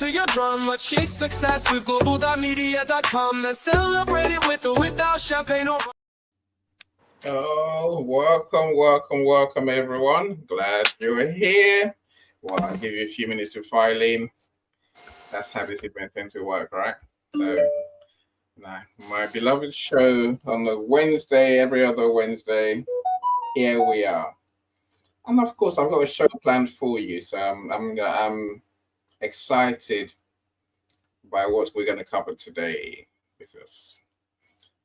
to your drum. Achieve success with Global.Media.com. Then celebrate it with or without champagne or... Oh, welcome, everyone. Glad you're here. Well, I'll give you a few minutes to file in. That's how this event tends to work, right? So, my beloved show on the Wednesday, every other Wednesday, here we are. And of course, I've got a show planned for you. So I'm excited by what we're going to cover today with us.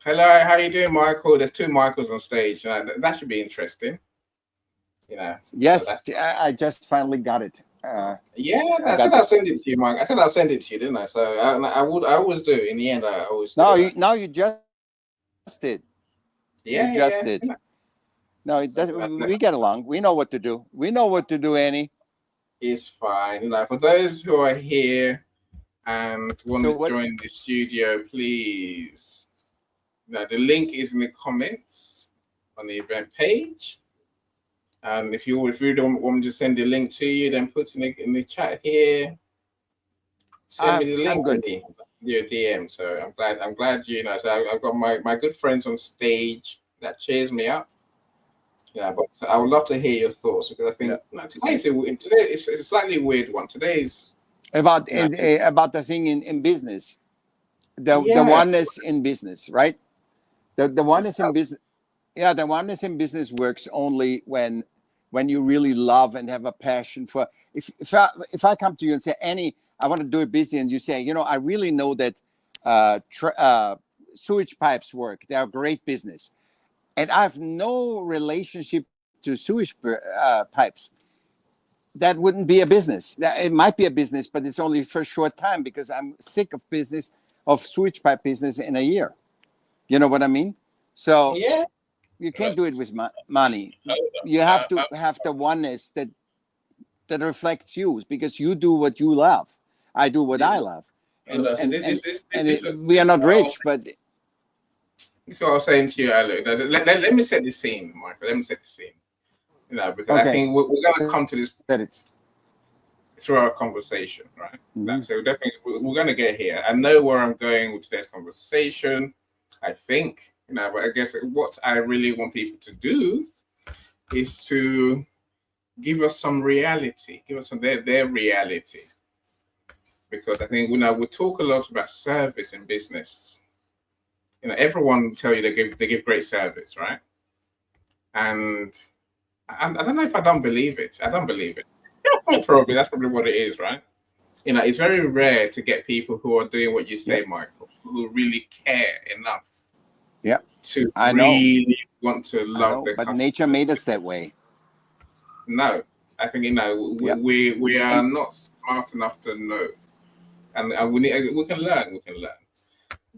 Hello, how you doing, Michael? There's two Michaels on stage. That should be interesting. Yes, I just finally got it. Yeah, I said I'll send it to you, Mike. I said I'll send it to you, didn't I? So I always do. In the end, I always do. You just did. Yeah, you just did. Yeah. No, it doesn't. We get along. We know what to do. We know what to do, Annie. It's fine. For those who are here and want to join the studio, please. The link is in the comments on the event page. And if you don't want me to send the link to you, then put it in the chat here. Send me the link in your DM. So I'm glad So I've got my good friends on stage that cheers me up. Yeah, but I would love to hear your thoughts because I think today it's a slightly weird one. Today's about the thing in business, the oneness in business, right? The oneness in business. Yeah, the oneness in business works only when you really love and have a passion for. If I come to you and say, Annie, I want to do a business, and you say, I really know that sewage pipes work. They are great business. And I have no relationship to sewage pipes. That wouldn't be a business. It might be a business, but it's only for a short time because I'm sick of sewage pipe business in a year. You know what I mean? So you can't do it with money. You have to have the oneness that reflects you because you do what you love. I do what I love. And we are not rich, but... That's what I was saying to you earlier. Let me set the scene, Michael. Let me set the scene. Because I think we're going to come to this through our conversation, right? Mm-hmm. So definitely, we're going to get here. I know where I'm going with today's conversation. I think, but I guess what I really want people to do is to give us some reality, give us some their reality. Because I think we talk a lot about service in business. Everyone will tell you they give great service, right? And I don't know if I don't believe it. I don't believe it. That's probably what it is, right? It's very rare to get people who are doing what you say, Michael, who really care enough. Yeah. To really want to love their but customers. Nature made us that way. No, I think we are not smart enough to know, and we can learn. We can learn.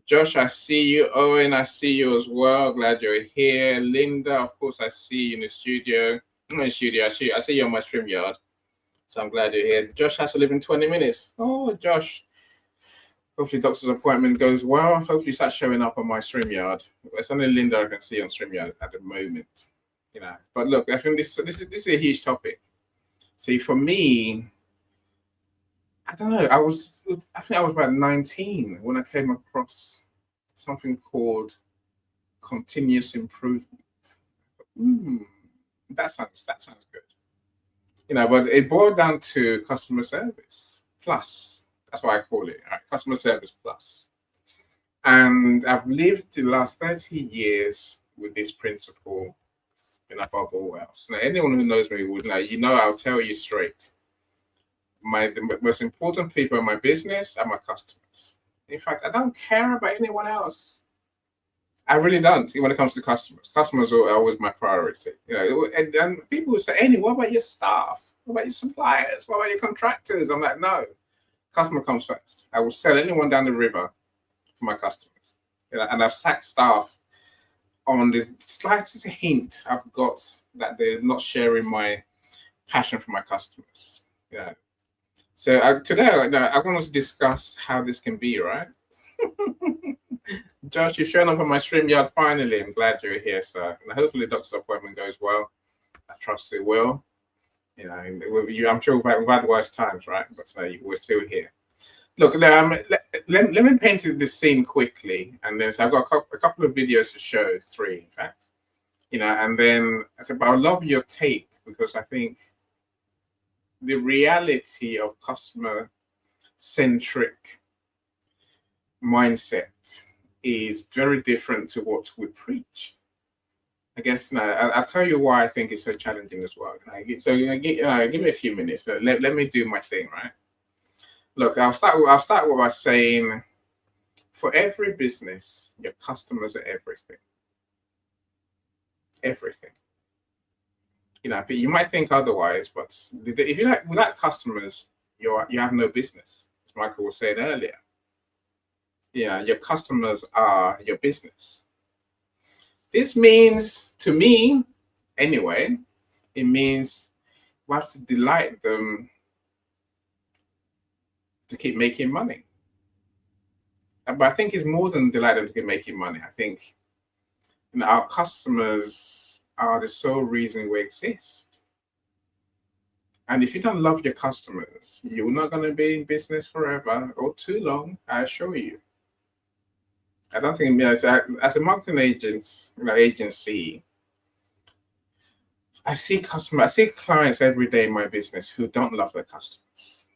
Josh, I see you. Owen, I see you as well. Glad you're here. Linda, of course, I see you in the studio. I'm in the studio. I see you on my StreamYard. So I'm glad you're here. Josh has to leave in 20 minutes. Oh, Josh. Hopefully doctor's appointment goes well. Hopefully start showing up on my StreamYard. It's only Linda I can see on StreamYard at the moment. But look, I think this is a huge topic. See, for me, I don't know. I think I was about 19 when I came across something called continuous improvement. That sounds good. But it boiled down to customer service plus. That's what I call it, right? Customer service plus. And I've lived the last 30 years with this principle above all else. Now, anyone who knows me would know, I'll tell you straight. The most important people in my business are my customers. In fact, I don't care about anyone else. I really don't when it comes to customers. Customers are always my priority. And people will say, Annie, what about your staff? What about your suppliers? What about your contractors? I'm like, no. Customer comes first. I will sell anyone down the river for my customers. And I've sacked staff on the slightest hint I've got that they're not sharing my passion for my customers. So today I want to discuss how this can be, right? Josh, you've shown up on my StreamYard finally. I'm glad you're here, sir. And hopefully the doctor's appointment goes well. I trust it will. I'm sure we've had worse times, right? But we're still here. Look, let me paint the scene quickly, and then so I've got a couple of videos to show, 3 in fact, and then I said, but I love your take, because I think the reality of customer-centric mindset is very different to what we preach. I guess now I'll tell you why I think it's so challenging as well. So give me a few minutes. Let me do my thing, right? Look, I'll start by saying, for every business, your customers are everything. Everything. You might think otherwise, but if you without customers, you have no business. As Michael was saying earlier. Your customers are your business. This means, to me, anyway, it means we have to delight them to keep making money. But I think it's more than delight them to keep making money. I think our customers are the sole reason we exist. And if you don't love your customers, you're not going to be in business forever or too long, I assure you. I don't think, as a marketing agency, I see clients every day in my business who don't love their customers.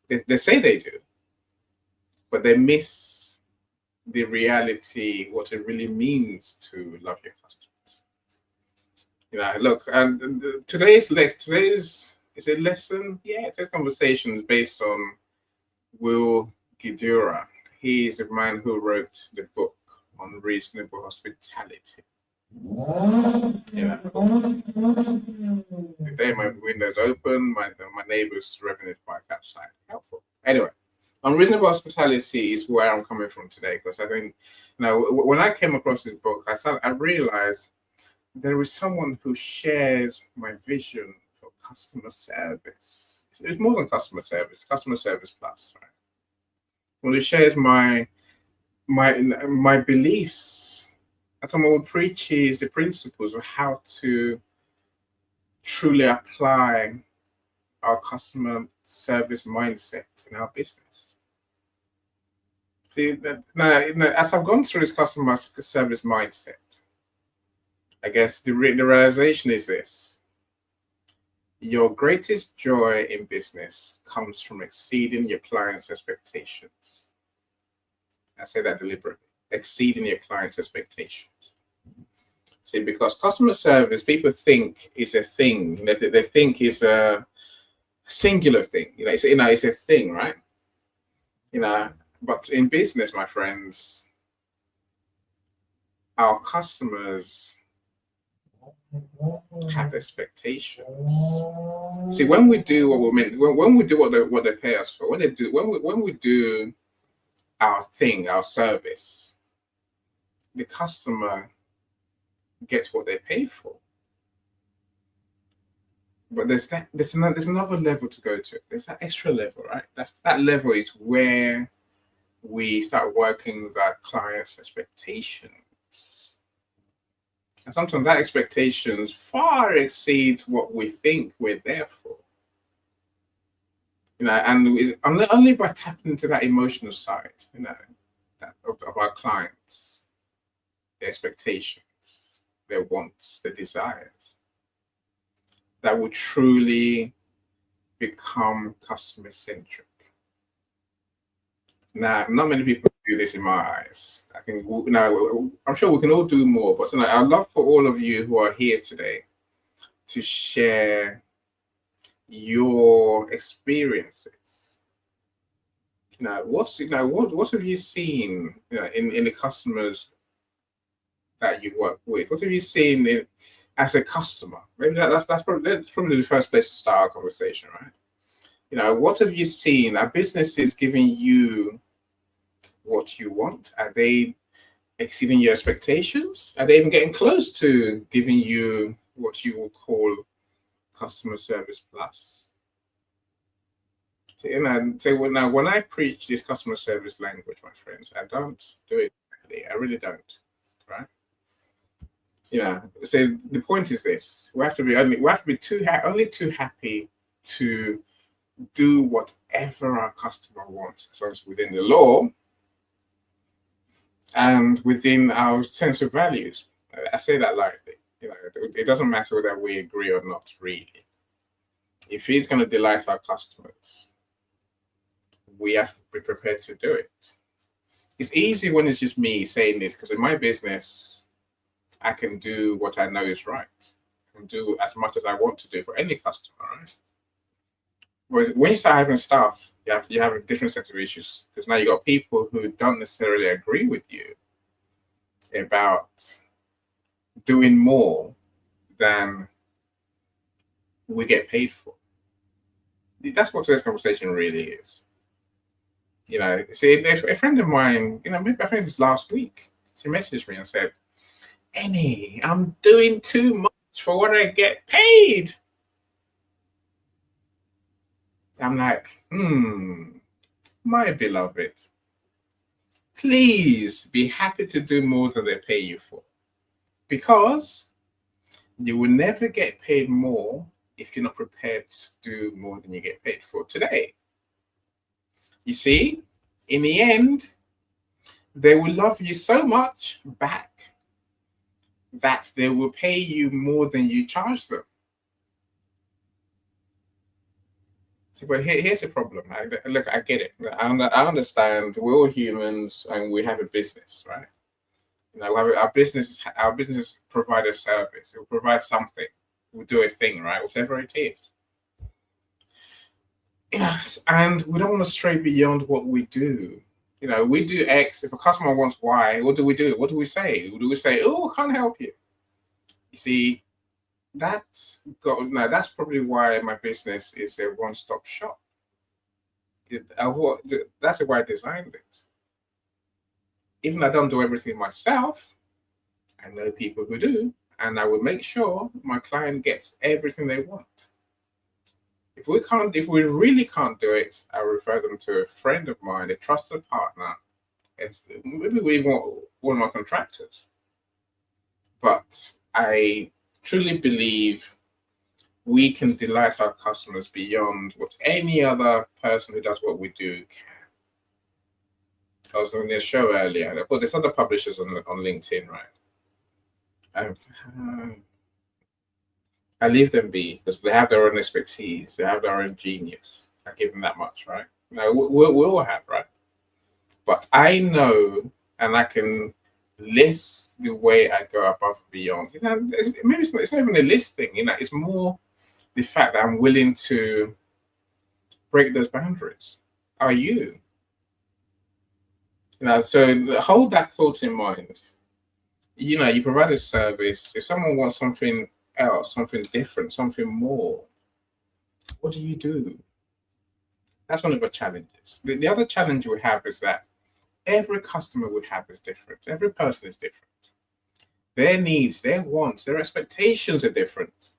They say they do, but they miss the reality, what it really means to love your customers. Look, and today's is a lesson. Yeah, it's a conversation based on Will Guidura. He is the man who wrote the book on reasonable hospitality. The day my window's open, my neighbor's revving his bike outside. Helpful. Anyway, unreasonable hospitality is where I'm coming from today, because I think, when I came across this book, I realized there is someone who shares my vision for customer service. It's more than customer service, customer service plus, right? Well, who shares my beliefs, and someone who preaches the principles of how to truly apply our customer service mindset in our business. See, now, as I've gone through this customer service mindset, I guess the realization is this: your greatest joy in business comes from exceeding your clients' expectations. I say that deliberately: exceeding your clients' expectations. See, because customer service, people think is a thing. They think is a singular thing. It's a thing, right? But in business, my friends, our customers have expectations. See, when we do what we mean, when we do what they pay us for, when we do our thing, our service, the customer gets what they pay for. But there's another level to go to. There's that extra level, right? That level is where we start working with our clients' expectations. And sometimes that expectations far exceeds what we think we're there for. And only by tapping into that emotional side, of our clients, their expectations, their wants, their desires, that will truly become customer-centric. Now, not many people do this in my eyes. I think I'm sure we can all do more, but I'd love for all of you who are here today to share your experiences. What have you seen in the customers that you work with? What have you seen as a customer? Maybe that's probably the first place to start our conversation, right? What have you seen? Are businesses giving you what you want? Are they exceeding your expectations? Are they even getting close to giving you what you will call customer service plus? Now, when I preach this customer service language, my friends, I don't do it badly. I really don't, right? So the point is this: we have to be only too happy to do whatever our customer wants, as long as within the law and within our sense of values. I say that lightly. It doesn't matter whether we agree or not, really. If it's going to delight our customers, we have to be prepared to do it. It's easy when it's just me saying this, because in my business, I can do what I know is right. I can do as much as I want to do for any customer, right? Whereas when you start having staff, you have a different set of issues, because now you got people who don't necessarily agree with you about doing more than we get paid for. That's what today's conversation really is. See, a friend of mine, maybe I think it was last week, she messaged me and said, "Annie, I'm doing too much for what I get paid." I'm like, my beloved, please be happy to do more than they pay you for, because you will never get paid more if you're not prepared to do more than you get paid for today. You see, in the end, they will love you so much back that they will pay you more than you charge them. So, but here's the problem. Look, I get it. I understand. We're all humans, and we have a business, right? Our business provide a service. It will provide something. We'll do a thing, right? Whatever it is. And we don't want to stray beyond what we do. We do X. If a customer wants Y, what do we do? What do we say? Do we say, "Oh, I can't help you"? You see, that's probably why my business is a one-stop shop. That's why I designed it. Even though I don't do everything myself, I know people who do, and I will make sure my client gets everything they want. If we really can't do it, I'll refer them to a friend of mine, a trusted partner, maybe even one of my contractors. But I truly believe we can delight our customers beyond what any other person who does what we do can. I was on their show earlier. Of course, there's other publishers on LinkedIn, right? I leave them be, because they have their own expertise, they have their own genius. I give them that much, right? We all have, right? But I know, and I can list the way I go above and beyond. Maybe it's not even a list thing. It's more the fact that I'm willing to break those boundaries. Are you? So hold that thought in mind. You provide a service. If someone wants something else, something different, something more, what do you do? That's one of the challenges. The other challenge we have is that every customer we have is different. Every person is different. Their needs, their wants, their expectations are different.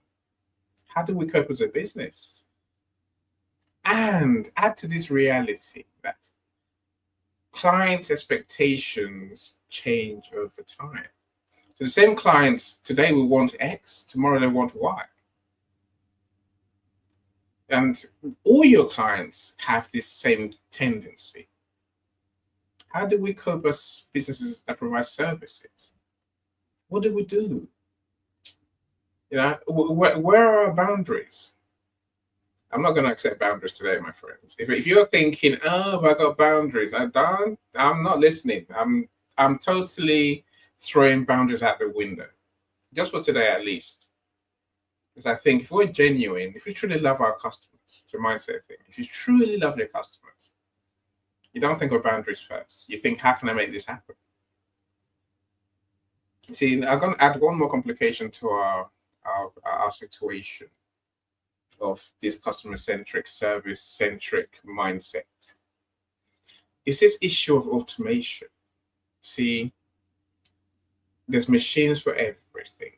How do we cope as a business? And add to this reality that client expectations change over time. So the same clients today will want X, tomorrow they want Y. And all your clients have this same tendency. How do we cope as businesses that provide services? What do we do? Where are our boundaries? I'm not going to accept boundaries today, my friends. If you're thinking, "Oh, I got boundaries," I'm not listening. I'm totally throwing boundaries out the window, just for today at least. Because I think if we're genuine, if we truly love our customers, it's a mindset thing. If you truly love your customers, you don't think of boundaries first. You think, "How can I make this happen?" See, I'm going to add one more complication to our situation of this customer-centric, service-centric mindset. It's this issue of automation. See, there's machines for everything,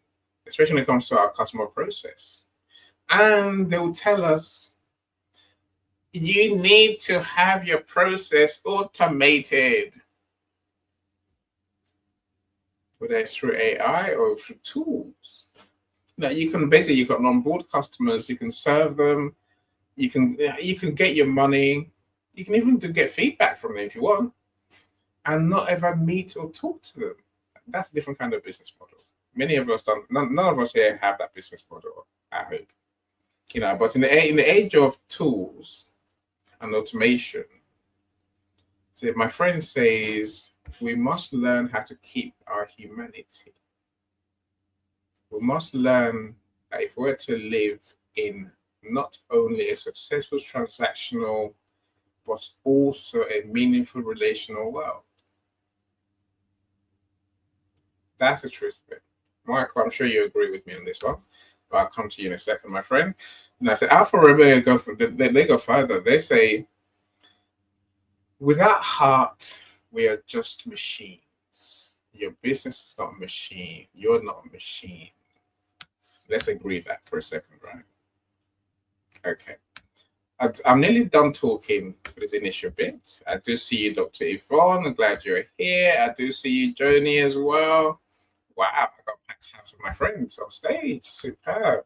especially when it comes to our customer process. And they will tell us, "You need to have your process automated," whether it's through AI or through tools. You've got on-board customers, you can serve them, You can get your money. You can even get feedback from them if you want, and not ever meet or talk to them. That's a different kind of business model. Many of us don't. None of us here have that business model, I hope. But in the age of tools and automation, so my friend says we must learn how to keep our humanity. We must learn that if we're to live in not only a successful transactional, but also a meaningful relational world. That's the truth of it. Michael, I'm sure you agree with me on this one, but I'll come to you in a second, my friend. And I said, Alpha Romeo they go further. They say, without heart, we are just machines. Your business is not a machine. You're not a machine. Let's agree that for a second, right? Okay. I'm nearly done talking for this initial bit. I do see you, Dr. Yvonne. I'm glad you're here. I do see you, Joni, as well. Wow, I got packed house with my friends on stage. Superb.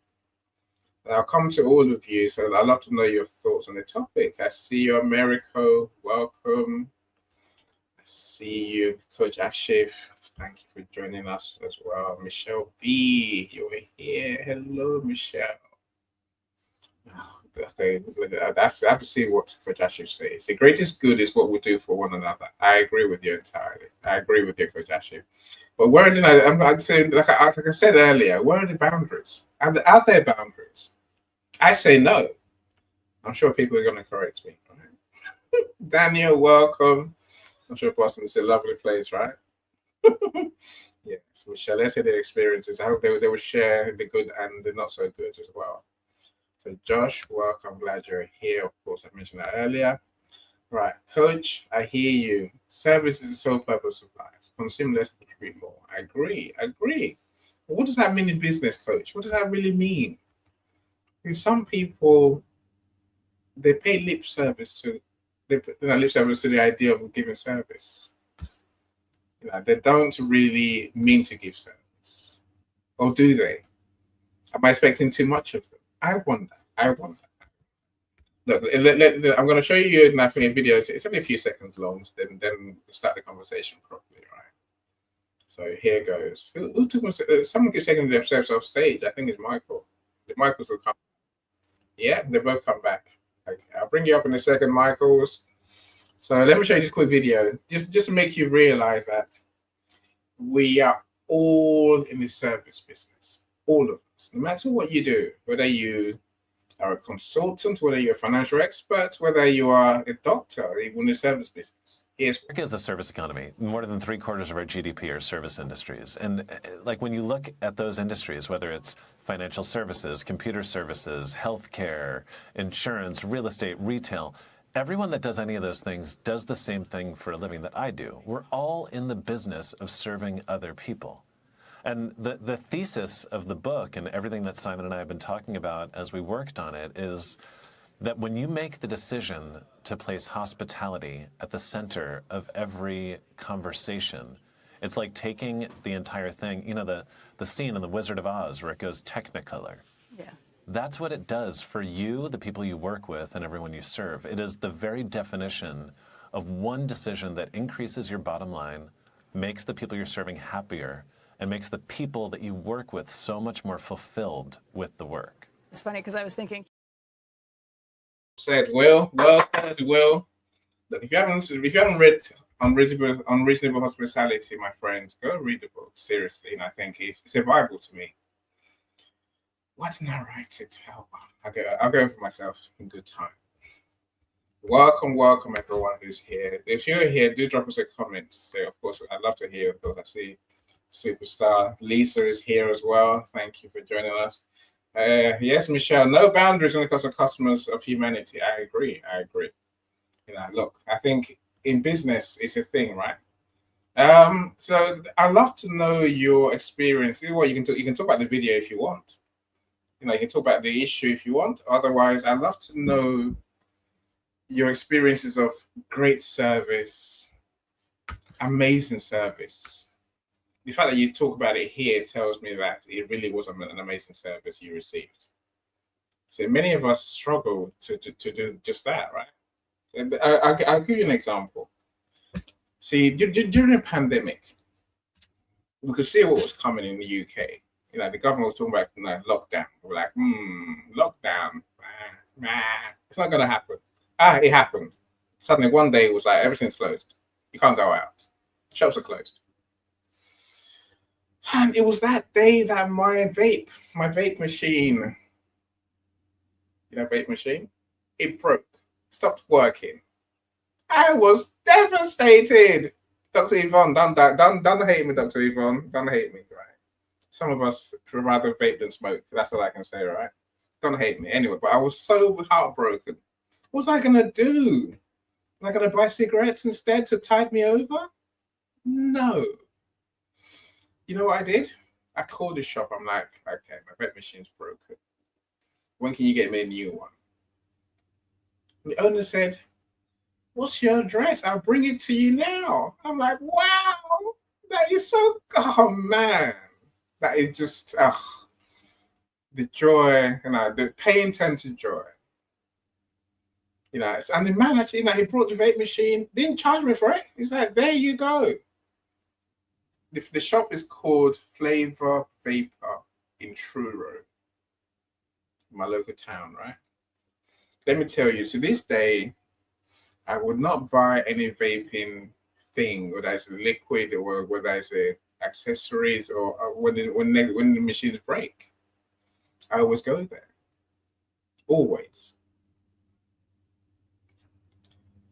And I'll come to all of you, so I'd love to know your thoughts on the topic. I see you, Americo. Welcome. I see you, Coach Ashif. Thank you for joining us as well. Michelle B, you're here. Hello, Michelle. Okay, I have to see what Coach Ashif says. The greatest good is what we do for one another. I agree with you entirely. I agree with you, Coach Ashif. But where did I'm saying, like I said earlier, where are the boundaries? Are there boundaries? I say no. I'm sure people are going to correct me. Right? Daniel, welcome. I'm sure Boston is a lovely place, right? Yes, Michelle, let's hear their experiences. I hope they will share the good and the not so good as well. So Josh, welcome. Glad you're here. Of course, I mentioned that earlier. Right, Coach, I hear you. Service is the sole purpose of life. Consume less, contribute more. I agree. What does that mean in business, Coach? What does that really mean? Because some people, they pay lip service to the idea of giving service. They don't really mean to give service, or do they? Am I expecting too much of them? I wonder. Look, I'm going to show you a video. It's only a few seconds long. Then we'll start the conversation properly, right? So here goes. Who took someone keeps taking themselves off stage. I think it's Michael. The Michaels will come. Yeah, they both come back. Okay, I'll bring you up in a second, Michaels. So let me show you this quick video, just to make you realize that we are all in the service business. All of us, no matter what you do, whether you are a consultant, whether you're a financial expert, whether you are a doctor, even in the service business. America is a service economy. More than 3/4 of our GDP are service industries. And like when you look at those industries, whether it's financial services, computer services, healthcare, insurance, real estate, retail, everyone that does any of those things does the same thing for a living that I do. We're all in the business of serving other people. And the thesis of the book and everything that Simon and I have been talking about as we worked on it is that when you make the decision to place hospitality at the center of every conversation, it's like taking the entire thing, the scene in The Wizard of Oz where it goes Technicolor. Yeah. That's what it does for you, the people you work with, and everyone you serve. It is the very definition of one decision that increases your bottom line, makes the people you're serving happier, and makes the people that you work with so much more fulfilled with the work. It's funny because I was thinking. Said Will. Look, if you haven't read Unreasonable Hospitality, my friends, go read the book. Seriously, and I think it's a Bible to me. Why didn't I write it? Oh, I'll go for myself in good time. Welcome everyone who's here. If you're here, do drop us a comment. So of course, I'd love to hear your thoughts. I see Superstar Lisa is here as well. Thank you for joining us. Yes, Michelle, no boundaries when it comes to customers of humanity. I agree. Look, I think in business it's a thing, right? So I'd love to know your experience. Well, you can talk about the video if you want. You can talk about the issue if you want. Otherwise, I'd love to know your experiences of great service, amazing service. The fact that you talk about it here tells me that it really was an amazing service you received. So many of us struggle to do just that, right? And I'll give you an example. See, during the pandemic, we could see what was coming in the UK. You know, the government was talking about lockdown. We're like, lockdown. It's not going to happen. It happened. Suddenly, one day, it was like, everything's closed. You can't go out. Shops are closed. And it was that day that my vape machine, vape machine, it broke, stopped working. I was devastated. Dr. Yvonne, don't hate me, Dr. Yvonne. Don't hate me, right? Some of us would rather vape than smoke. That's all I can say, right? Don't hate me. Anyway, but I was so heartbroken. What was I going to do? Was I going to buy cigarettes instead to tide me over? No. You know what I did? I called the shop. I'm like, okay, my vape machine's broken. When can you get me a new one? And the owner said, what's your address? I'll bring it to you now. I'm like, wow, that is so, oh man. That is just, the joy, the pain turned to joy. And the man actually, he brought the vape machine, didn't charge me for it. He's like, there you go. The shop is called Flavor Vapor in Truro, my local town, right? Let me tell you, to this day, I would not buy any vaping thing, whether it's a liquid or whether it's a accessories or when the machines break. I always go there. Always.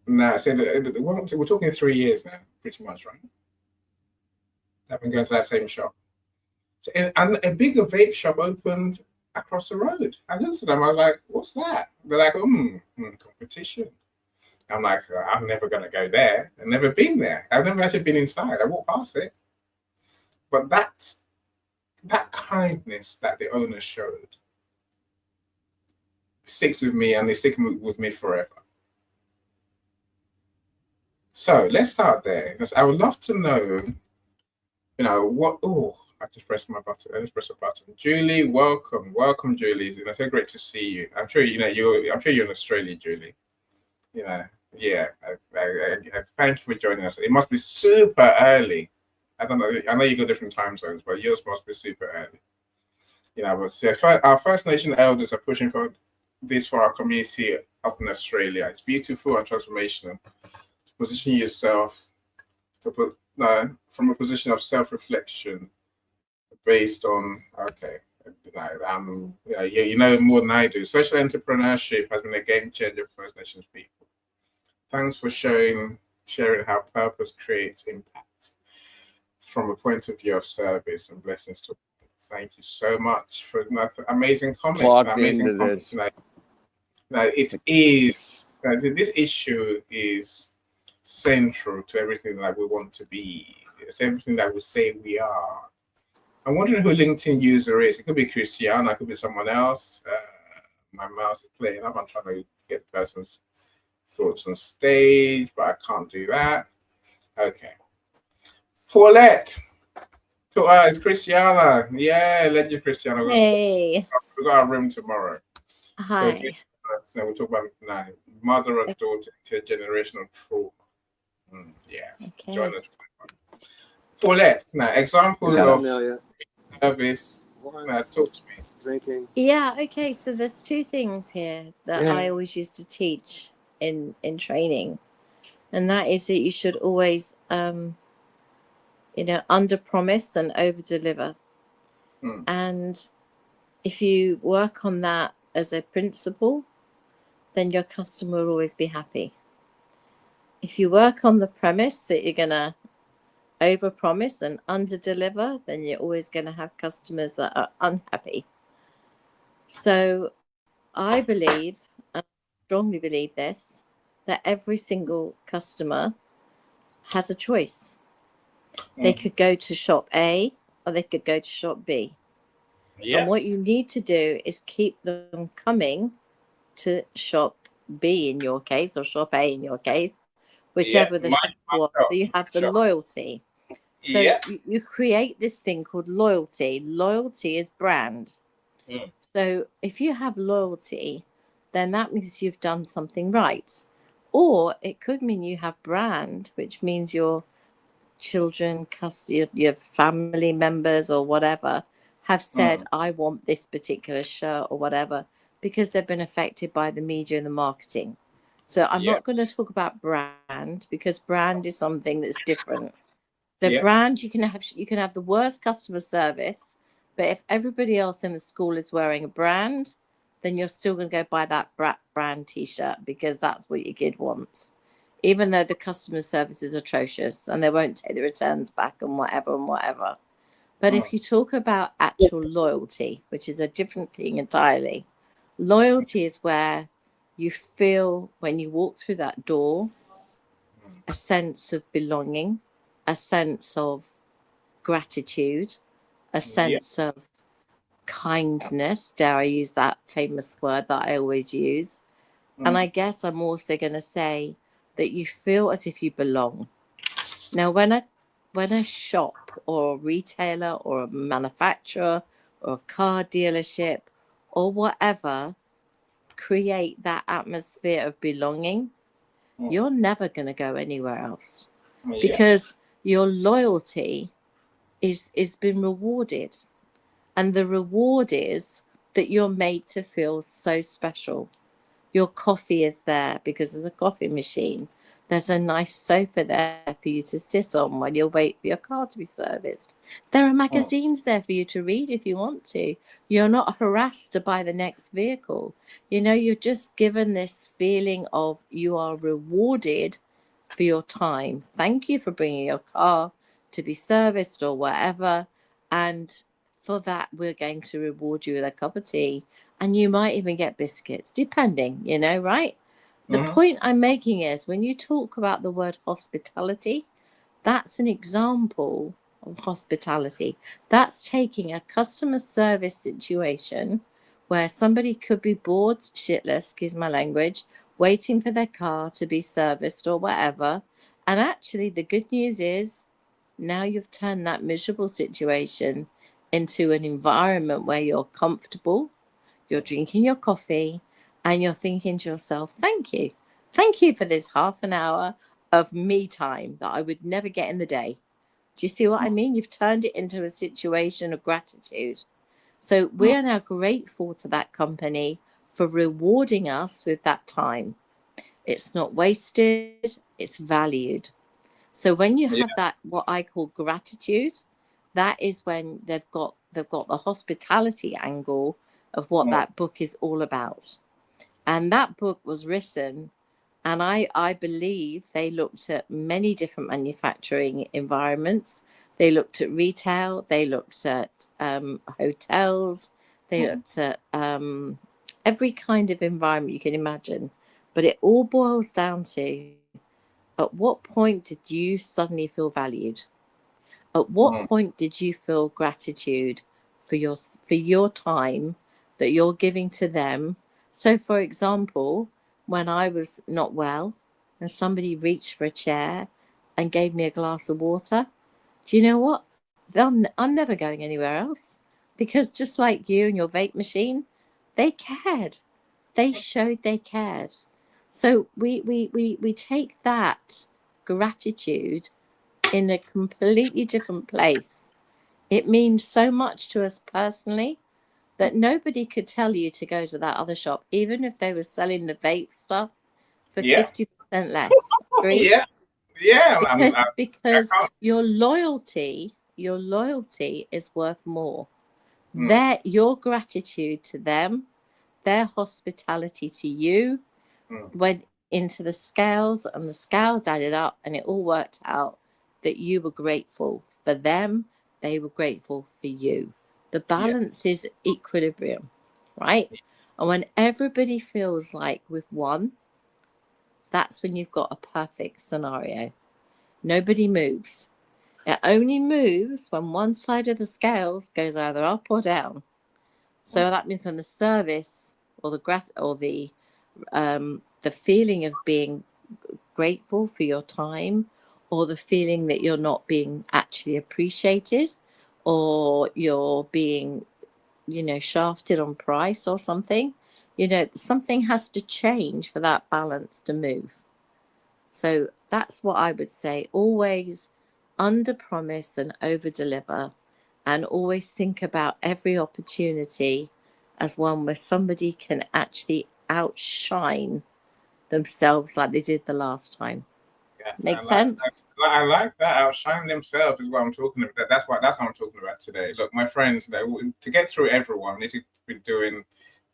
Now, so we're talking 3 years now, pretty much, right? I've been going to that same shop. So, and a bigger vape shop opened across the road. I looked at them, I was like, what's that? They're like, competition. I'm like, I'm never going to go there. I've never been there. I've never actually been inside. I walked past it. But that kindness that the owner showed sticks with me, and they stick with me forever. So let's start there. Because I would love to know, what. Oh, I just pressed my button. I just pressed a button. Julie, welcome, Julie. It's so great to see you. I'm sure you're in Australia, Julie. Yeah. I thank you for joining us. It must be super early. I don't know. I know you got different time zones, but yours must be super early. But so our First Nation elders are pushing for this for our community up in Australia. It's beautiful and transformational. To position yourself from a position of self-reflection based on you know more than I do. Social entrepreneurship has been a game changer for First Nations people. Thanks for sharing how purpose creates impact from a point of view of service and blessings to. Thank you so much for that amazing comment. This issue is central to everything that we want to be. It's everything that we say we are. I'm wondering who LinkedIn user is. It could be Christiana, it could be someone else. My mouse is playing up. I'm trying to get the person's thoughts on stage, but I can't do that. Okay. Paulette. It's Christiana. Yeah, legend Christiana. Hey. We've got our room tomorrow. Hi. So we'll talk about mother and daughter intergenerational trauma. Okay. Join us. Paulette, now examples of service. Talk to me. Drinking. Yeah, okay. So there's two things here that I always used to teach in training. And that is that you should always under promise and over deliver. And if you work on that as a principle, then your customer will always be happy. If you work on the premise that you're going to over promise and under deliver, then you're always going to have customers that are unhappy. So I believe, and I strongly believe this, that every single customer has a choice. They could go to shop A or they could go to shop B. And what you need to do is keep them coming to shop B in your case, or shop A in your case, whichever the shop was. So you have the loyalty. So you create this thing called loyalty. Loyalty is brand. So if you have loyalty, then that means you've done something right. Or it could mean you have brand, which means your children, your family members or whatever have said, I want this particular shirt or whatever, because they've been affected by the media and the marketing. So I'm Yeah. not going to talk about brand, because brand is something that's different. So Yeah. brand, you can have the worst customer service, but if everybody else in the school is wearing a brand, then you're still going to go buy that brand t-shirt, because that's what your kid wants, even though the customer service is atrocious and they won't take the returns back and whatever and whatever. But if you talk about actual loyalty, which is a different thing entirely, loyalty is where you feel when you walk through that door a sense of belonging, a sense of gratitude, a Yeah. sense of kindness. Dare I use that famous word that I always use? And I guess I'm also going to say that you feel as if you belong. Now, when a shop or a retailer or a manufacturer or a car dealership or whatever create that atmosphere of belonging, you're never going to go anywhere else, Yeah. because your loyalty is been rewarded, and the reward is that you're made to feel so special. Your coffee is there because there's a coffee machine. There's a nice sofa there for you to sit on while you wait for your car to be serviced. There are magazines there for you to read if you want to. You're not harassed to buy the next vehicle. You're just given this feeling of you are rewarded for your time. Thank you for bringing your car to be serviced or whatever. And for that, we're going to reward you with a cup of tea. And you might even get biscuits, depending, right? The point I'm making is, when you talk about the word hospitality, that's an example of hospitality. That's taking a customer service situation where somebody could be bored shitless, excuse my language, waiting for their car to be serviced or whatever. And actually, the good news is, now you've turned that miserable situation into an environment where you're comfortable, you're drinking your coffee, and you're thinking to yourself, thank you. Thank you for this half an hour of me time that I would never get in the day. Do you see what I mean? You've turned it into a situation of gratitude. So we are now grateful to that company for rewarding us with that time. It's not wasted, it's valued. So when you have that, what I call gratitude, that is when they've got the hospitality angle of what that book is all about. And that book was written, and I believe they looked at many different manufacturing environments. They looked at retail, they looked at hotels, they looked at every kind of environment you can imagine. But it all boils down to, at what point did you suddenly feel valued? At what point did you feel gratitude for your time that you're giving to them? So, for example, when I was not well and somebody reached for a chair and gave me a glass of water, do you know what? I'm never going anywhere else, because just like you and your vape machine, they cared. They showed they cared. So we take that gratitude in a completely different place. It means so much to us personally that nobody could tell you to go to that other shop, even if they were selling the vape stuff for Yeah. 50% less. Agreed? Yeah. Yeah. I Because can't. your loyalty is worth more. Mm. Your gratitude to them, their hospitality to you, went into the scales, and the scales added up, and it all worked out that you were grateful for them, they were grateful for you. The Yeah. balance is equilibrium, right? And when everybody feels like we've won, that's when you've got a perfect scenario. Nobody moves. It only moves when one side of the scales goes either up or down. So that means when the service or the feeling of being grateful for your time, or the feeling that you're not being actually appreciated, or you're being shafted on price or something. Something has to change for that balance to move. So that's what I would say. Always under promise and over deliver, and always think about every opportunity as one where somebody can actually outshine themselves like they did the last time. Yeah, Make sense? I like that. Outshine themselves is what I'm talking about. That's what I'm talking about today. Look, my friends, to get through everyone, we need to be doing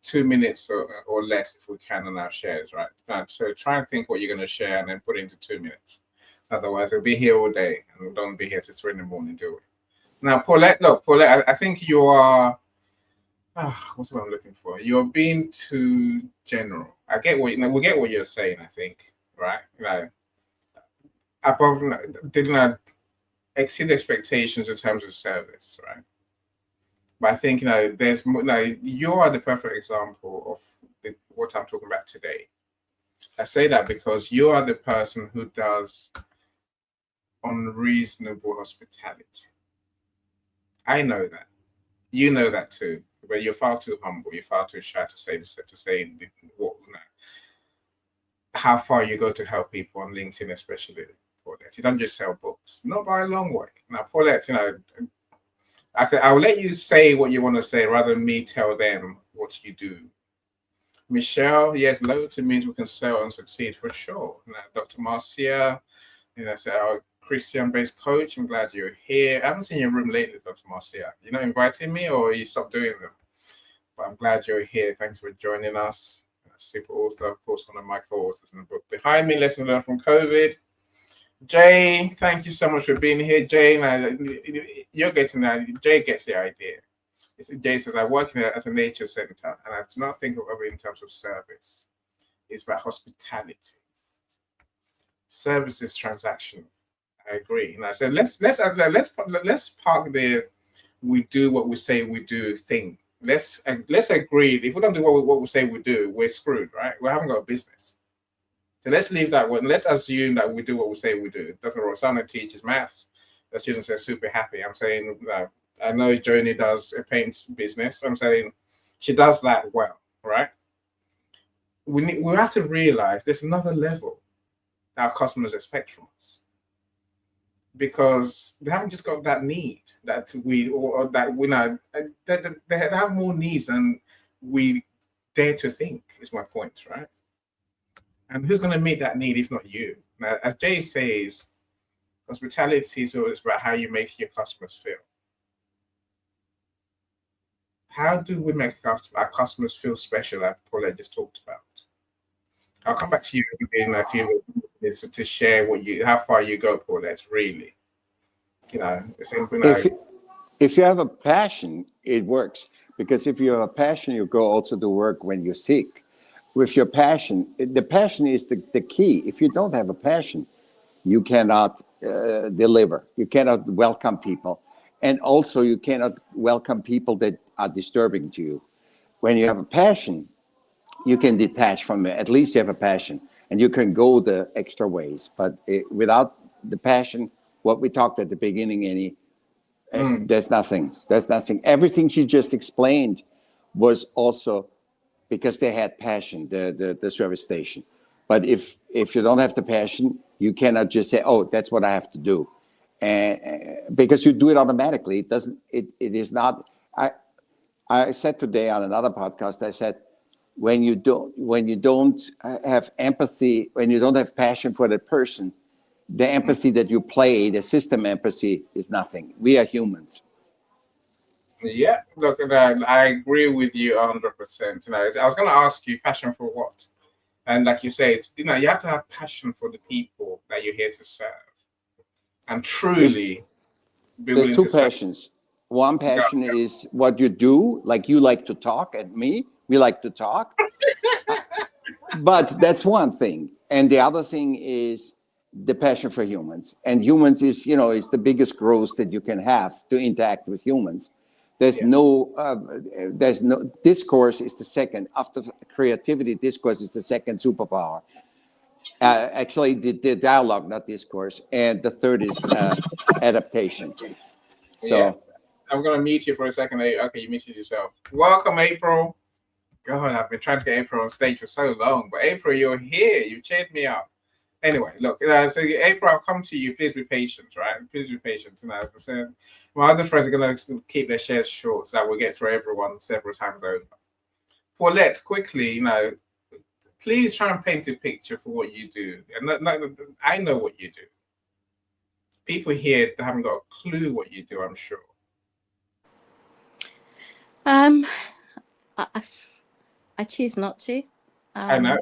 2 minutes or less if we can on our shares, right? So try and think what you're going to share and then put it into 2 minutes. Otherwise, we'll be here all day and we don't be here till 3 in the morning, do we? Now, Paulette, I think you are. What's what I'm looking for? You're being too general. I get what we get what you're saying. I think, right? Above, did not exceed expectations in terms of service, right? But I think there's you are the perfect example of what I'm talking about today. I say that because you are the person who does unreasonable hospitality. I know that. You know that too. But you're far too humble. You're far too shy to say what, how far you go to help people on LinkedIn, especially. Paulette. You don't just sell books. Not by a long way. Now, Paulette, I'll let you say what you want to say rather than me tell them what you do. Michelle, yes, loyalty means we can sell and succeed for sure. Now, Dr. Marcia, our Christian-based coach, I'm glad you're here. I haven't seen your room lately, Dr. Marcia. You're not inviting me or you stopped doing them? But I'm glad you're here. Thanks for joining us. Super author, of course, one of my co-authors in the book. Behind me, Lesson Learned from COVID. Jay, thank you so much for being here. Jay, you're getting that. Jay gets the idea. Jay says, I work at a nature center and I do not think of it in terms of service. It's about hospitality. Service is transactional. I agree. So let's park the we do what we say we do thing. Let's agree. If we don't do what we say we do, we're screwed, right? We haven't got a business. So let's leave that one. Let's assume that we do what we say we do. Dr. Rosanna teaches maths. The students are super happy. I'm saying, I know Joni does a paint business. I'm saying she does that well, right? We have to realize there's another level that our customers expect from us, because they haven't just got that need that they have more needs than we dare to think. Is my point, right? And who's going to meet that need if not you? Now, as Jay says, hospitality is always about how you make your customers feel. How do we make our customers feel special, like Paulette just talked about? I'll come back to you in a few minutes to share how far you go, Paulette, really. If you have a passion, it works. Because if you have a passion, you go also to work when you're sick. With your passion, the passion is the key. If you don't have a passion, you cannot deliver. You cannot welcome people. And also you cannot welcome people that are disturbing to you. When you have a passion, you can detach from it. At least you have a passion and you can go the extra ways. But without the passion, what we talked at the beginning, there's nothing. There's nothing. Everything she just explained was also because they had passion, the service station. But if you don't have the passion, you cannot just say, oh, that's what I have to do. And because you do it automatically. It is not. I said today on another podcast, I said, when you don't have empathy, when you don't have passion for the person, the empathy that you play, the system empathy, is nothing. We are humans. Yeah, look, I agree with you 100%. I was going to ask you, passion for what? And like you say, you have to have passion for the people that you're here to serve, and truly be willing to serve. There's two passions. One passion is what you do, like you like to talk, and we like to talk. But that's one thing. And the other thing is the passion for humans. And humans is the biggest growth that you can have to interact with humans. There's no discourse is the second. After creativity, discourse is the second superpower. Actually, the dialogue, not discourse. And the third is adaptation. So I'm gonna mute you for a second. Okay, you muted yourself. Welcome, April. God, I've been trying to get April on stage for so long, but April, you're here. You cheered me up. Anyway, look, so April, I'll come to you. Please be patient, right? Please be patient. And as I said, my other friends are going to keep their shares short so that we'll get through everyone several times over. Paulette, quickly, please try and paint a picture for what you do. And I know what you do. People here haven't got a clue what you do, I'm sure. I choose not to. I know.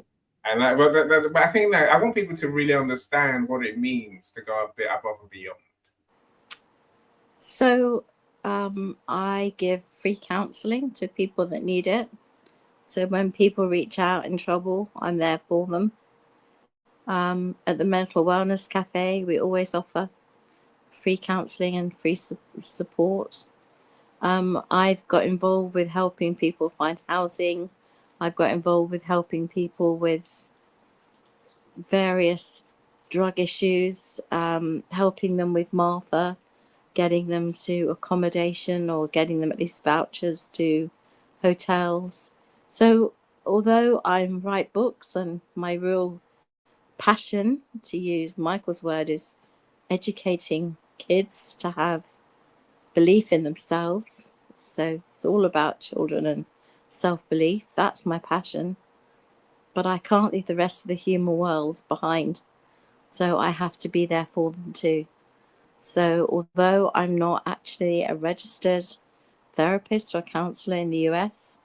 But I think that I want people to really understand what it means to go a bit above and beyond. So I give free counseling to people that need it. So when people reach out in trouble, I'm there for them. At the Mental Wellness Cafe, we always offer free counseling and free support. I've got involved with helping people find housing. I've got involved with helping people with various drug issues, helping them with Martha, getting them to accommodation or getting them at least vouchers to hotels. So although I write books and my real passion, to use Michael's word, is educating kids to have belief in themselves. So it's all about children and self-belief. That's my passion. But I can't leave the rest of the human world behind. So I have to be there for them too. So although I'm not actually a registered therapist or counselor in the US,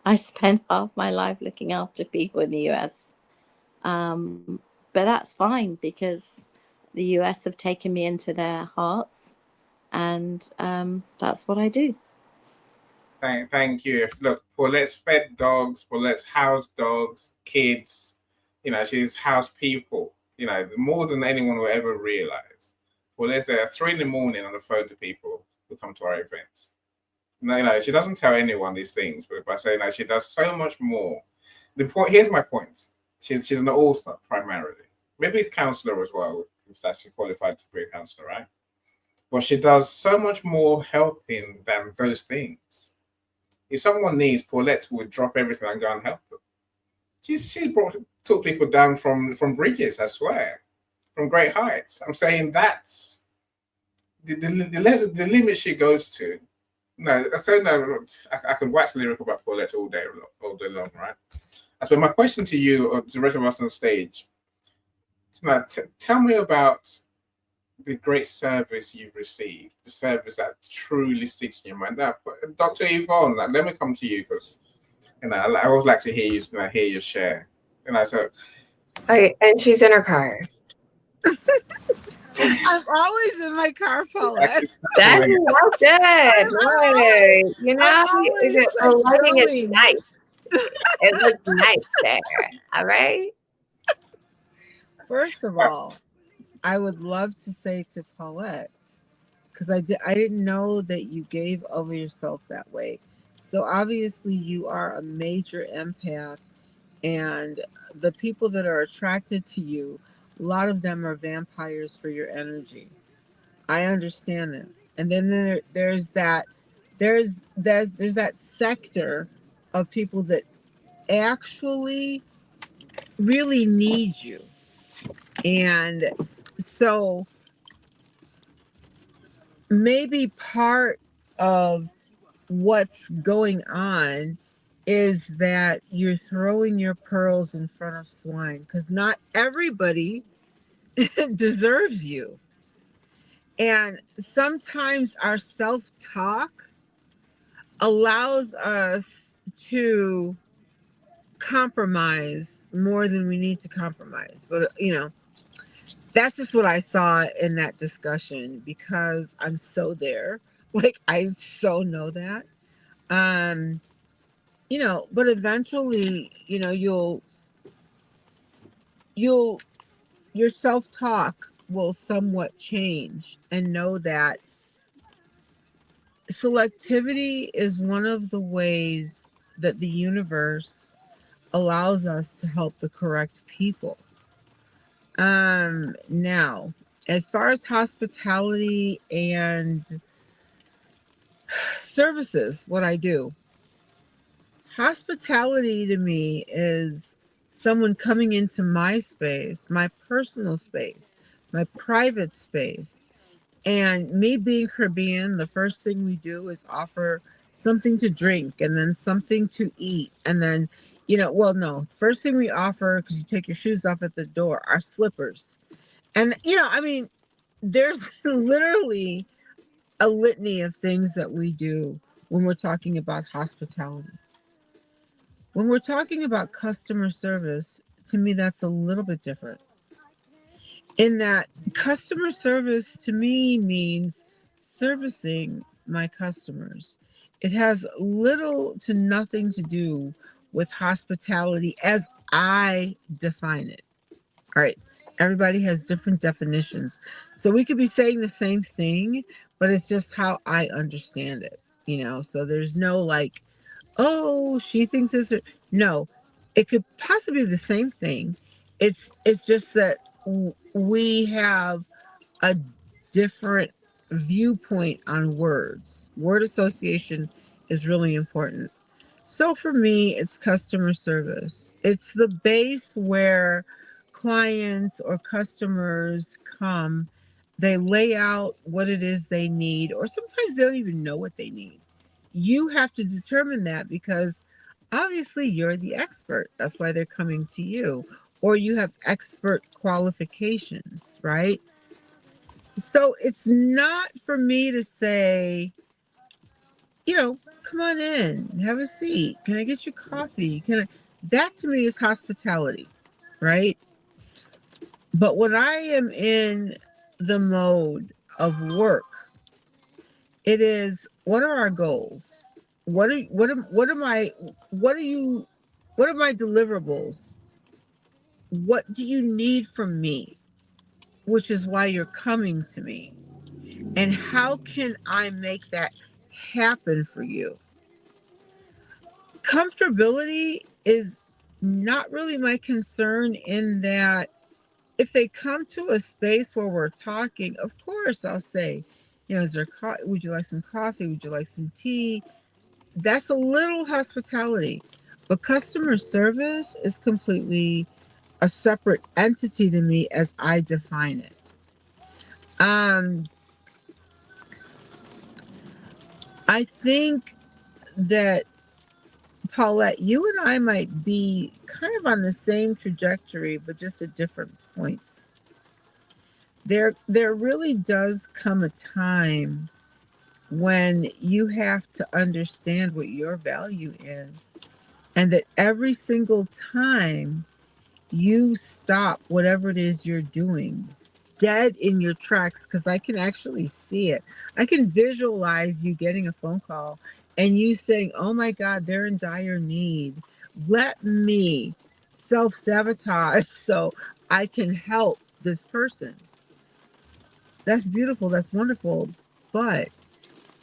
I spend half my life looking after people in the US. But that's fine because the US have taken me into their hearts, and that's what I do. Thank you. Look, Paulette's fed dogs, Paulette's housed dogs, kids. She's housed people. More than anyone will ever realize. Paulette's there at 3 a.m. on the phone to people who come to our events. She doesn't tell anyone these things, but by saying she does so much more. Here's my point. She's an author primarily, maybe a counselor as well. She's actually qualified to be a counselor, right? But she does so much more helping than those things. If someone needs, Paulette would drop everything and go and help them. She took people down from bridges, I swear, from great heights. I'm saying that's the limit she goes to. No, I could wax lyrical about Paulette all day long, right? So my question to you, or to the rest of us on stage, tell me about the great service you've received, the service that truly sticks in your mind. Now, Dr. Yvonne, let me come to you because I always like to hear you share. So. And she's in her car. I'm always in my car, Paulette. That's so good. Right. The lighting is nice. It looks nice there. All right. First of all, I would love to say to Paulette, because I didn't know that you gave over yourself that way. So obviously you are a major empath, and the people that are attracted to you, a lot of them are vampires for your energy. I understand that. And then there's that sector of people that actually really need you. And so maybe part of what's going on is that you're throwing your pearls in front of swine, because not everybody deserves you. And sometimes our self-talk allows us to compromise more than we need to compromise. But, that's just what I saw in that discussion, because I'm so there. Like, I so know that. But eventually, your self-talk will somewhat change, and know that selectivity is one of the ways that the universe allows us to help the correct people. Now, as far as hospitality and services, what I do. Hospitality to me is someone coming into my space, my personal space, my private space. And me being Caribbean, the first thing we do is offer something to drink and then something to eat. And then, well, no, first thing we offer, because you take your shoes off at the door, are slippers. And, I mean, there's literally a litany of things that we do when we're talking about hospitality. When we're talking about customer service, to me, that's a little bit different. In that customer service to me means servicing my customers. It has little to nothing to do with hospitality as I define it. All right. Everybody has different definitions. So we could be saying the same thing, but it's just how I understand it, So there's no like, oh, she thinks this. No, it could possibly be the same thing. It's just that we have a different viewpoint on words. Word association is really important. So for me, it's customer service. It's the base where clients or customers come, they lay out what it is they need, or sometimes they don't even know what they need. You have to determine that because obviously you're the expert. That's why they're coming to you. Or you have expert qualifications, right? So it's not for me to say, come on in, have a seat. Can I get you coffee? That to me is hospitality, right? But when I am in the mode of work, it is, what are our goals? What are my deliverables? What do you need from me? Which is why you're coming to me. And how can I make that happen for you? Comfortability is not really my concern, in that if they come to a space where we're talking, of course I'll say, is there would you like some coffee? Would you like some tea? That's a little hospitality. But customer service is completely a separate entity to me as I define it. I think that, Paulette, you and I might be kind of on the same trajectory, but just at different points. There really does come a time when you have to understand what your value is, and that every single time you stop whatever it is you're doing dead in your tracks, because I can actually see it. I can visualize you getting a phone call and you saying, oh my God, they're in dire need. Let me self-sabotage so I can help this person. That's beautiful. That's wonderful. But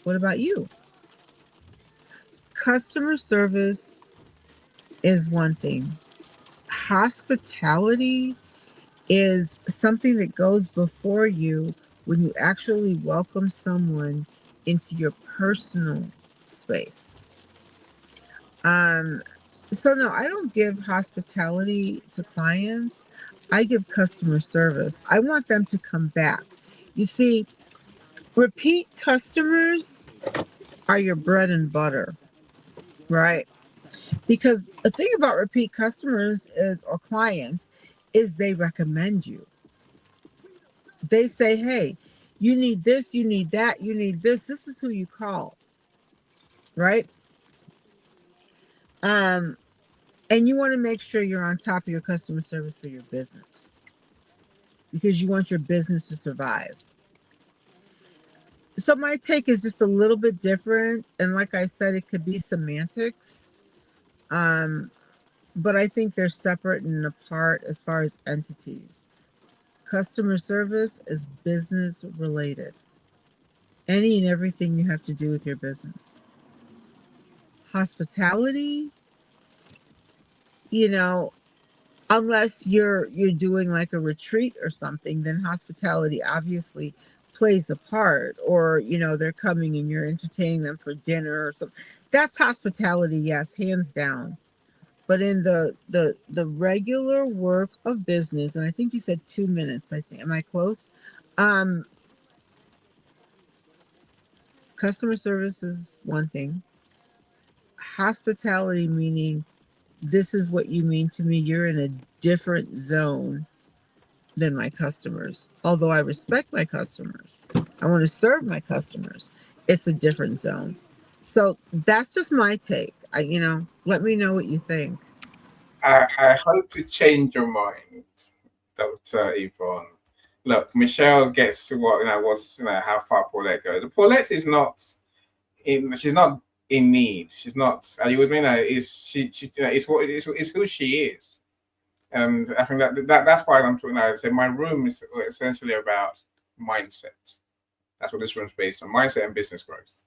what about you? Customer service is one thing. Hospitality is something that goes before you when you actually welcome someone into your personal space. So no, I don't give hospitality to clients. I give customer service. I want them to come back. You see, repeat customers are your bread and butter, right? Because the thing about repeat customers or clients is they recommend you. They say, hey, you need this, you need that, you need this. This is who you call, right? And you want to make sure you're on top of your customer service for your business, because you want your business to survive. So my take is just a little bit different. And like I said, it could be semantics. But I think they're separate and apart as far as entities. Customer service is business related. Any and everything you have to do with your business. Hospitality, unless you're doing like a retreat or something, then hospitality obviously plays a part, or they're coming and you're entertaining them for dinner or something. That's hospitality, yes, hands down. But in the regular work of business, and I think you said 2 minutes, I think, am I close? um Customer service is one thing. Hospitality, meaning this is what you mean to me, you're in a different zone than my customers. Although I respect my customers, I want to serve my customers, it's a different zone. So that's just my take. Let me know what you think. I hope to change your mind, Dr. Yvonne. Look, Michelle gets how far Paulette goes. Paulette is not she's not in need. She's not. Are you with me? No, is she it's what it is. It's who she is. And I think that's why I'm talking now. I say my room is essentially about mindset. That's what this room's based on: mindset and business growth.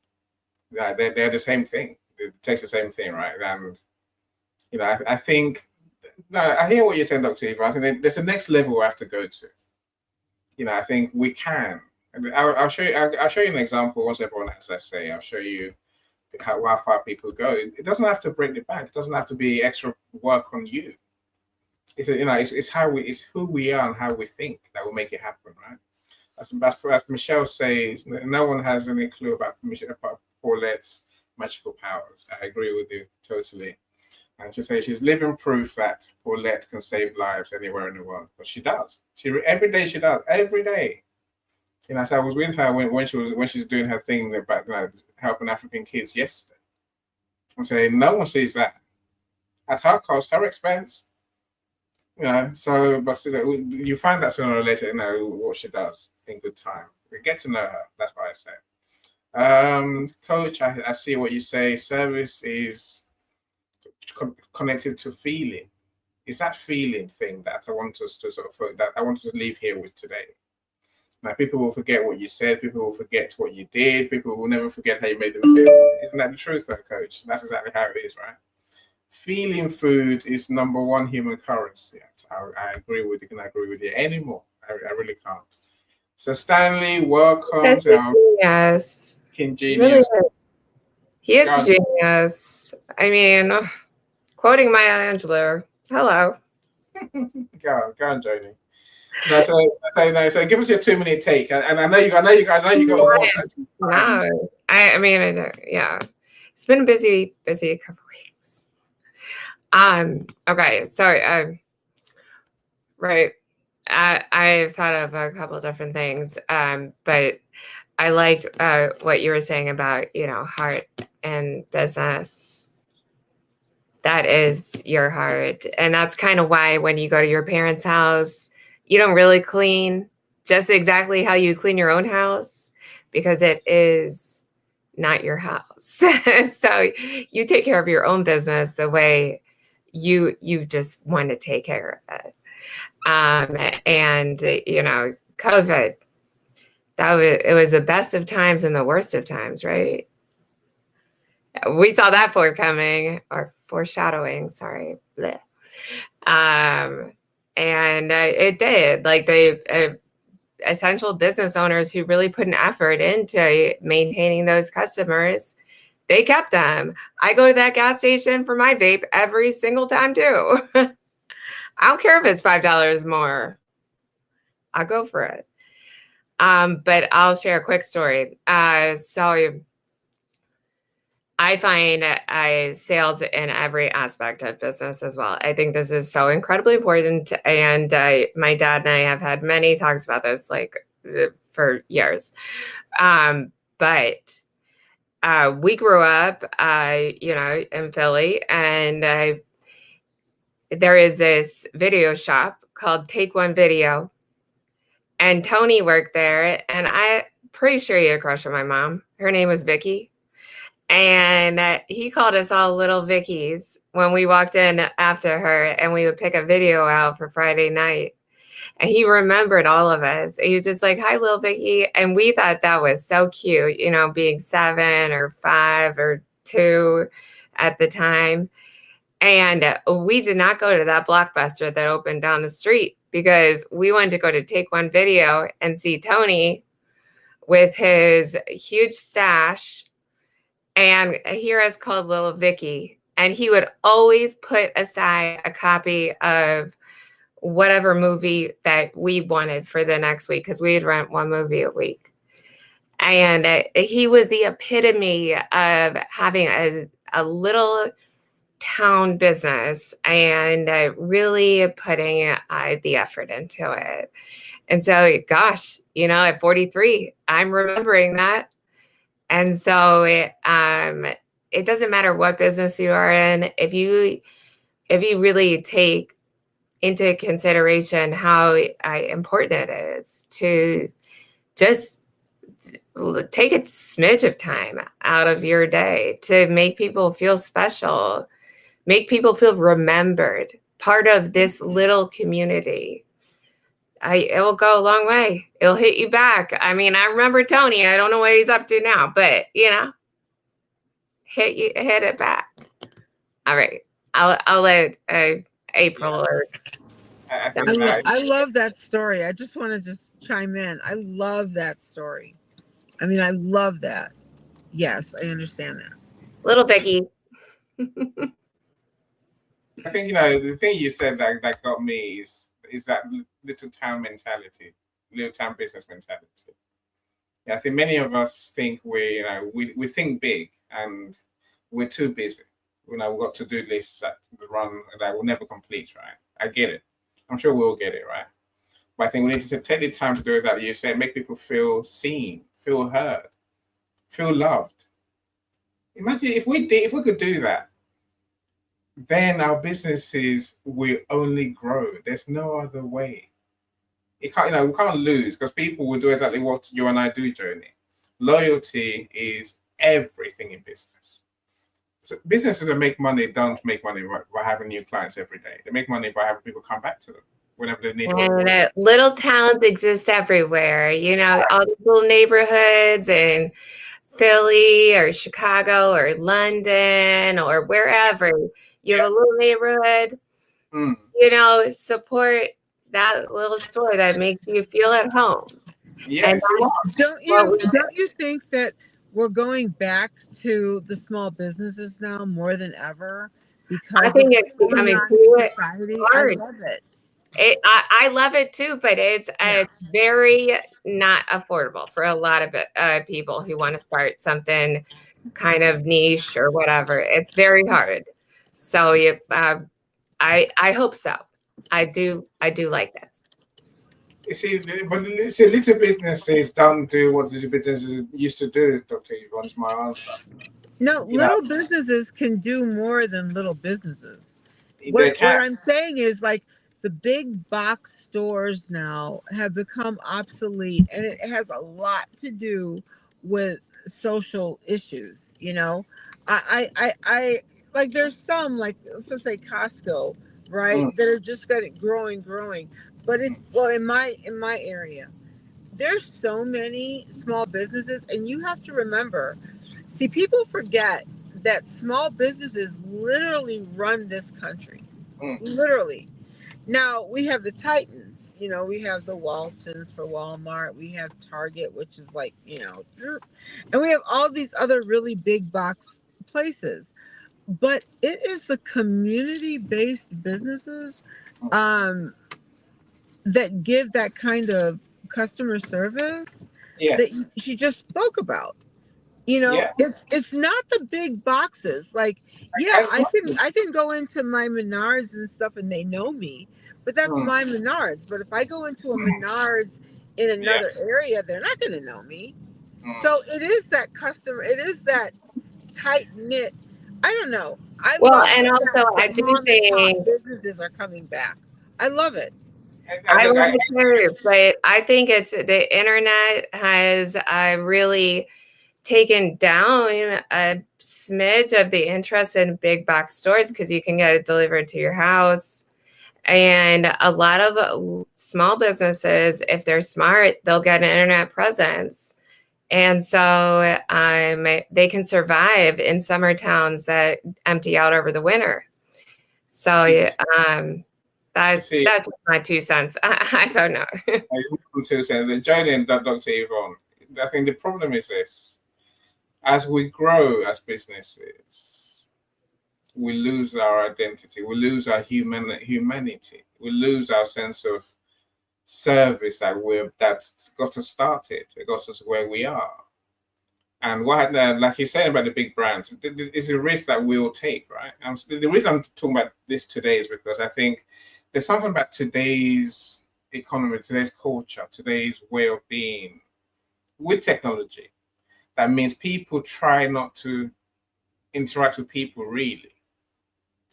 Yeah, they're the same thing. It takes the same thing, right? And I think, no, I hear what you're saying, Dr. Eva. I think there's a next level we have to go to. I think we can. And I'll show you. I'll show you an example once everyone has their say. I'll show you how far people go. It doesn't have to break the bank. It doesn't have to be extra work on you. It's who we are and how we think that will make it happen, right? As Michelle says, no one has any clue about Paulette's magical powers. I agree with you totally. And she says she's living proof that Paulette can save lives anywhere in the world. But she does. Every day she does. Every day. So I was with her when she's doing her thing about helping African kids yesterday. I'm saying no one sees that at her cost, her expense. So but you find that sooner or later, what she does in good time. We get to know her. That's what I say. Coach, I see what you say. Service is connected to feeling. It's that feeling thing that I want us to leave here with today. Now, people will forget what you said. People will forget what you did. People will never forget how you made them feel. Isn't that the truth, though, Coach? That's exactly how it is, right? Feeling food is number one human currency. I agree with you. Can I agree with you anymore? I really can't. So Stanley, welcome. Yes. Genius. Really, he is a genius. I mean, quoting Maya Angelou. Hello. Go on, Joni. So give us your 2-minute take, and I know you got more. No, I mean, yeah, it's been a busy couple weeks. Okay, so right, I've thought of a couple different things, but I liked what you were saying about heart and business. That is your heart, and that's kind of why when you go to your parents' house, you don't really clean just exactly how you clean your own house, because it is not your house. So you take care of your own business the way you just want to take care of it. And COVID, it was the best of times and the worst of times, right? We saw that forthcoming, or foreshadowing, sorry. Bleh. And it did. Like the essential business owners who really put an effort into maintaining those customers, they kept them. I go to that gas station for my vape every single time too. I don't care if it's $5 more. I'll go for it. But I'll share a quick story. So I find sales in every aspect of business as well. I think this is so incredibly important. And my dad and I have had many talks about this, for years. But we grew up, in Philly, and there is this video shop called Take One Video. And Tony worked there, and I'm pretty sure he had a crush on my mom. Her name was Vicky. And he called us all little Vickies when we walked in after her, and we would pick a video out for Friday night. And he remembered all of us. He was just like, "Hi, little Vicky." And we thought that was so cute, being 7 or 5 or 2 at the time. And we did not go to that Blockbuster that opened down the street, because we wanted to go to Take One Video and see Tony with his huge stash, and here is called Little Vicky. And he would always put aside a copy of whatever movie that we wanted for the next week, because we'd rent one movie a week. And he was the epitome of having a little town business and really putting the effort into it. And so, gosh, at 43, I'm remembering that. And so it doesn't matter what business you are in. If you really take into consideration how important it is to just take a smidge of time out of your day to make people feel special, make people feel remembered, part of this little community, it will go a long way. It'll hit you back. I mean, I remember Tony. I don't know what he's up to now, but hit it back. All right, I'll let April or. I love that story. I just want to just chime in. I love that story. I mean, I love that. Yes, I understand that. Little Becky. I think the thing you said that got me is that little town mentality, little town business mentality. Yeah, I think many of us think we think big and we're too busy. We've got to-do lists that run that will never complete, right? I get it. I'm sure we'll get it, right? But I think we need to take the time to do it, that you say, make people feel seen, feel heard, feel loved. Imagine if we could do that, then our businesses will only grow. There's no other way. We can't lose, because people will do exactly what you and I do, Joni. Loyalty is everything in business. So businesses that make money don't make money by having new clients every day. They make money by having people come back to them whenever they need. And little towns exist everywhere. All these little neighborhoods in Philly or Chicago or London or wherever. You have a little neighborhood, support that little store that makes you feel at home. Yeah. And don't you think that we're going back to the small businesses now more than ever? Because I think it's becoming too hard. I love it. I love it too, but it's very not affordable for a lot of people who want to start something kind of niche or whatever. It's very hard. So I hope so. I do like this. You see, but little businesses don't do what little businesses used to do, Dr. Yvonne, is my answer. No, little businesses can do more than little businesses. What I'm saying is, like, the big box stores now have become obsolete, and it has a lot to do with social issues. I like, there's some, like, let's say Costco, right, that are just growing. But in my area, there's so many small businesses, and you have to remember, see, people forget that small businesses literally run this country. Literally. Now, we have the Titans, we have the Waltons for Walmart, we have Target, which is like, and we have all these other really big box places. But it is the community-based businesses that give that kind of customer service that she just spoke about. It's not the big boxes. Like, I can go into my Menards and stuff and they know me, but that's my Menards. But if I go into a Menards in another area, they're not going to know me. So it is that customer, it is that tight knit. I don't know. I do think businesses are coming back. I love it. I love it too, but I think it's the internet has really taken down a smidge of the interest in big box stores, because you can get it delivered to your house. And a lot of small businesses, if they're smart, they'll get an internet presence. And so they can survive in summer towns that empty out over the winter. So that's my 2 cents. I don't know. It's 2 cents. Joni and Dr. Yvonne, I think the problem is this: as we grow as businesses, we lose our identity, we lose our humanity, we lose our sense of service that's got us started, it got us where we are. And what, like you said about the big brands, it's a risk that we all take, right? The reason I'm talking about this today is because I think there's something about today's economy, today's culture, today's way of being with technology that means people try not to interact with people really.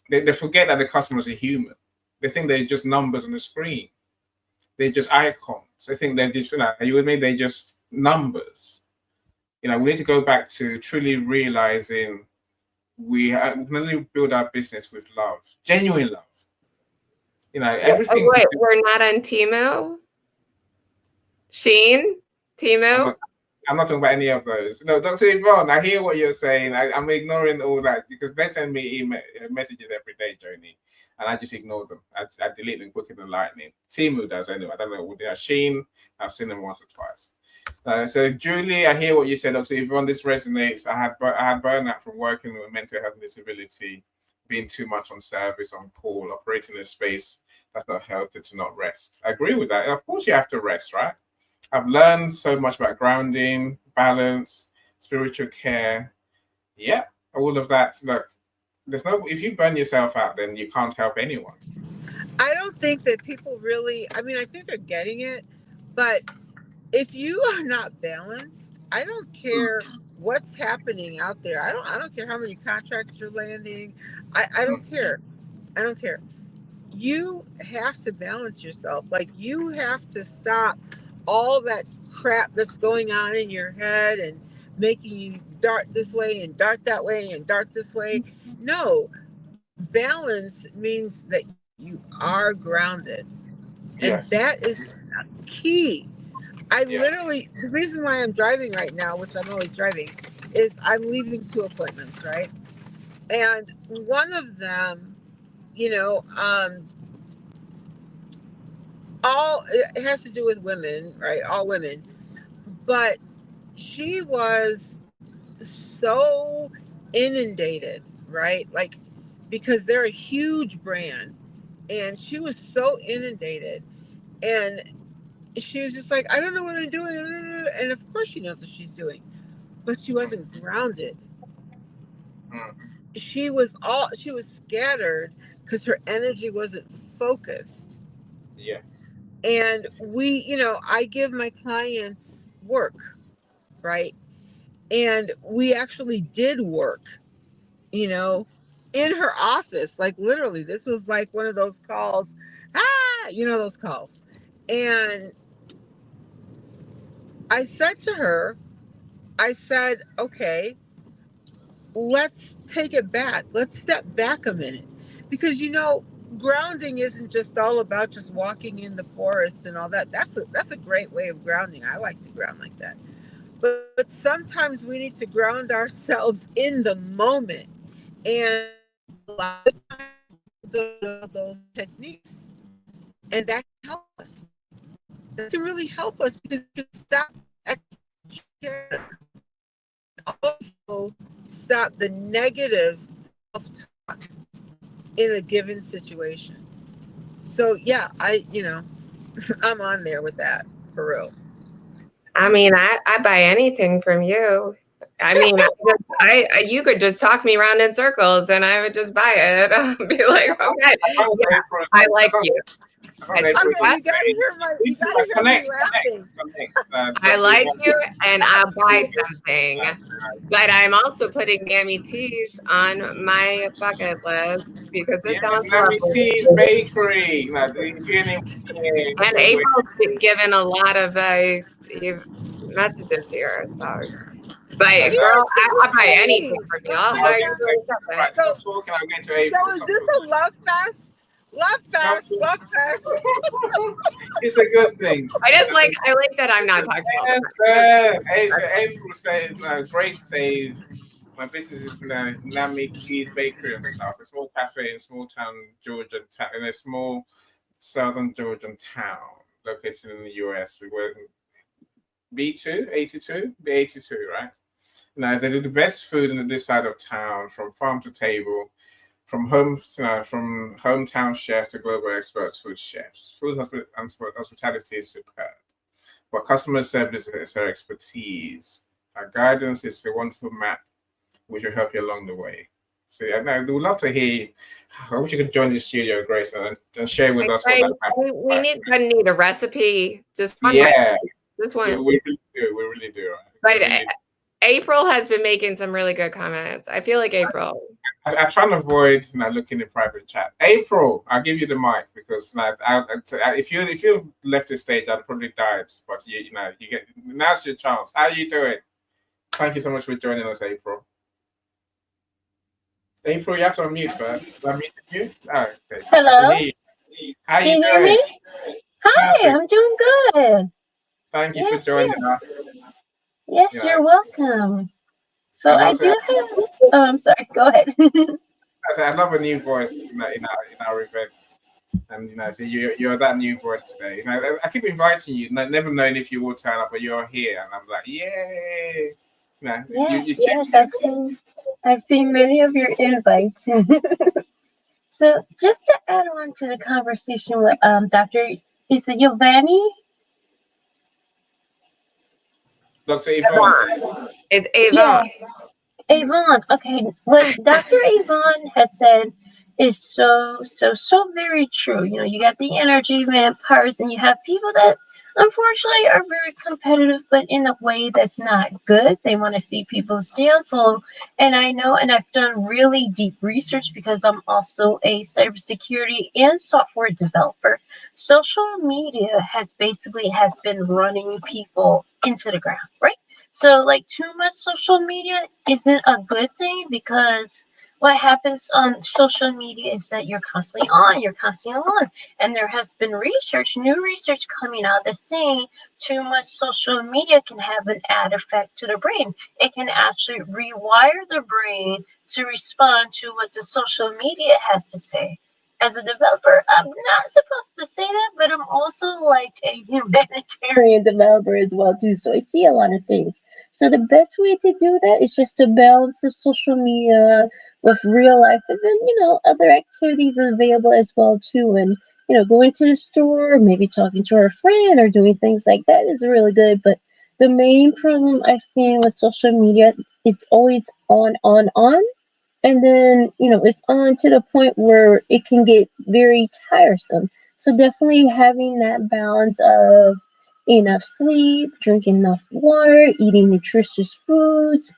They forget that the customers are human. They think they're just numbers on the screen. They're just icons. They think they're just, you with me? They're just numbers. We need to go back to truly realizing we can only build our business with love, genuine love. Everything. Oh, wait, we're not on Temu? Shein? Temu? I'm not talking about any of those. No, Dr. Yvonne, I hear what you're saying. I'm ignoring all that because they send me messages every day, Joni, and I just ignore them. I delete them quicker than lightning. Temu does anyway. I don't know. Shein, I've seen them once or twice. So Julie, I hear what you said. Dr. Yvonne, this resonates. I had burnout from working with mental health and disability, being too much on service, on call, operating in a space that's not healthy to not rest. I agree with that. Of course, you have to rest, right? I've learned so much about grounding, balance, spiritual care. Yeah, all of that. Look, if you burn yourself out, then you can't help anyone. I don't think that people really, I think they're getting it, but if you are not balanced, I don't care what's happening out there. I don't care how many contracts you're landing. I don't care. I don't care. You have to balance yourself. Like, you have to stop all that crap that's going on in your head and making you dart this way and dart that way and dart this way. No, balance means that you are grounded. And Yes. that is key. Literally, the reason why I'm driving right now, which I'm always driving, is I'm leaving 2 appointments, right? And one of them, it has to do with women, right? All women. But she was so inundated, right? Like, because they're a huge brand, and she was so inundated, and she was just like, I don't know what I'm doing. And of course she knows what she's doing, but she wasn't grounded. She was scattered because her energy wasn't focused. Yes. And I give my clients work, right? And we actually did work, in her office. Like, literally, this was like one of those calls, those calls. And I said to her, okay, let's take it back. Let's step back a minute. Because, grounding isn't just all about just walking in the forest and all that. That's a great way of grounding. I like to ground like that. But sometimes we need to ground ourselves in the moment. And a lot of times we don't know those techniques. And that can help us. That can really help us, because you can stop also stop the negative self-talk in a given situation. So yeah, I'm on there with that, for real. I buy anything from you. You could just talk me around in circles and I would just buy it. I'll be like, okay, yeah, I like you. Okay, you gotta hear me laughing. I like you, and I'll buy something. But I'm also putting Mammy T's on my bucket list because this sounds Mammy lovely. T's Bakery. And April's given a lot of messages here. So, but girl, I'll buy anything from you. I'll buy you something. Right, stop talking. I'm going to April. So is this a love fest? Love fest. It's a good thing. I like that I'm not talking about that. April says, Grace says, my business is Mammy T's Bakery and stuff. A small cafe in a small town, Georgia, in a small southern Georgian town located in the US. B2, 82, B82, right? They do the best food on this side of town, from farm to table, from from hometown chefs to global experts, food chefs. Food hospitality is superb, but customer service is their expertise. Our guidance is a wonderful map which will help you along the way. So yeah, I would love to hear. I wish you could join the studio, Grace, and share with us what that map is we need a recipe. Just one yeah, recipe. Just one. we really do. We really do. But April has been making some really good comments. I feel like April. I try and avoid looking in private chat. April, I'll give you the mic because if you left the stage, I'd probably died. But you get now's your chance. How are you doing? Thank you so much for joining us, April. April, you have to unmute first. I muted you. Oh, okay. Hello. How are Can you you hear doing? me? Hi, I'm doing good. Thank you for joining us. Yes, you're welcome. So I do have. Oh, I'm sorry. Go ahead. I love a new voice in our event, and so you're that new voice today. I keep inviting you, never knowing if you will turn up, but you're here, and I'm like, yay! Yes, I've seen many of your invites. So just to add on to the conversation with Dr. Is it Giovanni? Dr. Yvonne. It's Avon. Yeah, Avon. Okay, what Dr. Avon has said is so very true. You got the energy vampires, and you have people that unfortunately are very competitive, but in a way that's not good. They want to see people's downfall. And I know, and I've done really deep research because I'm also a cybersecurity and software developer. Social media has been running people into the ground, right? So, like, too much social media isn't a good thing because what happens on social media is that you're constantly on. And there has been new research coming out that's saying too much social media can have an ad effect to the brain. It can actually rewire the brain to respond to what the social media has to say. As a developer, I'm not supposed to say that, but I'm also like a humanitarian developer as well too. So I see a lot of things. So the best way to do that is just to balance the social media with real life, and then other activities available as well too. And going to the store, maybe talking to our friend or doing things like that is really good. But the main problem I've seen with social media, it's always on, and then it's on to the point where it can get very tiresome. So definitely having that balance of enough sleep, drinking enough water, eating nutritious foods,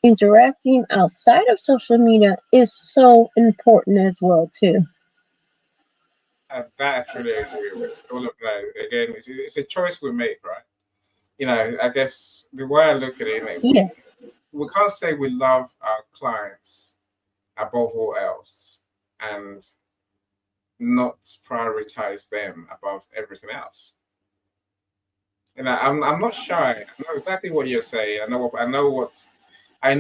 interacting outside of social media is so important as well too. That I truly agree with all of that. Again, it's a choice we make, right? I guess the way I look at it, Yes. we can't say we love our clients above all else and not prioritize them above everything else. I'm not shy. I know exactly what you're saying. I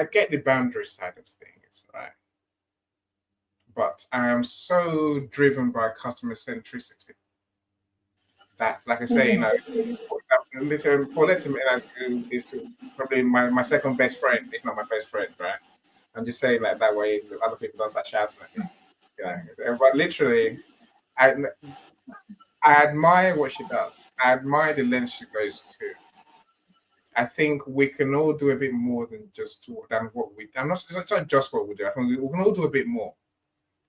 get the boundary side of things, right? But I am so driven by customer centricity that, like I say, Paulette is probably my second best friend, if not my best friend, right? I'm just saying that way other people don't start shouting at me. But literally, I admire what she does. I admire the length she goes to. I think we can all do a bit more than what we. It's not just what we do. I think we can all do a bit more.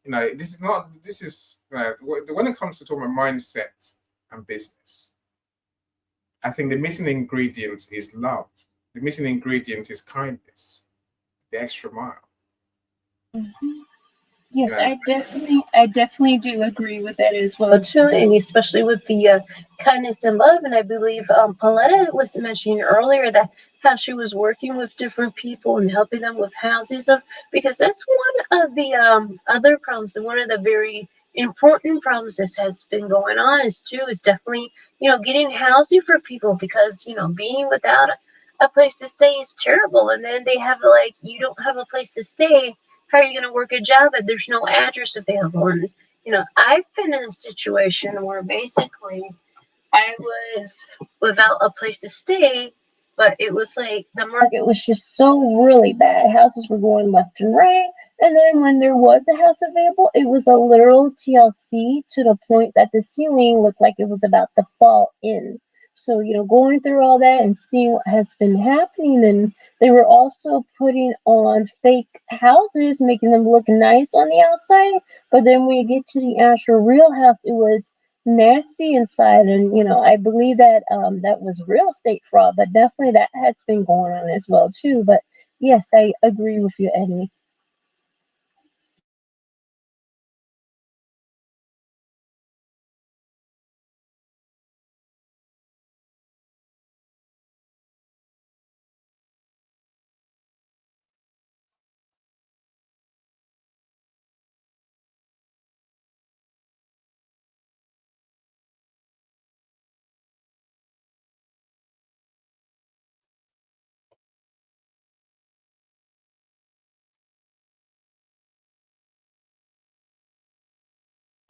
This is when it comes to talking about mindset and business. I think the missing ingredient is love. The missing ingredient is kindness. The extra mile. Yes, I definitely do agree with that as well too, and especially with the kindness and love. And I believe Pauletta was mentioning earlier that how she was working with different people and helping them with houses, because that's one of the other problems, and one of the very important problems that has been going on is definitely getting housing for people, because being without a place to stay is terrible, and then they have you don't have a place to stay. How are you going to work a job if there's no address available? And I've been in a situation where basically I was without a place to stay, but it was like the market was just so really bad. Houses were going left and right. And then when there was a house available, it was a literal TLC to the point that the ceiling looked like it was about to fall in. So, going through all that and seeing what has been happening, and they were also putting on fake houses, making them look nice on the outside. But then when you get to the actual real house, it was nasty inside. And I believe that that was real estate fraud, but definitely that has been going on as well too. But yes, I agree with you, Eddie.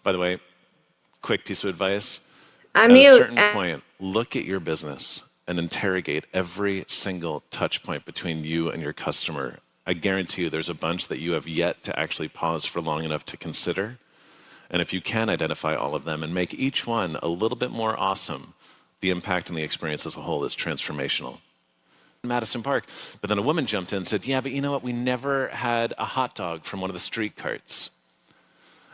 By the way, quick piece of advice. I'm At a mute. certain point, look at your business and interrogate every single touch point between you and your customer. I guarantee you there's a bunch that you have yet to actually pause for long enough to consider. And if you can identify all of them and make each one a little bit more awesome, the impact and the experience as a whole is transformational. Madison Park, but then a woman jumped in and said, yeah, but you know what? We never had a hot dog from one of the street carts.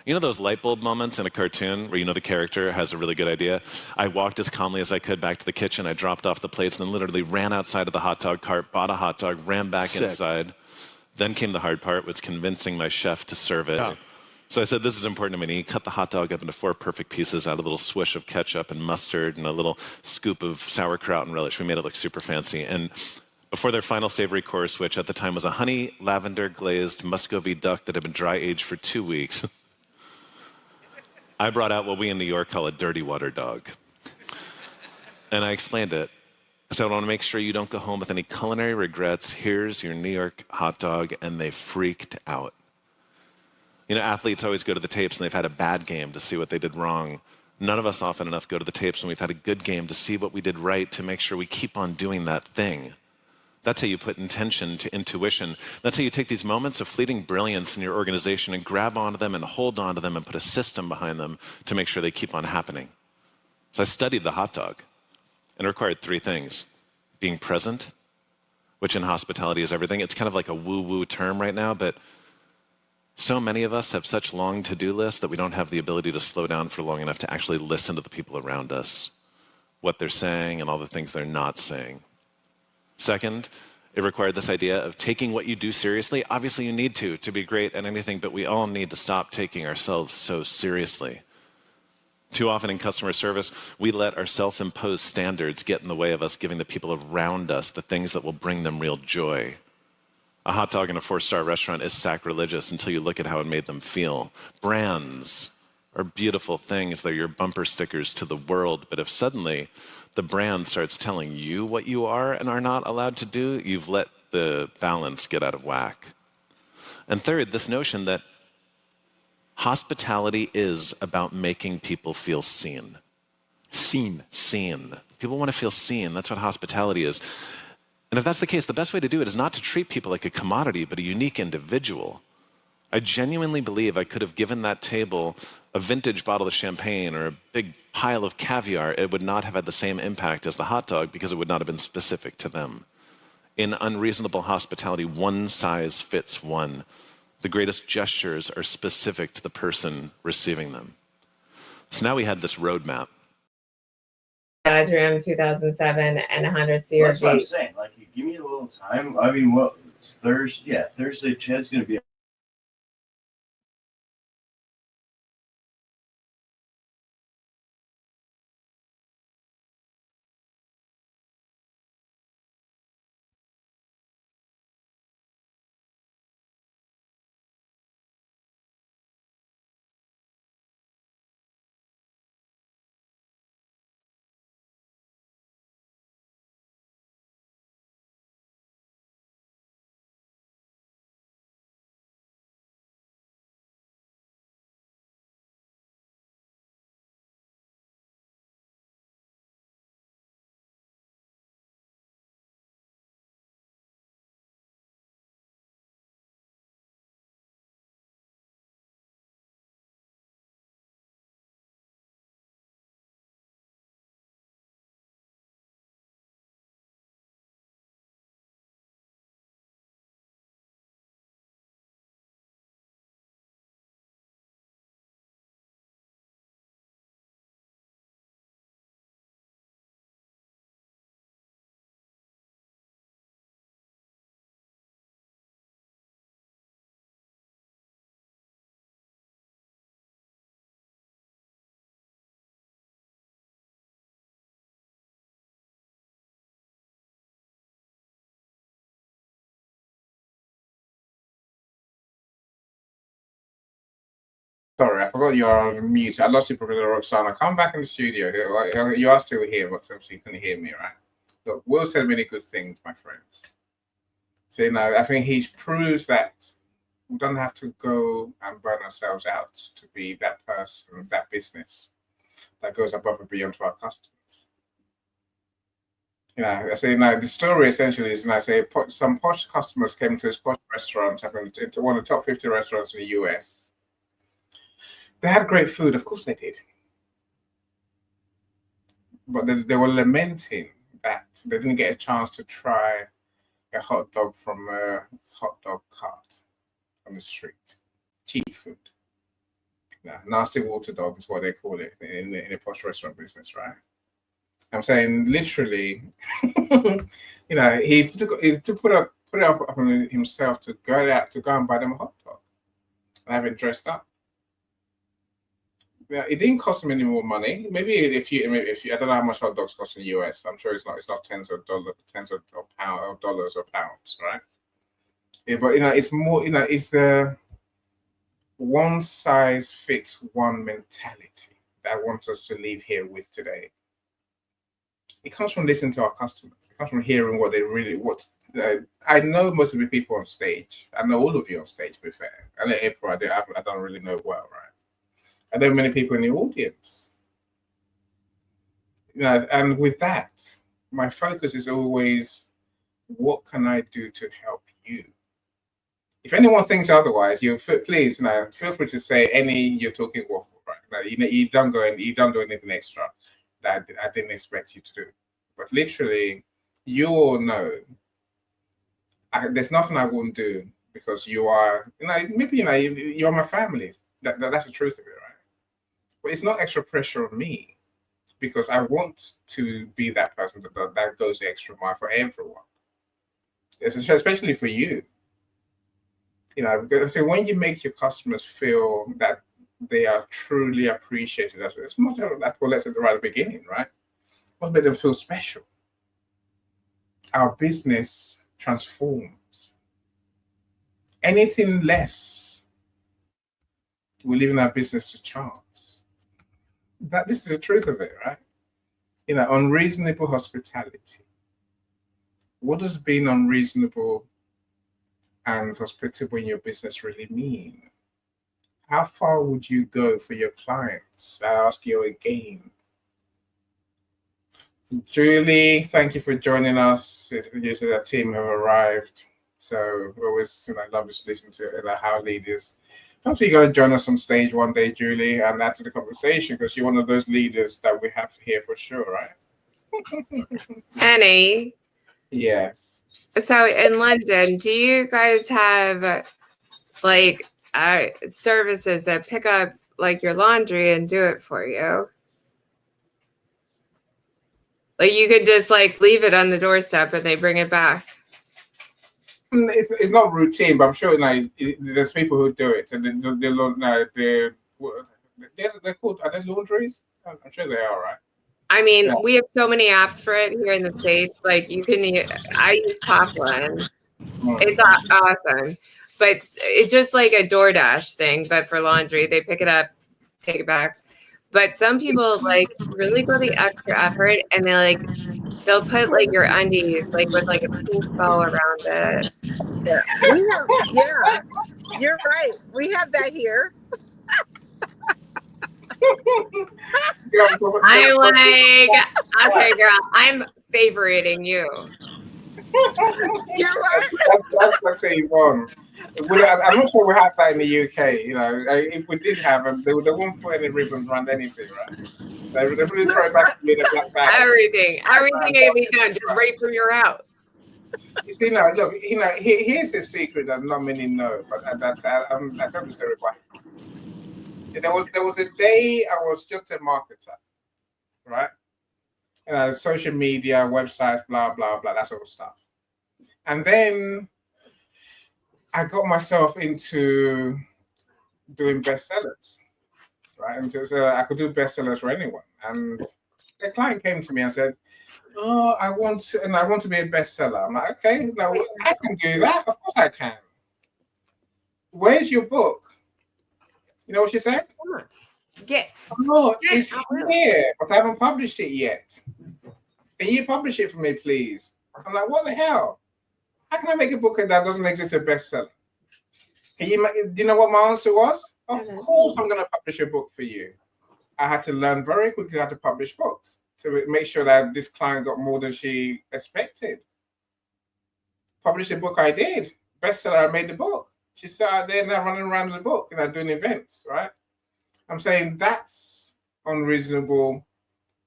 You know those light bulb moments in a cartoon where the character has a really good idea? I walked as calmly as I could back to the kitchen. I dropped off the plates and then literally ran outside of the hot dog cart, bought a hot dog, ran back inside. Then came the hard part, was convincing my chef to serve it. So I said, this is important to me. And he cut the hot dog up into 4 perfect pieces, added a little swish of ketchup and mustard and a little scoop of sauerkraut and relish. We made it look super fancy. And before their final savory course, which at the time was a honey lavender glazed Muscovy duck that had been dry aged for 2 weeks, I brought out what we in New York call a dirty water dog. And I explained it. I said, I want to make sure you don't go home with any culinary regrets. Here's your New York hot dog. And they freaked out. Athletes always go to the tapes and they've had a bad game to see what they did wrong. None of us often enough go to the tapes when we've had a good game to see what we did right, to make sure we keep on doing that thing. That's how you put intention to intuition. That's how you take these moments of fleeting brilliance in your organization and grab onto them and hold onto them and put a system behind them to make sure they keep on happening. So I studied the hot dog, and it required 3 things. Being present, which in hospitality is everything. It's kind of like a woo-woo term right now, but so many of us have such long to-do lists that we don't have the ability to slow down for long enough to actually listen to the people around us, what they're saying and all the things they're not saying. Second, it required this idea of taking what you do seriously. Obviously, you need to be great at anything, but we all need to stop taking ourselves so seriously. Too often in customer service, we let our self-imposed standards get in the way of us giving the people around us the things that will bring them real joy. A hot dog in a 4-star restaurant is sacrilegious until you look at how it made them feel. Brands are beautiful things. They're your bumper stickers to the world. But if suddenly the brand starts telling you what you are and are not allowed to do, you've let the balance get out of whack. And third, this notion that hospitality is about making people feel seen. Seen. People want to feel seen. That's what hospitality is. And if that's the case, the best way to do it is not to treat people like a commodity, but a unique individual. I genuinely believe I could have given that table a vintage bottle of champagne or a big pile of caviar. It would not have had the same impact as the hot dog because it would not have been specific to them. In unreasonable hospitality, one size fits one. The greatest gestures are specific to the person receiving them. So now we had this roadmap. Dodge Ram 2007 and 100 CRV. Well, that's what I'm saying. Like, you give me a little time. I mean, well, it's Thursday. Yeah, Thursday. Chad's going to be Sorry, I forgot you're on mute. I lost you, Professor Roxana. Come back in the studio. You are still here, but obviously you couldn't hear me, right? Look, Will said many good things, my friends. So, I think he proves that we don't have to go and burn ourselves out to be that person, that business that goes above and beyond to our customers. I say, the story essentially is, I say, some posh customers came to this posh restaurant, I think it's one of the top 50 restaurants in the US. They had great food, of course they did. But they were lamenting that they didn't get a chance to try a hot dog from a hot dog cart on the street. Cheap food. Nasty water dog is what they call it in the posh restaurant business, right? I'm saying literally, he put it up on himself to go and buy them a hot dog and have it dressed up. Yeah, it didn't cost him any more money. Maybe if you, I don't know how much hot dogs cost in the US. I'm sure it's not tens of dollars or pounds, right? Yeah, but it's more, it's the one size fits one mentality that I want us to leave here with today. It comes from listening to our customers. It comes from hearing what they really I know most of the people on stage. I know all of you on stage, to be fair. I know April, I don't really know well, right? I know many people in the audience. And with that, my focus is always, what can I do to help you? If anyone thinks otherwise, please, feel free to say you're talking waffle, right? You don't do anything extra that I didn't expect you to do. But literally, you all know there's nothing I wouldn't do because you are, maybe you're my family. That's the truth of it, right? But it's not extra pressure on me because I want to be that person that goes the extra mile for everyone. Especially for you. Because when you make your customers feel that they are truly appreciated, it's much like what let's say right at the beginning, right? What made them feel special? Our business transforms. Anything less, we're leaving our business to chance. This is the truth of it, right? Unreasonable hospitality. What does being unreasonable and hospitable in your business really mean? How far would you go for your clients? I ask you again. Julie, thank you for joining us. You said our team have arrived. So we always love to listen to how leaders. Hopefully you're going to join us on stage one day, Julie, and add to the conversation because you're one of those leaders that we have here for sure, right? Annie. Yes. So in London, do you guys have services that pick up your laundry and do it for you? You could just leave it on the doorstep and they bring it back. It's not routine, but I'm sure there's people who do it, and they're called, are they laundries? I'm sure they are, right? I mean, we have so many apps for it here in the States. You can, I use Poplin. It's awesome, but it's just like a DoorDash thing, but for laundry. They pick it up, take it back. But some people really go the extra effort, and they'll put your undies with a pink bow around it. Yeah, you're right. We have that here. I'm okay, girl, I'm favoriting you. You're right. That's Yvonne. I'm not sure we have that in the UK. If we did have them, they won't put any ribbons around anything, right? They really throw it back to you in a black bag. Everything can be done just right from your house. You see, now look, here's a secret that not many know, but I tell the story why. See, there was a day I was just a marketer, right? Social media, websites, blah blah blah, that sort of stuff. And then I got myself into doing bestsellers, right? And so I could do bestsellers for anyone. And a client came to me and said, "Oh, I want to be a bestseller." I'm like, "Okay, now I can do that. Of course I can. Where's your book?" You know what she said? Come on. Get. Oh, it's I will. here, but I haven't published it yet. Can you publish it for me, please? I'm like, what the hell? How can I make a book that doesn't exist a bestseller? Do you know what my answer was? Of course, I'm going to publish a book for you. I had to learn very quickly how to publish books to make sure that this client got more than she expected. Publish a book, I did. Bestseller, I made the book. She's still out there now running around with the book, doing events, right? I'm saying that's unreasonable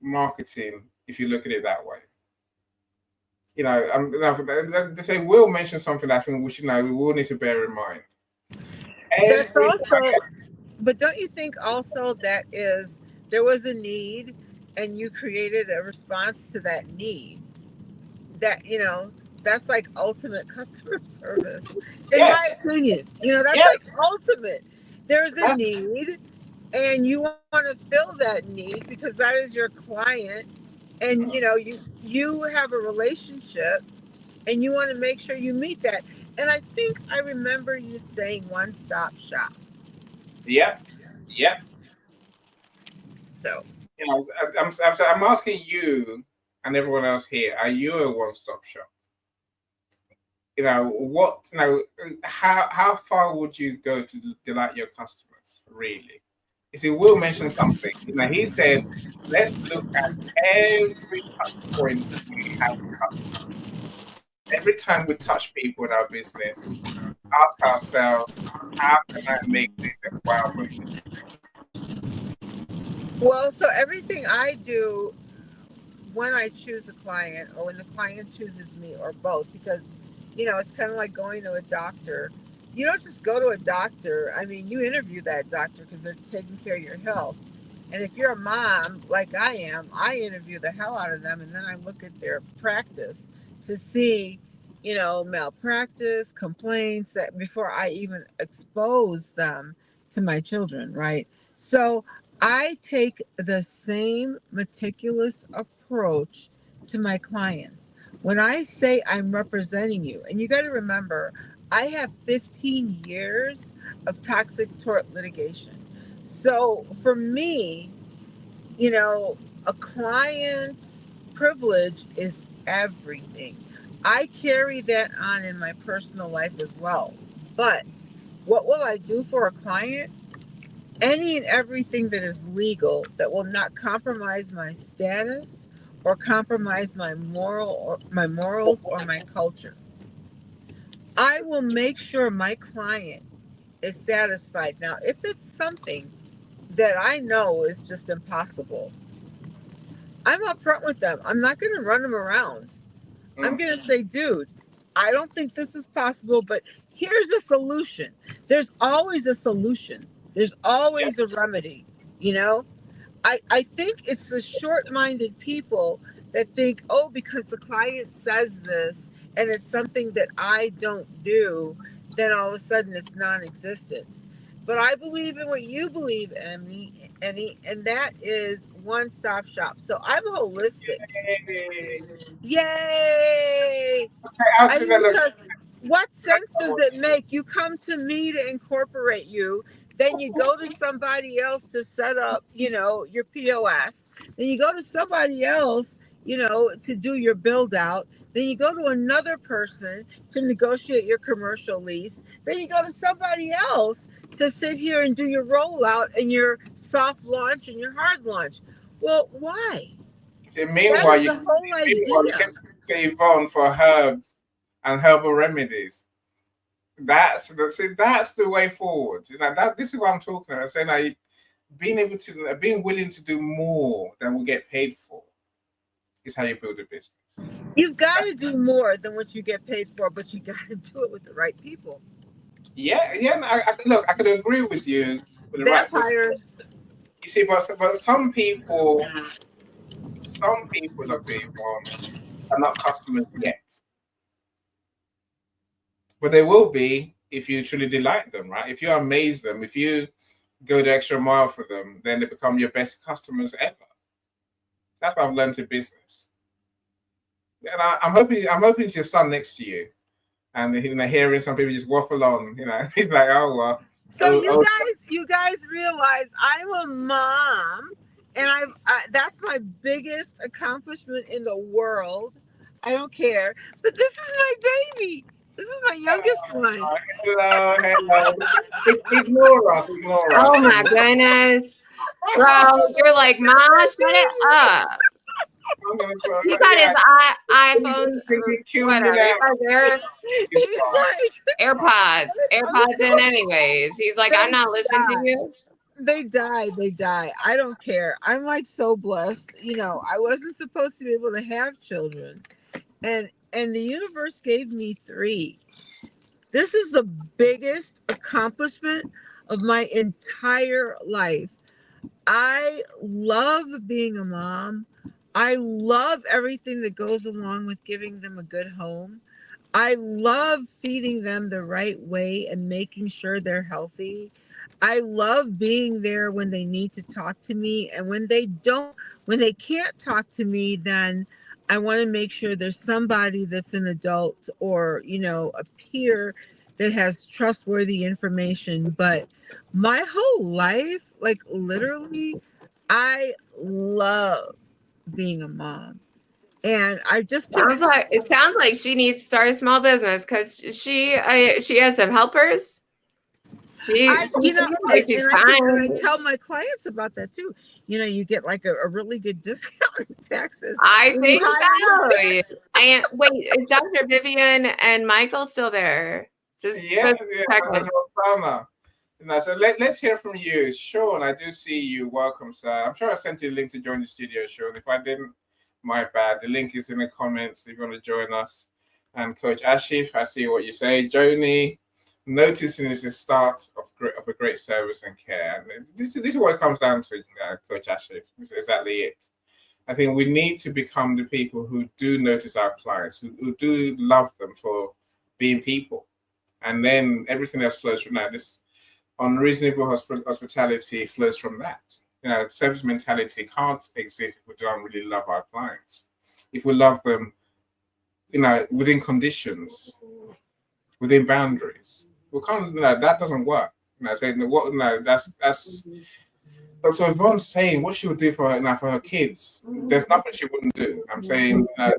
marketing if you look at it that way. They say Will mentioned something that I think we will need to bear in mind. That's also, but don't you think also that there was a need and you created a response to that need? That, that's like ultimate customer service, in my opinion. That's like ultimate. There's a need and you want to fill that need because that is your client, and you have a relationship and you want to make sure you meet that. And I think I remember you saying one-stop shop. Yep. So I'm asking you and everyone else here: are you a one-stop shop? How far would you go to delight your customers? Really? You see, Will mentioned something. He said, let's look at every touch point we have with customers. Every time we touch people in our business, ask ourselves, how can I make this a wow moment? Well, so everything I do when I choose a client or when the client chooses me or both, because, it's kind of like going to a doctor. You don't just go to a doctor. I mean, you interview that doctor because they're taking care of your health. And if you're a mom like I am, I interview the hell out of them and then I look at their practice to see, malpractice, complaints, that before I even expose them to my children, right? So I take the same meticulous approach to my clients. When I say I'm representing you, and you got to remember, I have 15 years of toxic tort litigation. So for me, a client's privilege is everything. I carry that on in my personal life as well. But what will I do for a client? Any and everything that is legal that will not compromise my status or compromise my morals or my culture. I will make sure my client is satisfied. Now, if it's something that I know is just impossible, I'm upfront with them. I'm not going to run them around. I'm going to say, dude, I don't think this is possible, but here's a solution. There's always a solution. There's always a remedy, I think it's the short-minded people that think, oh, because the client says this and it's something that I don't do, then all of a sudden it's non-existent. But I believe in what you believe, Emmy, and that is one-stop shop. So I'm holistic. Yay! I mean, because what sense does it make? You come to me to incorporate you, then you go to somebody else to set up, your POS. Then you go to somebody else, to do your build out. Then you go to another person to negotiate your commercial lease. Then you go to somebody else to sit here and do your rollout and your soft launch and your hard launch. Well, why? See, meanwhile, that is the whole idea. You Yvonne for herbs and herbal remedies. That's the way forward. This is what I'm talking about. Saying being willing to do more than we get paid for is how you build a business. You've got to do more than what you get paid for, but you got to do it with the right people. Yeah. I could agree with you. With the Vampires. Right, you see, but some people, Dr. Yvonne, are not customers yet. But they will be if you truly delight them, right? If you amaze them, if you go the extra mile for them, then they become your best customers ever. That's what I've learned in business. And I'm hoping it's your son next to you, and hearing some people just waffle on. He's like, oh well, So you guys realize I'm a mom, and that's my biggest accomplishment in the world. I don't care, but this is my baby. This is my youngest one. Hello. Ignore us. Ignore us. Oh my goodness. Bro, you're like, Ma, shut it up. I'm gonna try. He got his iPhone, Thinking, kill me whatever. now. He got He's like, AirPods in anyways. He's like, I'm not listening to you. they die. I don't care. I'm like so blessed. You know, I wasn't supposed to be able to have children, and the universe gave me 3. This is the biggest accomplishment of my entire life. I love being a mom. I love everything that goes along with giving them a good home. I love feeding them the right way and making sure they're healthy. I love being there when they need to talk to me. And when they can't talk to me, then I want to make sure there's somebody that's an adult or, you know, a peer that has trustworthy information. But my whole life, like literally, I love being a mom. And I just It sounds like she needs to start a small business because she has some helpers. I tell my clients about that too. You know, you get like a really good discount in taxes. I think so. And wait, is Dr. Vivian and Michael still there? That's Roxana. So let's hear from you. Sean, I do see you. Welcome, sir. I'm sure I sent you a link to join the studio, Sean. If I didn't, my bad. The link is in the comments if you want to join us. And Coach Ashif, I see what you say. Joni, noticing is the start of a great service and care. And this is what it comes down to, Coach Ashif. It's exactly it. I think we need to become the people who do notice our clients, who do love them for being people. And then everything else flows from that. This unreasonable hospitality flows from that. You know, service mentality can't exist if we don't really love our clients. If we love them, you know, within conditions, within boundaries, we can't. You know, that doesn't work. You know, saying what? No, that's. So Yvonne's saying what she would do for her kids. There's nothing she wouldn't do. I'm saying. And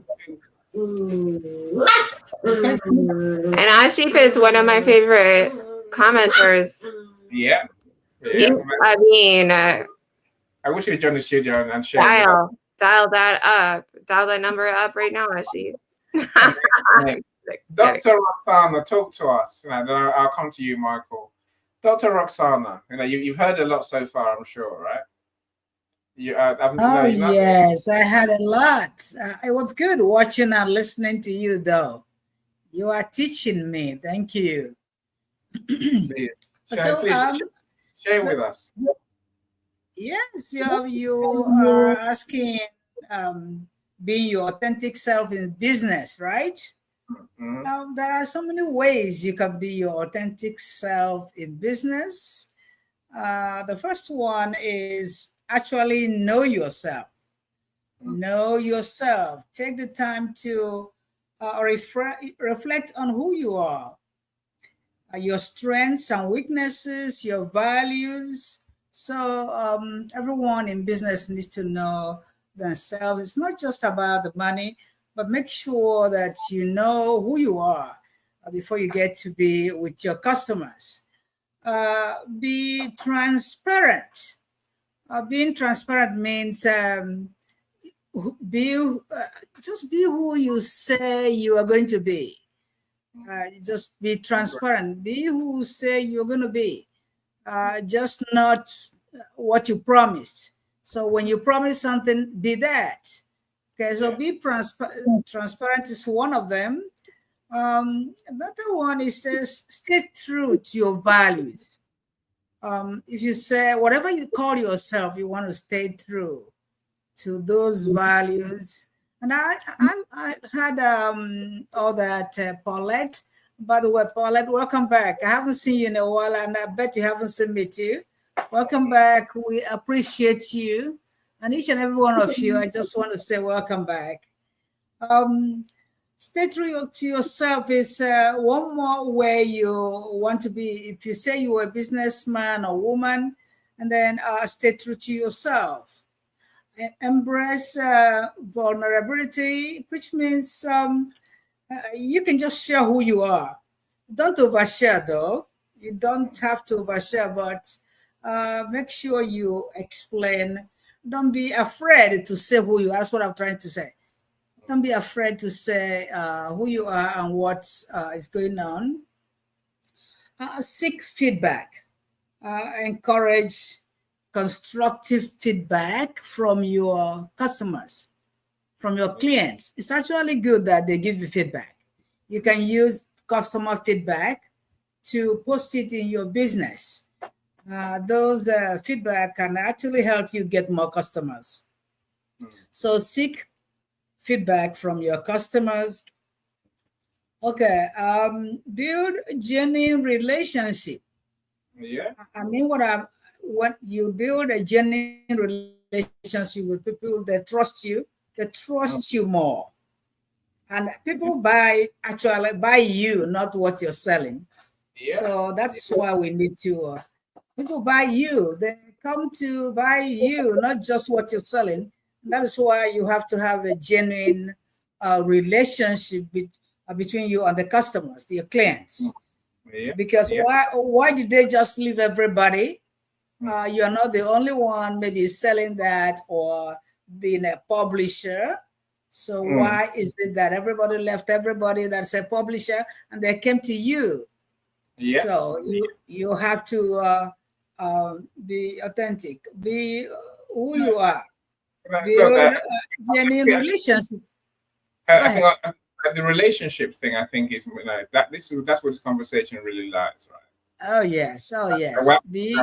Ashif is one of my favorite commenters. Yeah. I mean, I wish you'd join the studio and share. Dial that number up right now, Ashif. Dr. Roxana, talk to us. Then I'll come to you, Michael. Dr. Roxana, you've heard a lot so far, I'm sure, right? Yes, I had a lot. It was good watching and listening to you, though. You are teaching me. Thank you. Please share with us. Yes, you are asking being your authentic self in business, right? Mm-hmm. There are so many ways you can be your authentic self in business. The first one is actually know yourself. Know yourself. Take the time to reflect on who you are, your strengths and weaknesses, your values. So everyone in business needs to know themselves. It's not just about the money, but make sure that you know who you are before you get to be with your customers. Be transparent. Being transparent means just be who you say you are going to be. Just be transparent. Be who you say you're going to be. Just not what you promised. So when you promise something, be that. Okay, so be transparent is one of them. Another one is stay true to your values. If you say whatever you call yourself, you want to stay true to those values. And I had all that, Paulette. By the way, Paulette, welcome back. I haven't seen you in a while, and I bet you haven't seen me too. Welcome back. We appreciate you. And each and every one of you, I just want to say welcome back. stay true to yourself is one more way you want to be. If you say you're a businessman or woman, and then stay true to yourself. Embrace vulnerability, which means you can just share who you are. Don't overshare, though. You don't have to overshare, but make sure you explain. Don't be afraid to say who you are. That's what I'm trying to say. Don't be afraid to say who you are and what is going on. Seek feedback. Encourage constructive feedback from your customers, from your clients. It's actually good that they give you feedback. You can use customer feedback to post it in your business. Those feedback can actually help you get more customers. So seek feedback from your customers. Okay, build genuine relationship. Yeah. I mean, when you build a genuine relationship with people that trust you, they trust you more. And people actually buy you, not what you're selling. Yeah. So that's why we need to, people buy you. They come to buy you, not just what you're selling. That is why you have to have a genuine relationship between you and the customers, your clients. Yeah. Because why did they just leave everybody? You're not the only one maybe selling that or being a publisher. So why is it that everybody left everybody that's a publisher and they came to you? Yeah. So you have to be authentic, be who you are, build a genuine relationship. I think the relationship thing, I think, is that's what this conversation really lies, right? Oh yes, oh yes. We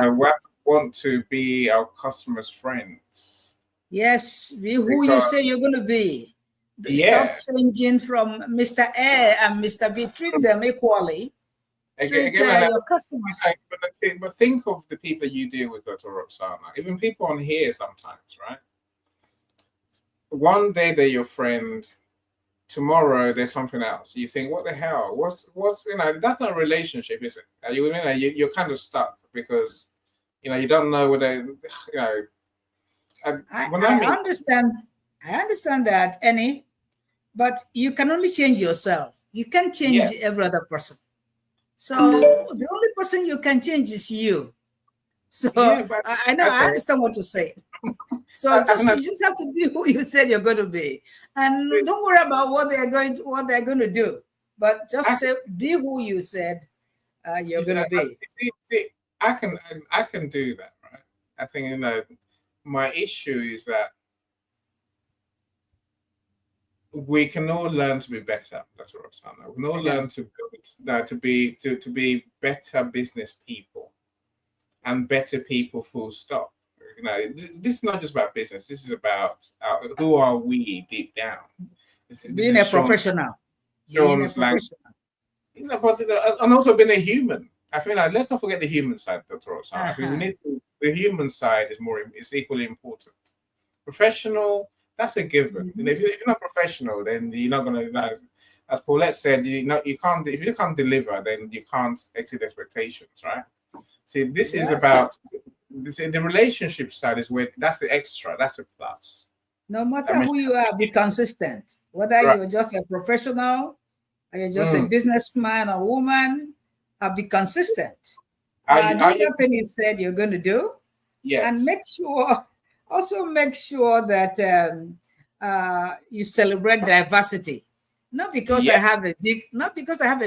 want to be our customers' friends. Yes, be who you say you're going to be. Yeah. Stop changing from Mr. A and Mr. B. Treat them equally. Treat your customers. But think of the people you deal with, Dr. Roxana. Even people on here sometimes, right? One day they're your friend. Tomorrow there's something else. You think, what the hell? What's that's not a relationship, is it? You're kind of stuck because you don't know whether I understand that, Annie, but you can only change yourself. You can't change every other person. So the only person you can change is you. So I know I understand what to say. So you just have to be who you said you're going to be, and don't worry about what they're going to do. But just be who you said you're going to be. I can do that, right? I think my issue is that we can all learn to be better. That's what I'm saying. We can all learn to be better business people and better people. Full stop. This is not just about business. This is about who are we deep down. Being a professional. Sean's language. And also being a human. I feel let's not forget the human side, Dr. Roxana. I think the human side is equally important. Professional, that's a given. If you're not professional, then you're not going to. As Paulette said, you can't. If you can't deliver, then you can't exceed expectations, right? See, this is about. The relationship side is where that's the extra, that's a plus. No matter who you are, be consistent. Whether you're just a professional or you're just a businessman or woman, be consistent. Do the thing you said you're going to do. Yes. And make sure that you celebrate diversity. Not because I have a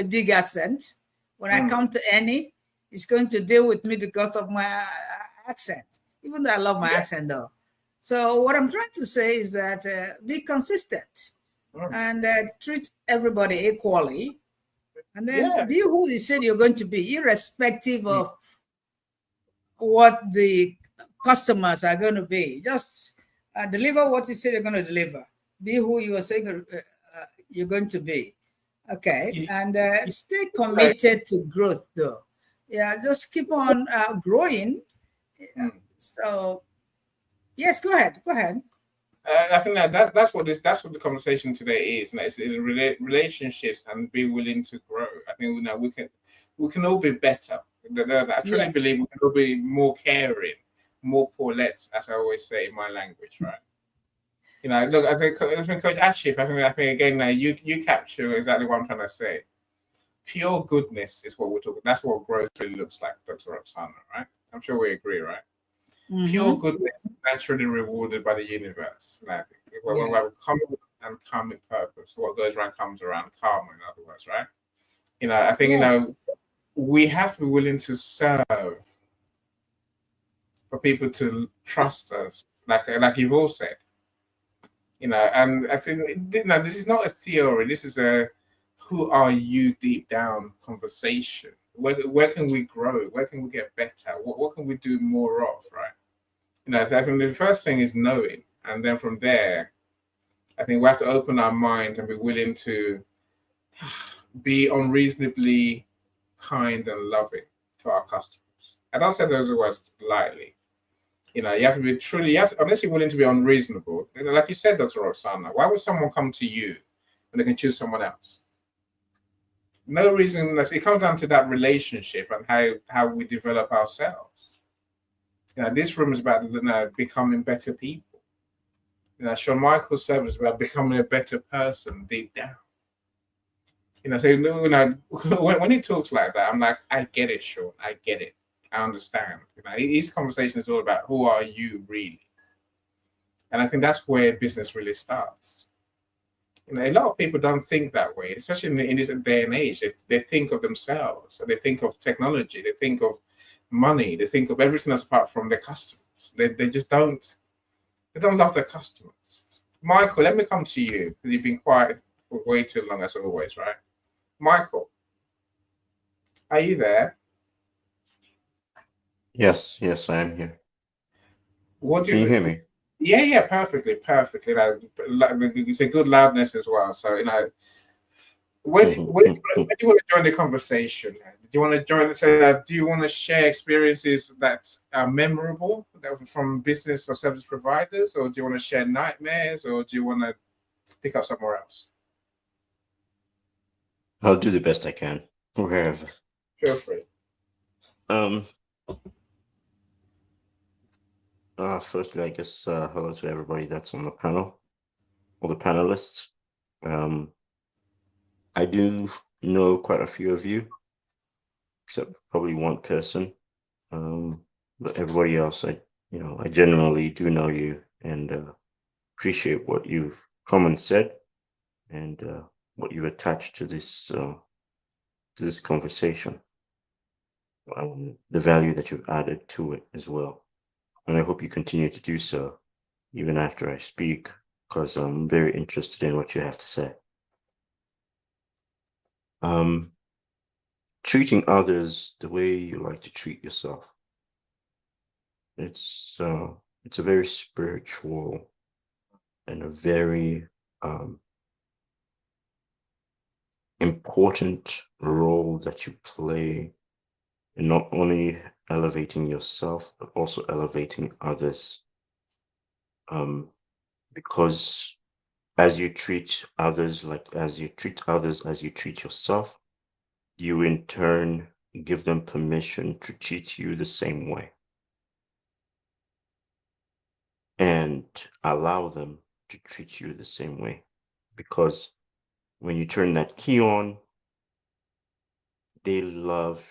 big accent. When I come to Annie, it's going to deal with me because of my accent, even though I love my accent though. So what I'm trying to say is that be consistent and treat everybody equally, and then be who you said you're going to be, irrespective of what the customers are going to be. Just deliver what you said you're going to deliver. Be who you are saying you're going to be. Okay, and stay committed to growth though. Yeah, just keep on growing. So, yes, go ahead. I think that's what the conversation today is. And it's relationships and be willing to grow. I think we can all be better. I truly Yes. believe we can all be more caring, more Paulettes, as I always say in my language, right? Look, I think Coach Ashif, I think again, now you capture exactly what I'm trying to say. Pure goodness is what we're talking. That's what growth really looks like, Dr. Roxana, right? I'm sure we agree, right? Pure Mm-hmm. goodness is naturally rewarded by the universe. Like when we Yeah. have common purpose, what goes around comes around, karma, in other words, right? I think Yes. we have to be willing to serve for people to trust us, like you've all said. And I think this is not a theory. This is a who are you deep down conversation. Where can we grow? Where can we get better? What can we do more of, right? So I think the first thing is knowing, and then from there, I think we have to open our minds and be willing to be unreasonably kind and loving to our customers. I don't say those words lightly. You have to be truly, unless you're willing to be unreasonable, like you said, Dr. Roxana, why would someone come to you when they can choose someone else? No reason. It comes down to that relationship and how we develop ourselves. This room is about becoming better people. Shawn Michaels' service is about becoming a better person deep down. So when he talks like that, I'm like, I get it, Shawn. I get it. I understand. His conversation is all about who are you really, and I think that's where business really starts. A lot of people don't think that way, especially in this day and age. They think of themselves, they think of technology, they think of money, they think of everything else apart from their customers. They just don't. They don't love their customers. Michael, let me come to you because you've been quiet for way too long, as always, right? Michael, are you there? Yes, yes, I am here. What do Can you hear you? me? Yeah, perfectly. It's a good loudness as well. So where do you want to join the conversation? Do you want to join? So, do you want to share experiences that are memorable from business or service providers, or do you want to share nightmares, or do you want to pick up somewhere else? I'll do the best I can, wherever. Feel free. Um, Firstly, I guess hello to everybody that's on the panel, all the panelists. I do know quite a few of you, except probably one person. But everybody else, I genuinely do know you and appreciate what you've come and said and what you've attached to this conversation, the value that you've added to it as well. And I hope you continue to do so even after I speak, because I'm very interested in what you have to say. Treating others the way you like to treat yourself. It's a very spiritual and a very important role that you play in not only elevating yourself but also elevating others. Because as you treat others as you treat yourself, you in turn give them permission to treat you the same way and allow them to treat you the same way. Because when you turn that key on, they love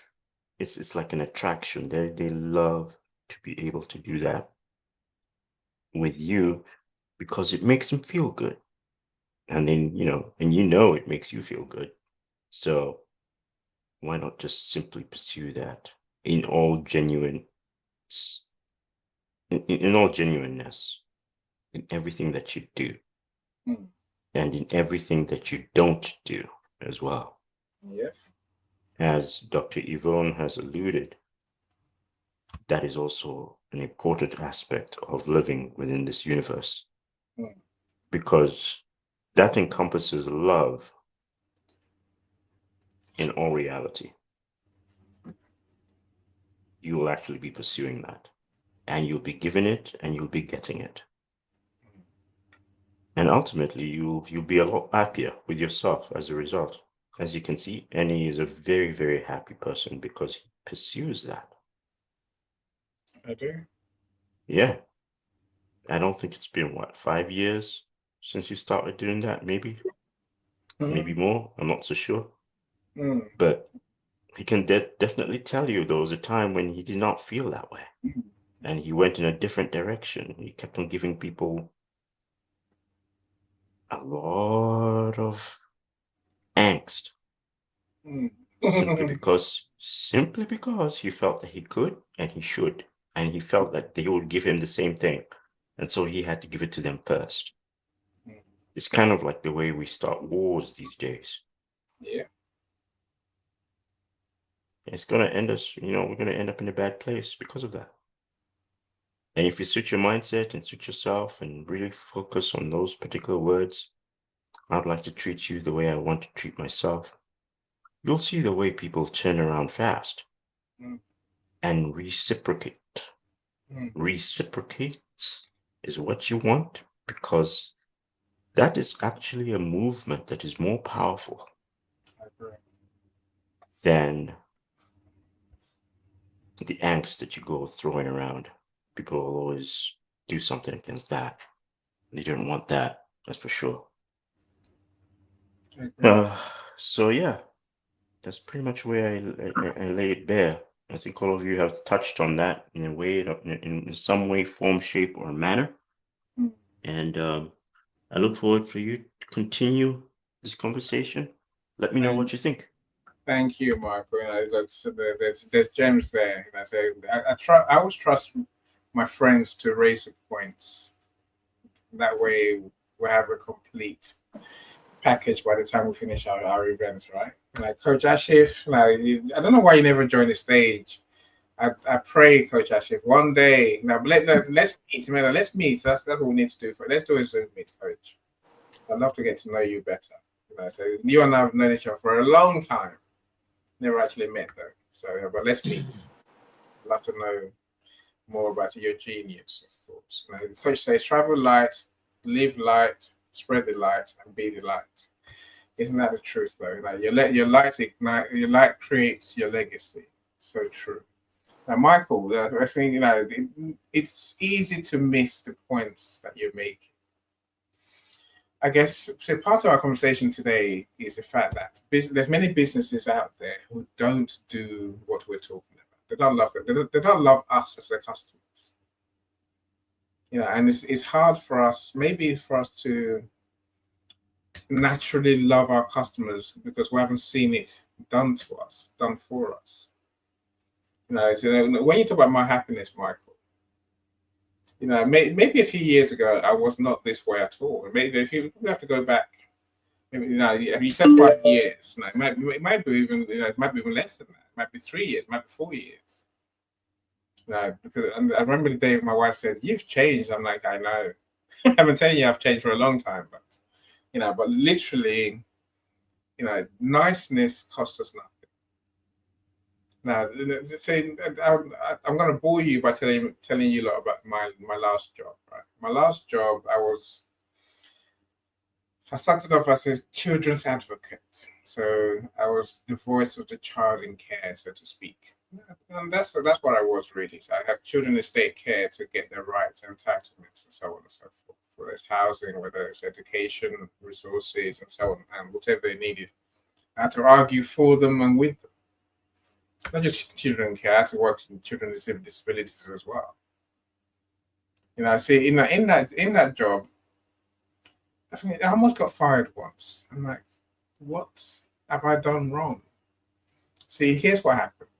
it's like an attraction. They love to be able to do that with you because it makes them feel good. And then, it makes you feel good. So why not just simply pursue that in all in all genuineness, in everything that you do, and in everything that you don't do as well. Yeah. As Dr. Yvonne has alluded, that is also an important aspect of living within this universe, because that encompasses love in all reality. You will actually be pursuing that, and you'll be given it and you'll be getting it. And ultimately, you'll be a lot happier with yourself as a result. As you can see, Annie is a very, very happy person because he pursues that. I do. Yeah. I don't think it's been, what, 5 years since he started doing that, maybe more. I'm not so sure. But he can definitely tell you there was a time when he did not feel that way. And he went in a different direction. He kept on giving people a lot of angst simply because he felt that he could and he should, and he felt that they would give him the same thing, and so he had to give it to them first. It's kind of like the way we start wars these days. Yeah. It's gonna end us, we're gonna end up in a bad place because of that. And if you switch your mindset and switch yourself and really focus on those particular words, I'd like to treat you the way I want to treat myself, you'll see the way people turn around fast and reciprocate. Reciprocate is what you want, because that is actually a movement that is more powerful than the angst that you go throwing around. People will always do something against that. They don't want that, that's for sure. So yeah, that's pretty much where I lay it bare. I think all of you have touched on that in a way, in some way, form, shape, or manner. And I look forward for you to continue this conversation. Let me know what you think. Thank you, Michael. Look, so there's gems there. I always trust my friends to raise the points. That way, we have a complete package by the time we finish our events, right? Like Coach Ashif, I don't know why you never joined the stage. I pray, Coach Ashif, one day. Now let's meet, man. Let's meet. That's what we need to do. Let's do a Zoom meet, Coach. I'd love to get to know you better. So you and I have known each other for a long time. Never actually met though. So, but let's meet. I'd love to know more about your genius, of course. The coach says, travel light, live light, spread the light, and be the light. Isn't that the truth though? Like you let your light ignite, your light creates your legacy. So true. Now, Michael, I think it's easy to miss the points that you're making. I guess so part of our conversation today is the fact that there's many businesses out there who don't do what we're talking about. They don't love that. They don't love us as their customers. And it's hard for us, maybe for us to naturally love our customers because we haven't seen it done to us, done for us. When you talk about my happiness, Michael, maybe a few years ago I was not this way at all. Maybe if you have to go back, maybe you said 5 years. It might be even it might be even less than that. It might be 3 years, it might be 4 years. Because I remember the day my wife said, "You've changed." I'm like, I know. I've been telling you I've changed for a long time, but literally, niceness costs us nothing. Now, I'm going to bore you by telling you a lot about my last job. Right, my last job, I started off as a children's advocate, so I was the voice of the child in care, so to speak. And that's what I was really. So I have children in state care to get their rights and entitlements and so on and so forth. Whether it's housing, whether it's education, resources, and so on, and whatever they needed. I had to argue for them and with them. Not just children in care, I had to work with children with disabilities as well. See, in that job, I think I almost got fired once. I'm like, what have I done wrong? See, here's what happened.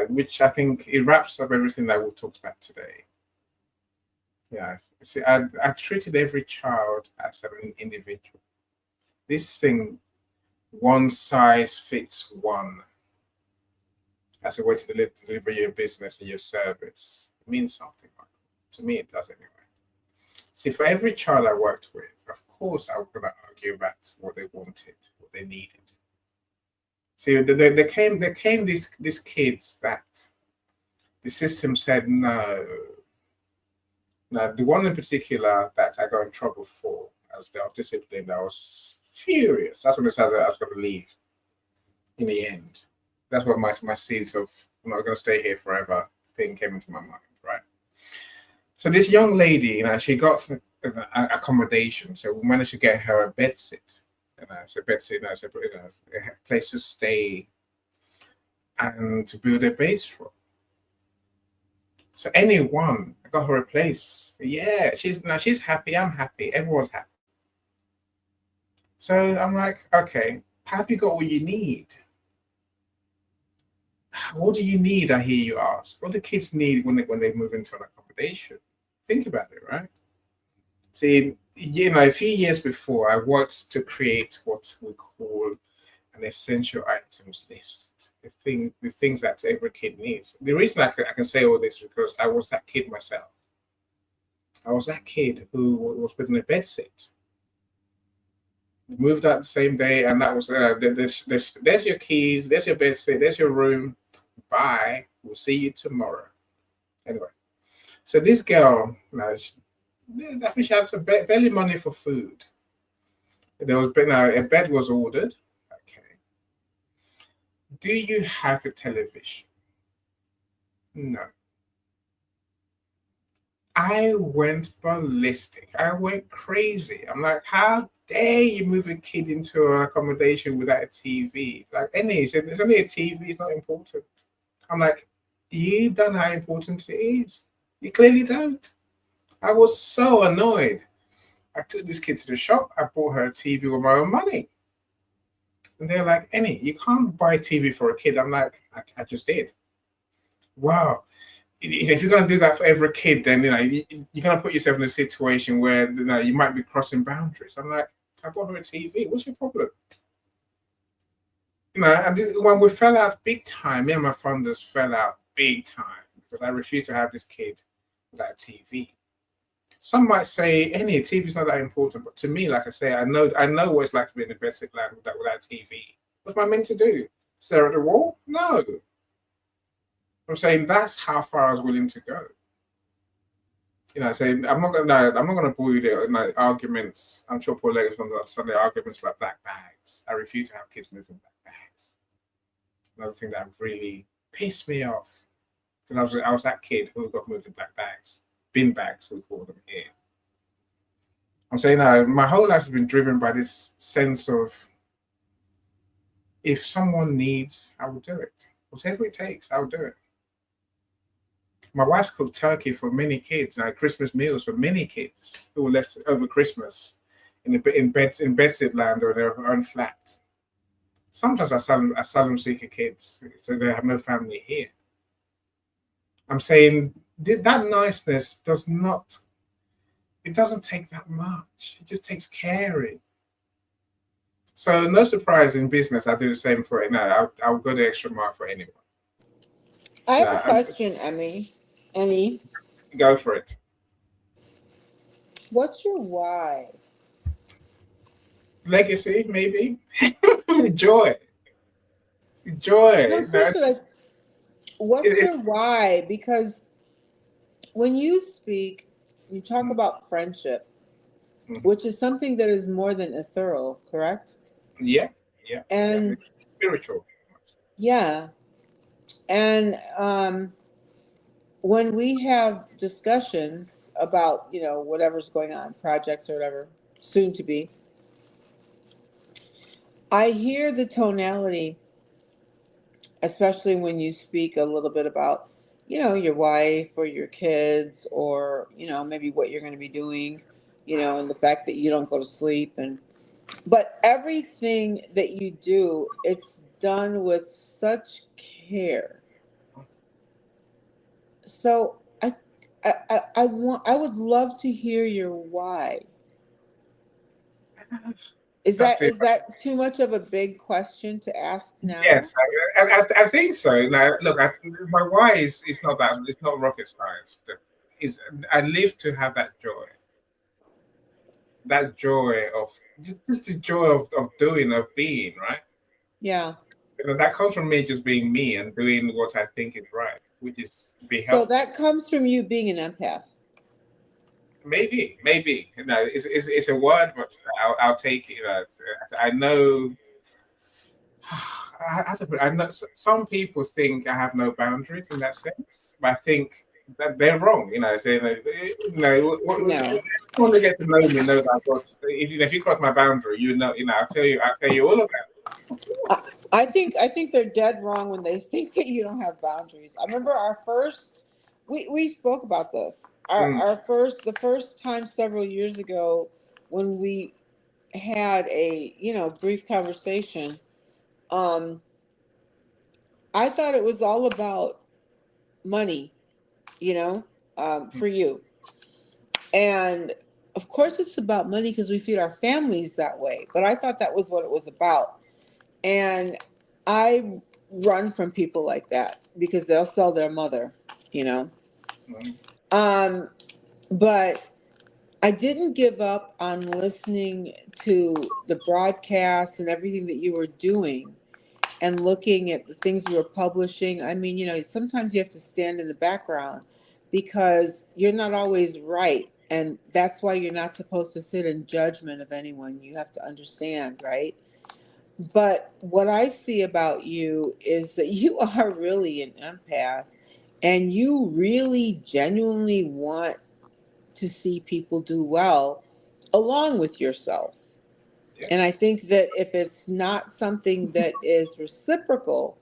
Which I think it wraps up everything that we talked about today. See, I treated every child as an individual. This thing, one size fits one, as a way to deliver your business and your service. It means something, Michael. To me, it does anyway. See, for every child I worked with, of course, I was going to argue about what they wanted, what they needed. See, there came these kids that the system said, no, Now, the one in particular that I got in trouble for, as the discipline, I was furious. That's when I decided I was going to leave in the end. That's what my seeds of I'm not going to stay here forever thing came into my mind, right? So this young lady, she got an accommodation. So we managed to get her a bed sit. So bed sit, a place to stay and to build a base from. So anyone, I got her a place. Yeah, she's happy. I'm happy. Everyone's happy. So I'm like, okay, have you got what you need? What do you need? I hear you ask. What do kids need when they move into an accommodation? Think about it, right? See, a few years before, I worked to create what we call an essential items list. The things that every kid needs. The reason I can say all this is because I was that kid myself. I was that kid who was put in a bed sit. Moved out the same day, and that was there's your keys, there's your bed sit, there's your room. Bye. We'll see you tomorrow. Anyway, so this girl, I think she had some barely money for food. There was a bed was ordered. Okay. Do you have a television? No. I went ballistic. I went crazy. I'm like, how dare you move a kid into an accommodation without a TV? Like, it's only a TV, it's not important. I'm like, you don't know how important it is. You clearly don't. I was so annoyed. I took this kid to the shop. I bought her a TV with my own money. And they're like, Annie, you can't buy a TV for a kid. I'm like, I just did. Wow. If you're going to do that for every kid, then you're going to put yourself in a situation where you might be crossing boundaries. I'm like, I bought her a TV. What's your problem? When we fell out big time, me and my funders fell out big time because I refused to have this kid without a TV. Some might say, any TV is not that important, but to me, like I say, I know what it's like to be in a basic land without TV. What's I meant to do? Stare at the wall? No. I'm saying that's how far I was willing to go. Saying I'm not gonna bore you there. Arguments. I'm sure Paul Leggett on Sunday arguments about black bags. I refuse to have kids moving black bags. Another thing that really pissed me off because I was that kid who got moved in black bags, bin bags we call them here. I'm saying my whole life has been driven by this sense of if someone needs, I will do it. Whatever it takes, I'll do it. My wife's cooked turkey for many kids, Christmas meals for many kids who were left over Christmas in bedsit land or their own flat. Sometimes asylum seeker kids, so they have no family here. I'm saying that niceness doesn't take that much. It just takes caring. So no surprise in business, I do the same for it. No, I'll go the extra mile for anyone. I have a question, Annie. Go for it. What's your why? Legacy, maybe. Joy. No, seriously, what's your why? Because when you speak, you talk about friendship, which is something that is more than ethereal, correct? Yeah. And spiritual. Yeah. And when we have discussions about, whatever's going on, projects or whatever, soon to be, I hear the tonality, especially when you speak a little bit about, your wife or your kids or, maybe what you're going to be doing, and the fact that you don't go to sleep. But everything that you do, it's done with such care. So I would love to hear your why. Is that too much of a big question to ask now? Yes, I think so. Now, look, my why is not that it's not rocket science. I live to have that joy of just the joy of doing, of being, right? Yeah. That comes from me just being me and doing what I think is right, which is be So helpful. that comes from you being an empath. maybe. It's a word, but I'll take it. I know. I know some people think I have no boundaries in that sense, but I think that they're wrong. Saying No. anyone who gets to know me knows I've got. If you cross my boundary, I'll tell you all of that. I think they're dead wrong when they think that you don't have boundaries. I remember our first we spoke about this. The first time several years ago when we had a, brief conversation. um I thought it was all about money, you know, for you. And of course it's about money because we feed our families that way. But I thought that was what it was about. And I run from people like that because they'll sell their mother, you know. Um, but I didn't give up on listening to the broadcasts and everything that you were doing and looking at the things you were publishing. I mean, sometimes you have to stand in the background because you're not always right. And that's why you're not supposed to sit in judgment of anyone. You have to understand, right? But what I see about you is that you are really an empath and you really genuinely want to see people do well along with yourself. Yeah. And I think that if it's not something that is reciprocal,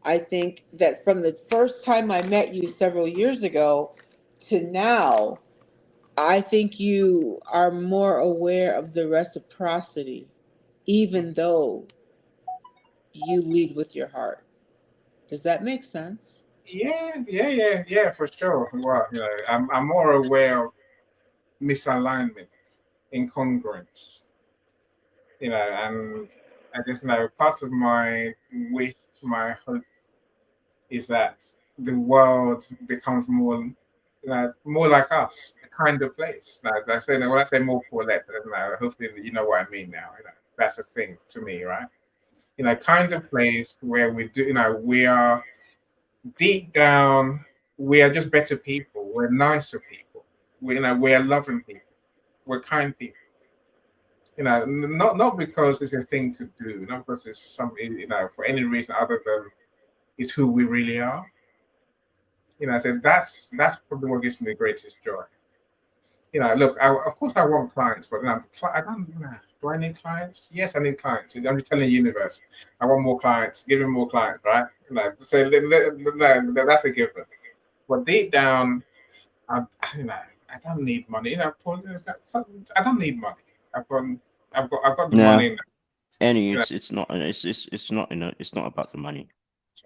I think that from the first time I met you several years ago to now, I think you are more aware of the reciprocity, even though you lead with your heart. Does that make sense? Yeah, for sure. Well, I'm more aware of misalignment, incongruence, and I guess part of my wish, my hope is that the world becomes more like us, a kind of place. Like I say, when I say more for less, hopefully you know what I mean now. That's a thing to me, right? Kind of place where we do, we are deep down, we are just better people. We're nicer people. We're loving people. We're kind people. Not because it's a thing to do, not because it's something, for any reason other than it's who we really are. I said that's probably what gives me the greatest joy. Look, of course I want clients, but I don't. Do I need clients? Yes, I need clients. I'm just telling the universe, I want more clients. Give me more clients, right? So that's a given. But deep down, I, you know, I don't need money. I don't need money. I've got, I've got the No, money. Annie, You know, it's not about the money.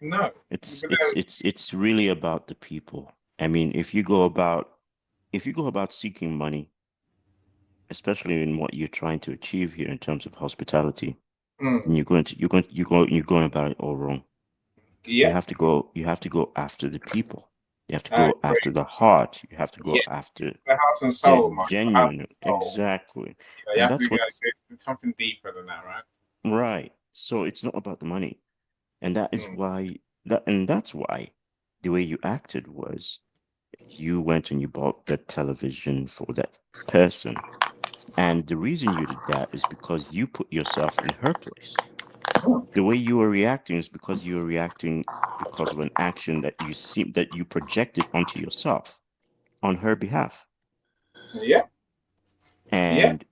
no, It's but it's it's it's really about the people. I mean, if you go about seeking money, especially in what you're trying to achieve here in terms of hospitality, then you're going about it all wrong. yeah, You have to go after the people. You have to I go agree. after the heart. You have to go Yes, after the heart and the soul, Mike. The heart genuine, and soul. exactly. You And have to that's go. what, It's something deeper than that, right? right. So it's not about the money. And that is Mm. why that's why the way you acted was you went and you bought that television for that person. And the reason you did that is because you put yourself in her place. The way you were reacting is because you were reacting because of an action that you projected onto yourself on her behalf. Yeah, yeah, And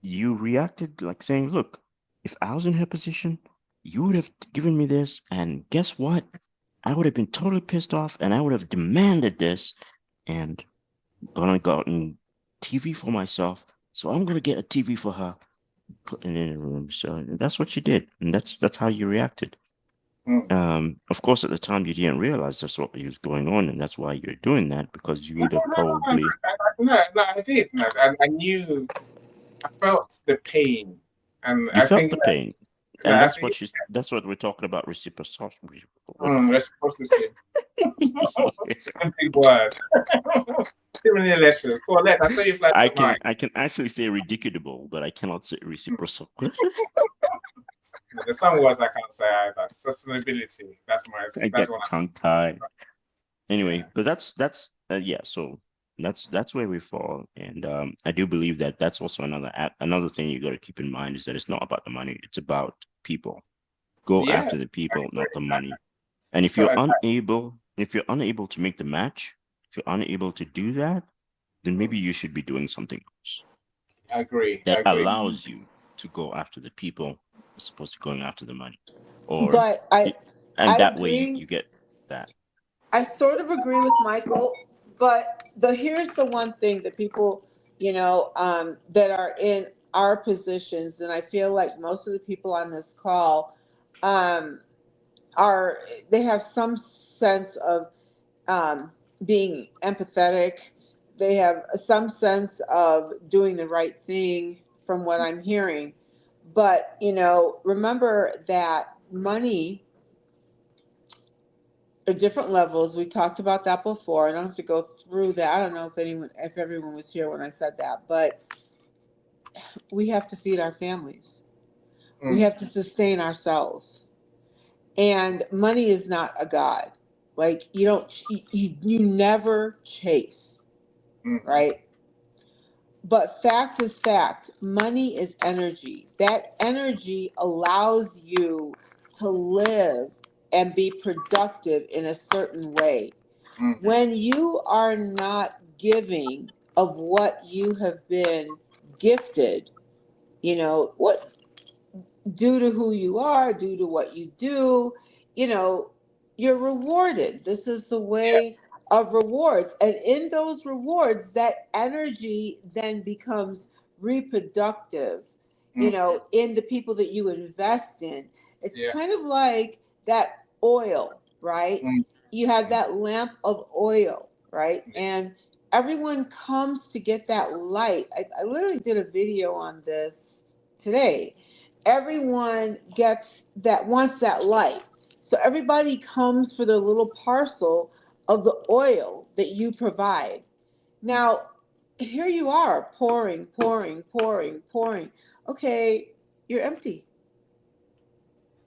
you reacted like saying, look, if I was in her position, you would have given me this, and guess what? I would have been totally pissed off and I would have demanded this and gonna gotten TV for myself. So I'm gonna get a TV for her, put it in a room. So that's what you did, and that's how you reacted. mm. Of course, at the time you didn't realize that's what was going on, and that's why you're doing that because you No, would have no, probably I did. No, I knew. I felt the pain, and you I felt think the pain, that and I think that's what we're talking about reciprocity. reciprocity. A big word. Too many letters. 4 letters. I saw you flash the mic. I can actually say ridiculable, but I cannot say reciprocal. There's some words I can't say either. Sustainability. I That's get one. tongue tied. Yeah. Anyway, but that's yeah. So That's where we fall. And I do believe that that's also another thing you got to keep in mind is that it's not about the money. It's about people. Go Yeah, after the people, not the money. And so if you're unable to make the match, if you're unable to do that, then maybe you should be doing something else I agree. I that agree. allows you to go after the people as opposed to going after the money. Or But and I that way agree. you get that. I sort of agree with Michael, but here's the one thing that people, that are in our positions, and I feel like most of the people on this call, um, are they have some sense of being empathetic. They have some sense of doing the right thing, from what I'm hearing. But remember that money at different levels. We talked about that before. I don't have to go through that. I don't know if everyone was here when I said that, but we have to feed our families. We have to sustain ourselves. And money is not a god. Like you don't, you never chase, right? But fact is fact. Money is energy. That energy allows you to live and be productive in a certain way. When you are not giving of what you have been gifted, what due to who you are, due to what you do, you know, you're rewarded. This is the way of rewards. And in those rewards, that energy then becomes reproductive, in the people that you invest in. It's kind of like that oil, right? You have that lamp of oil, right? And everyone comes to get that light. I literally did a video on this today. Everyone wants that light. So everybody comes for their little parcel of the oil that you provide. Now, here you are pouring, pouring, pouring, pouring. Okay, you're empty.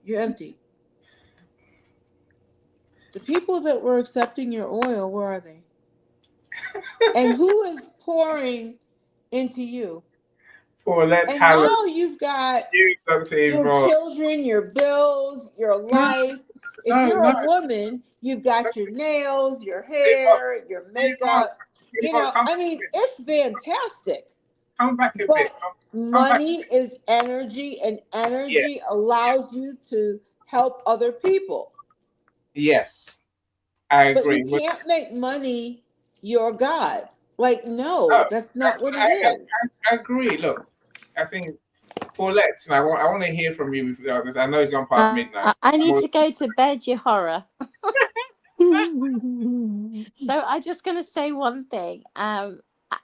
You're empty. The people that were accepting your oil, where are they? And who is pouring into you? Well, let's And have now you've got Dr. your Yvonne. children, your bills, your No, life. If no, you're no. a woman, you've got your nails, your Yvonne, hair, your Yvonne, makeup. Yvonne, come I back mean, a bit. it's fantastic. Come back a bit. But Come back. money is energy, and Yes, energy allows you to help other people. yes, I But you agree. But can't make money your God. Like, no, no, that's not what it is. I agree. Look, I think Paulette, and I want to hear from you because I know it's gone past midnight. I need to go to bed, you horror. So I'm just going to say one thing.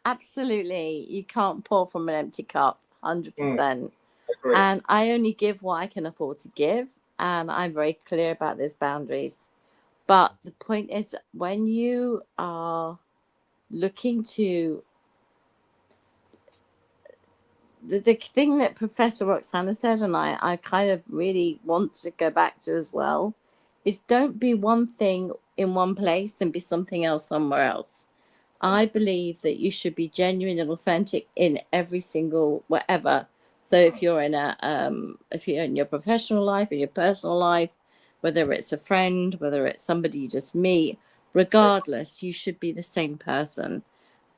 Absolutely, you can't pour from an empty cup, 100%. Agree. And I only give what I can afford to give. And I'm very clear about those boundaries. But the point is, when you are looking to the thing that Professor Roxana said, and I kind of really want to go back to as well, is don't be one thing in one place and be something else somewhere else. I believe that you should be genuine and authentic in every single whatever. So if you're in your professional life, in your personal life, whether it's a friend, whether it's somebody you just meet, regardless, you should be the same person,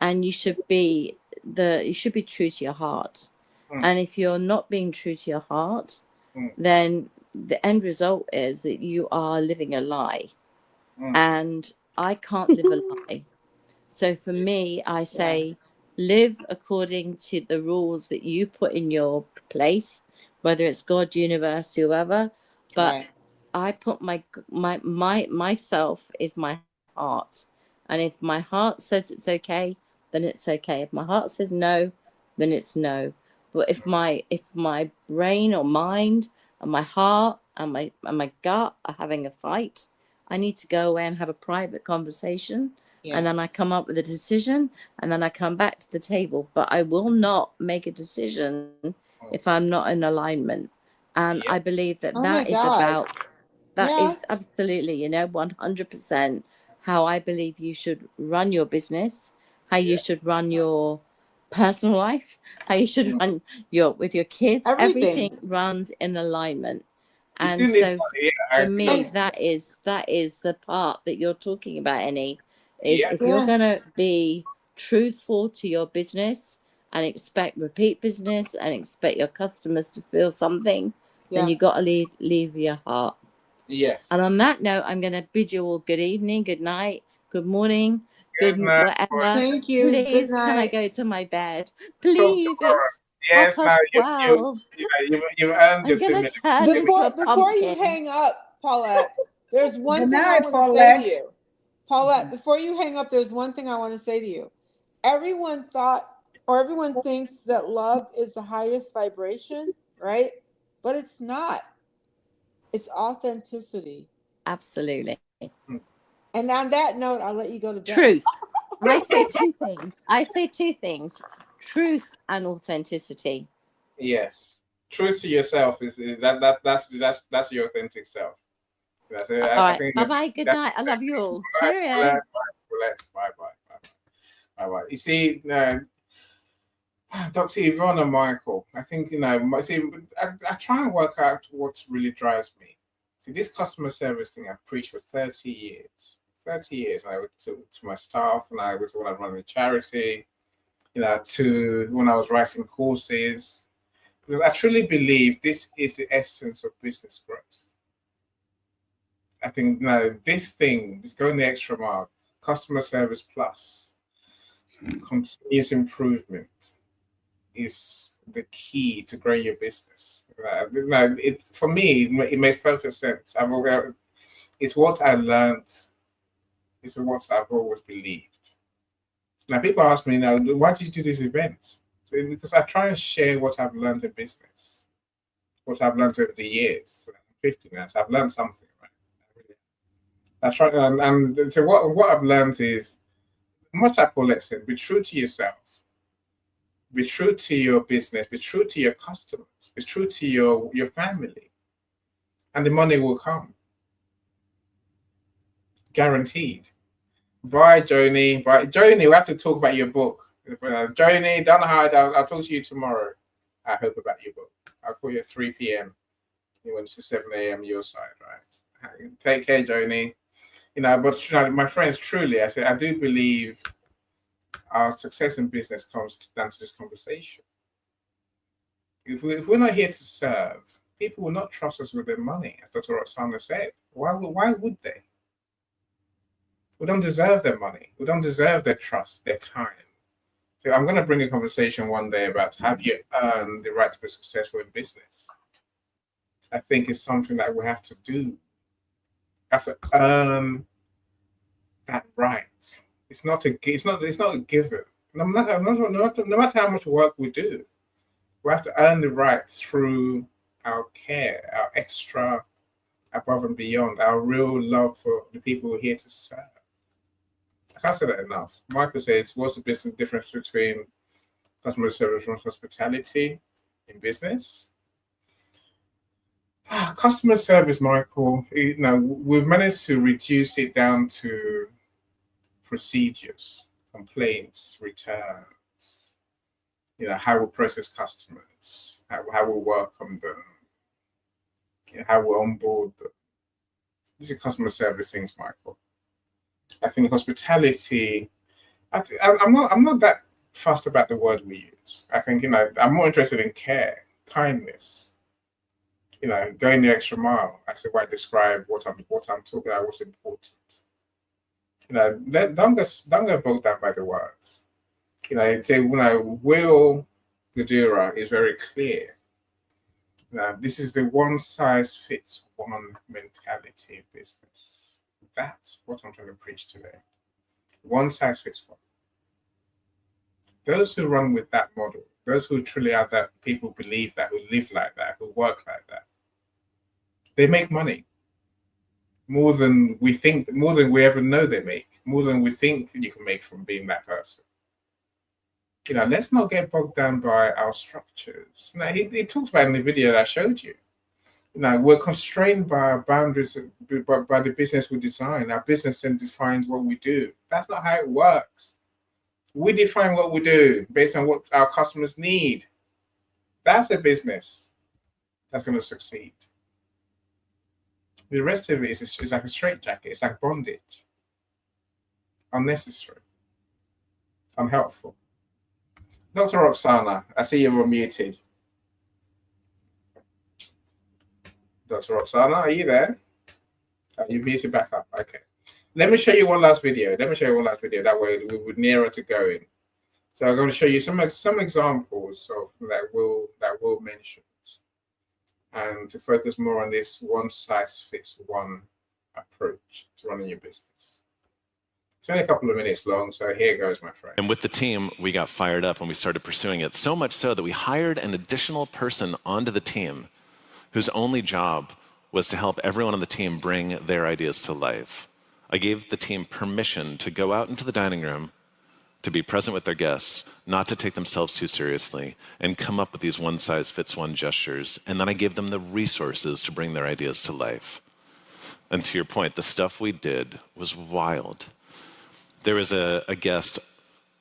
and you should be true to your heart. And if you're not being true to your heart, then the end result is that you are living a lie. And I can't live a lie. So for me, I say live according to the rules that you put in your place, whether it's God, universe, whoever. But I put myself is my heart. And if my heart says it's okay, then it's okay. If my heart says no, then it's no. But if my brain or mind and my heart and my gut are having a fight, I need to go away and have a private conversation. And then I come up with a decision, and then I come back to the table. But I will not make a decision if I'm not in alignment. And I believe that that is absolutely, 100% how I believe you should run your business, how you should run your personal life, how you should run with your kids. Everything runs in alignment. And so for me, that is the part that you're talking about, Annie, is if you're going to be truthful to your business and expect repeat business and expect your customers to feel something, then you got to leave your heart. Yes. And on that note, I'm going to bid you all good evening, good night, good morning, good whatever. Thank you. Please, can I go to my bed? Please, it's 12:30. You've earned your I'm 2 gonna minutes. turn into a Before you pumpkin. hang up, Paulette, there's one Good thing I night, want to say Paulette. to you. Paulette, before you hang up, there's one thing I want to say to you. Everyone thinks that love is the highest vibration, right? But it's not. It's authenticity. Absolutely. And on that note, I'll let you go to bed. Truth. I say two things. Truth and authenticity. Yes. Truth to yourself is that's your authentic self. That's it. All right. Bye-bye. Good night. I love you all. Cheerio. Bye. You see, Dr. Yvonne and Michael, I think, I try and work out what really drives me. See, this customer service thing I've preached for 30 years. 30 years. I would to my staff, and I was when I run a charity, to when I was writing courses. Because I truly believe this is the essence of business growth. I think this thing is going the extra mile. Customer service plus continuous improvement is the key to grow your business. For me, it makes perfect sense. It's what I learned. It's what I've always believed. Now, people ask me now, why do you do these events? So, because I try and share what I've learned in business, what I've learned over the years. So I'm 50 now, so I've learned something, right? I try, and so what I've learned is, much like Paulette said, be true to yourself. Be true to your business, be true to your customers, be true to your family, and the money will come. Guaranteed. Bye, Joni. Bye, Joni. We have to talk about your book. Joni, don't hide. I'll talk to you tomorrow. I hope about your book. I'll call you at 3 p.m. When it's 7 a.m. your side, right? Take care, Joni. But my friends, truly, I do believe our success in business comes down to this conversation. If we're not here to serve, people will not trust us with their money, as Dr. Roxana said. Why would they? We don't deserve their money. We don't deserve their trust, their time. So I'm going to bring a conversation one day about, have you earned the right to be successful in business? I think it's something that we have to do. We have to earn that right. It's not a given. No matter how much work we do, we have to earn the right through our care, our extra above and beyond, our real love for the people we're here to serve. I can't say that enough. Michael says, what's the business difference between customer service and hospitality in business? Customer service, Michael, we've managed to reduce it down to procedures, complaints, returns, how we process customers, how we welcome them, how we onboard them. These are customer service things, Michael. I think hospitality, I'm not that fussed about the word we use. I think, I'm more interested in care, kindness, going the extra mile. That's the way I describe what I'm talking about, what's important. Don't go bogged down by the words. Will Gadura is very clear. This is the one size fits one mentality in business. That's what I'm trying to preach today. One size fits one. Those who run with that model, those who truly are that, people believe that, who live like that, who work like that, they make money. More than we think, more than we ever know they make, more than we think you can make from being that person. Let's not get bogged down by our structures. He talks about in the video that I showed you. We're constrained by our boundaries, by the business we design. Our business then defines what we do. That's not how it works. We define what we do based on what our customers need. That's a business that's going to succeed. The rest of it is like a straitjacket. It's like bondage. Unnecessary. Unhelpful. Dr. Roxana, I see you were muted. Dr. Roxana, are you there? Are you muted back up? Okay. Let me show you one last video. That way we're nearer to going. So I'm going to show you some examples of that Will mentions, and to focus more on this one-size-fits-one approach to running your business. It's only a couple of minutes long, so here goes, my friend. And with the team, we got fired up and we started pursuing it, so much so that we hired an additional person onto the team whose only job was to help everyone on the team bring their ideas to life. I gave the team permission to go out into the dining room, to be present with their guests, not to take themselves too seriously, and come up with these one-size-fits-one gestures. And then I gave them the resources to bring their ideas to life. And to your point, the stuff we did was wild. There was a guest,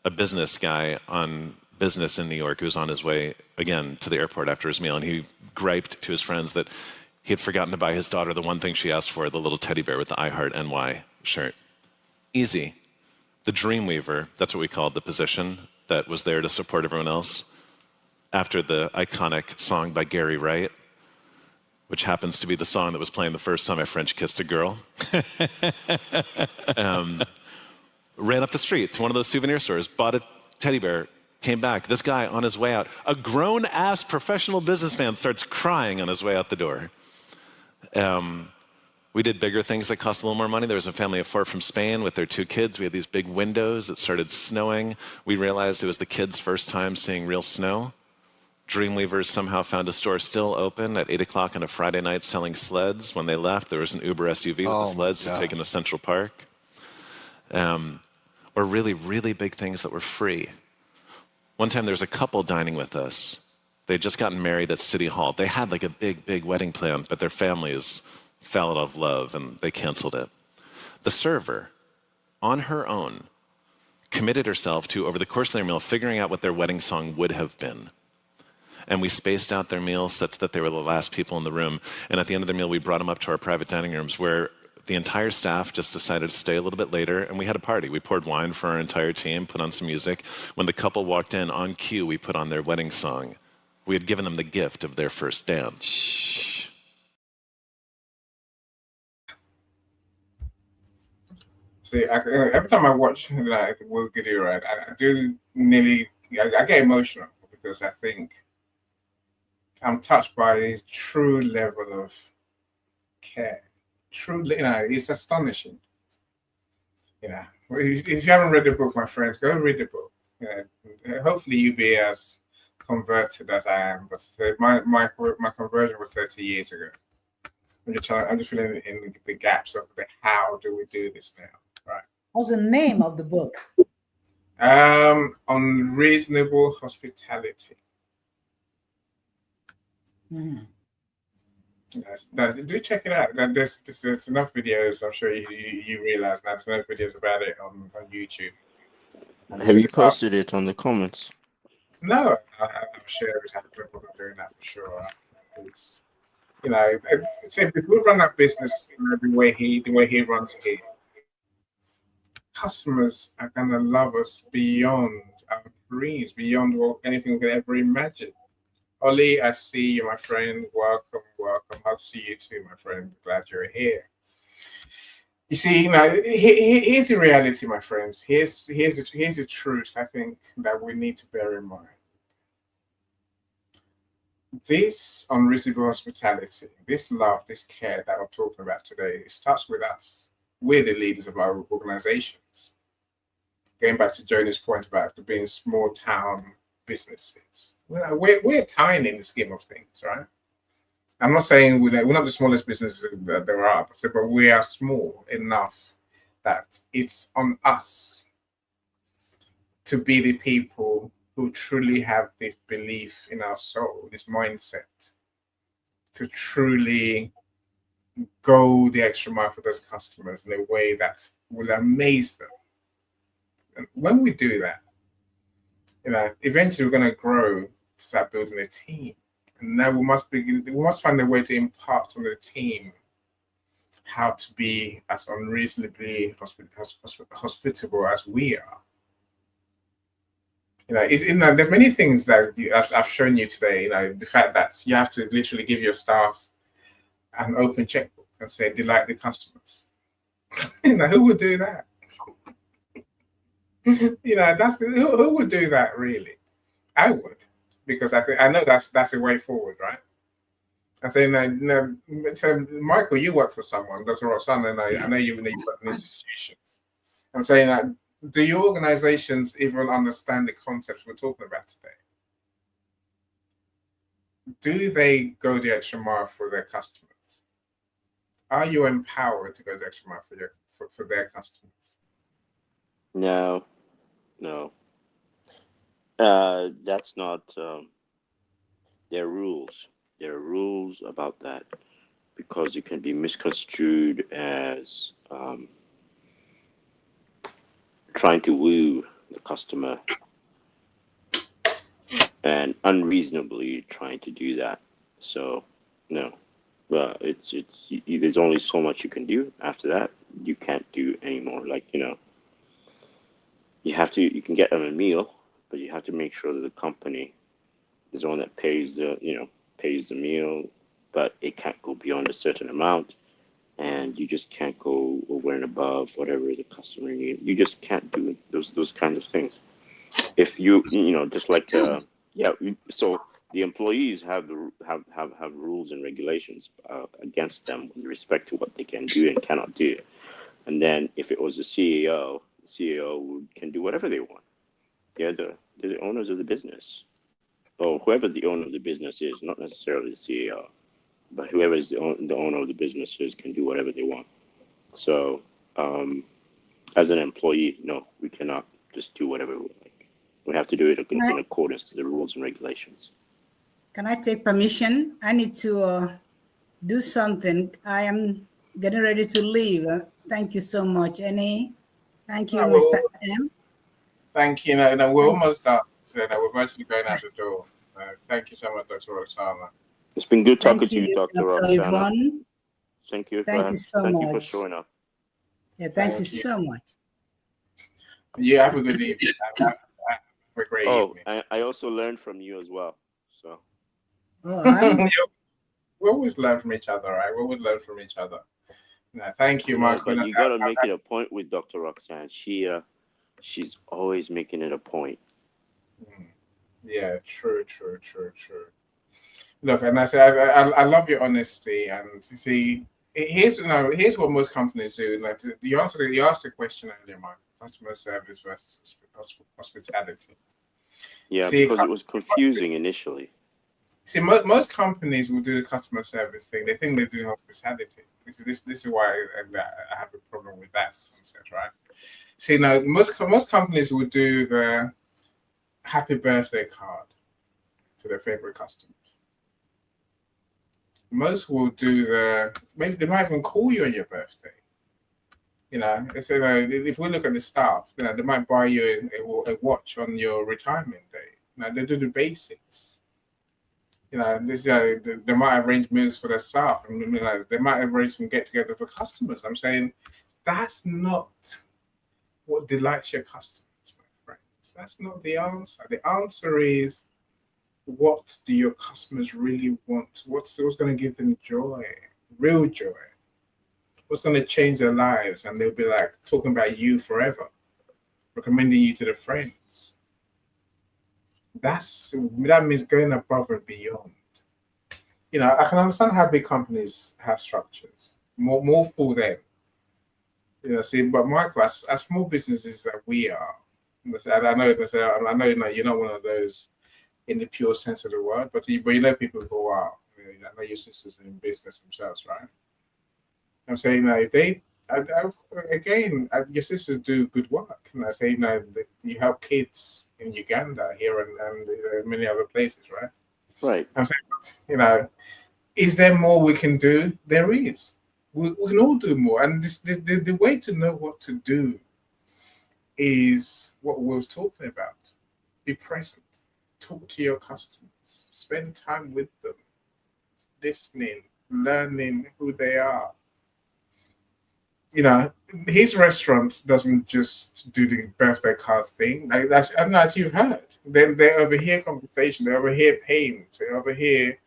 a business guy on business in New York, who was on his way, again, to the airport after his meal, and he griped to his friends that he had forgotten to buy his daughter the one thing she asked for, the little teddy bear with the I Heart NY shirt. Easy. The Dreamweaver, that's what we called the position that was there to support everyone else, after the iconic song by Gary Wright, which happens to be the song that was playing the first time I French kissed a girl. Ran up the street to one of those souvenir stores, bought a teddy bear, came back. This guy on his way out, a grown-ass professional businessman, starts crying on his way out the door. We did bigger things that cost a little more money. There was a family of 4 from Spain with their 2 kids. We had these big windows. It started snowing. We realized it was the kids' first time seeing real snow. Dreamweavers somehow found a store still open at 8 o'clock on a Friday night selling sleds. When they left, there was an Uber SUV with the sleds to take them to Central Park. Or really, really big things that were free. One time there was a couple dining with us. They'd just gotten married at City Hall. They had like a big, big wedding plan, but their families fell out of love and they canceled it. The server, on her own, committed herself to, over the course of their meal, figuring out what their wedding song would have been. And we spaced out their meal such that they were the last people in the room. And at the end of the meal, we brought them up to our private dining rooms where the entire staff just decided to stay a little bit later, and we had a party. We poured wine for our entire team, put on some music. When the couple walked in, on cue, we put on their wedding song. We had given them the gift of their first dance. See, every time I watch like Will Guidry, I get emotional because I think I'm touched by his true level of care. Truly, it's astonishing. If you haven't read the book, my friends, go read the book. Hopefully, you'll be as converted as I am. But my conversion was 30 years ago. I'm just filling in the gaps of how do we do this now, right? What's the name of the book? Unreasonable Hospitality. Mm. Yes, do check it out. There's enough videos. I'm sure you realize now. There's enough videos about it on YouTube. Have you posted it on the comments? No, I'm sure it's happening. People are doing that for sure. It's if we run that business the way he runs it, customers are gonna love us beyond our dreams, beyond anything we could ever imagine. Ollie, I see you, my friend. Welcome. I'll see you too, my friend. Glad you're here. You see, here's the reality, my friends. Here's the truth, I think, that we need to bear in mind. This unreasonable hospitality, this love, this care that I'm talking about today, it starts with us. We're the leaders of our organizations. Going back to Jonah's point about being small town businesses. We're tiny in the scheme of things, right? I'm not saying we're not the smallest businesses that there are, but we are small enough that it's on us to be the people who truly have this belief in our soul, this mindset, to truly go the extra mile for those customers in a way that will amaze them. And when we do that, Eventually we're going to grow to start building a team. And now we must find a way to impart on the team how to be as unreasonably hospitable as we are. There's many things that I've shown you today. The fact that you have to literally give your staff an open checkbook and say, delight the customers. Who would do that? That's who would do that really? I would, because I know that's a way forward, right? I say, so Michael, you work for someone, that's Roxanne, and I know you work in institutions. I'm saying that, do your organizations even understand the concepts we're talking about today? Do they go the extra mile for their customers? Are you empowered to go the extra mile for their customers? No. That's not. There are rules. There are rules about that, because it can be misconstrued as trying to woo the customer and unreasonably trying to do that. So no, it's there's only so much you can do. After that, you can't do anymore. Like, you can get them a meal, but you have to make sure that the company is the one that pays the meal, but it can't go beyond a certain amount, and you just can't go over and above whatever the customer needs. You just can't do those kinds of things. If just like so the employees have rules and regulations against them with respect to what they can do and cannot do. And then if it was the CEO can do whatever they want. They're the owners of the business, or whoever the owner of the business is, not necessarily the CEO, but whoever is the owner of the business can do whatever they want. So as an employee, no, we cannot just do whatever we like. We have to do it in accordance to the rules and regulations. Can I take permission? I need to do something. I am getting ready to leave. Thank you so much, Annie. Thank you, Mr. M. Thank you. We're almost done. So we're actually going out the door. Thank you so much, Dr. Roxana. It's been good talking to you, Dr. Roxana. Yvonne. Thank you. Thank you so much. Thank you for showing up. Yeah, thank you so much. You have a good evening. Have a great evening. I also learned from you as well. So. We always learn from each other, right? We always learn from each other. Thank you, Michael. But you gotta make it a point with Dr. Roxanne. She's always making it a point. Yeah, true. Look, and I say I love your honesty, and you see, here's what most companies do. Like you asked the question earlier, Michael: customer service versus hospitality. Yeah, because it was confusing initially. See, most companies will do the customer service thing. They think they're doing hospitality. This is why I have a problem with that concept, right? See, now most companies will do the happy birthday card to their favorite customers. Most will do maybe they might even call you on your birthday. So if we look at the staff, they might buy you a watch on your retirement day. They do the basics. They might arrange meals for their staff, and they might arrange some get-together for customers. I'm saying that's not what delights your customers, my friends. That's not the answer. The answer is, what do your customers really want? What's going to give them joy, real joy? What's going to change their lives? And they'll be like talking about you forever, recommending you to their friends. That means going above and beyond. I can understand how big companies have structures. More for them. But Michael, as small businesses that we are, I know you're not one of those in the pure sense of the word, but you know people who are. I know your sisters are in business themselves, right? I'm saying your sisters do good work. And I say you help kids in Uganda here and many other places, right? Right. I'm saying, is there more we can do? There is. We can all do more, and the way to know what to do is what we was talking about. Be present. Talk to your customers. Spend time with them. Listening, learning who they are. His restaurant doesn't just do the birthday card thing. Like that's, I don't know if you've heard. They overhear conversation, they overhear pain, they overhear,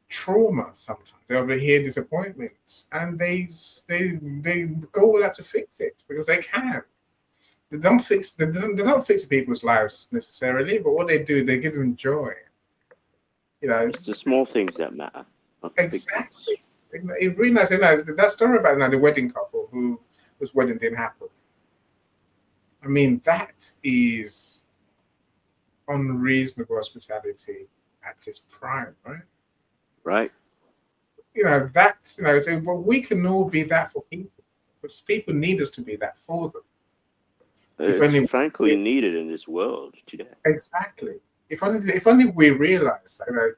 trauma sometimes. They overhear disappointments, and they go all out to fix it because they can. They don't fix people's lives necessarily, but what they do, they give them joy. It's the small things that matter. Not the big things. Exactly. It's really nice. That story about the wedding couple whose wedding didn't happen. I mean, that is unreasonable hospitality at its prime, right? Right. But we can all be that for people, because people need us to be that for them. It's frankly needed in this world today. Exactly. If only we realize that,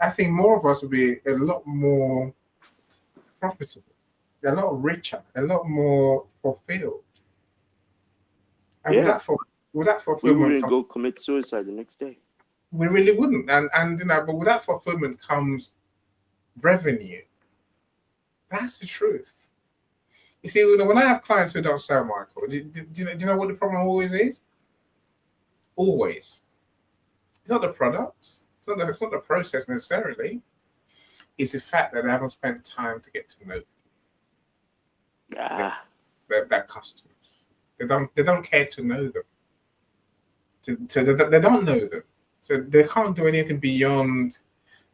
I think more of us would be a lot more profitable, a lot richer, a lot more fulfilled. And Yeah. with that We fulfillment, wouldn't go commit suicide the next day. we really wouldn't. But with that fulfillment comes revenue. That's the truth. You see, when I have clients who don't sell, Michael, do you know what the problem always is? Always. It's not the product. It's not the process necessarily. It's the fact that they haven't spent time to get to know their customers. They don't care to know them. So they don't know them. So they can't do anything beyond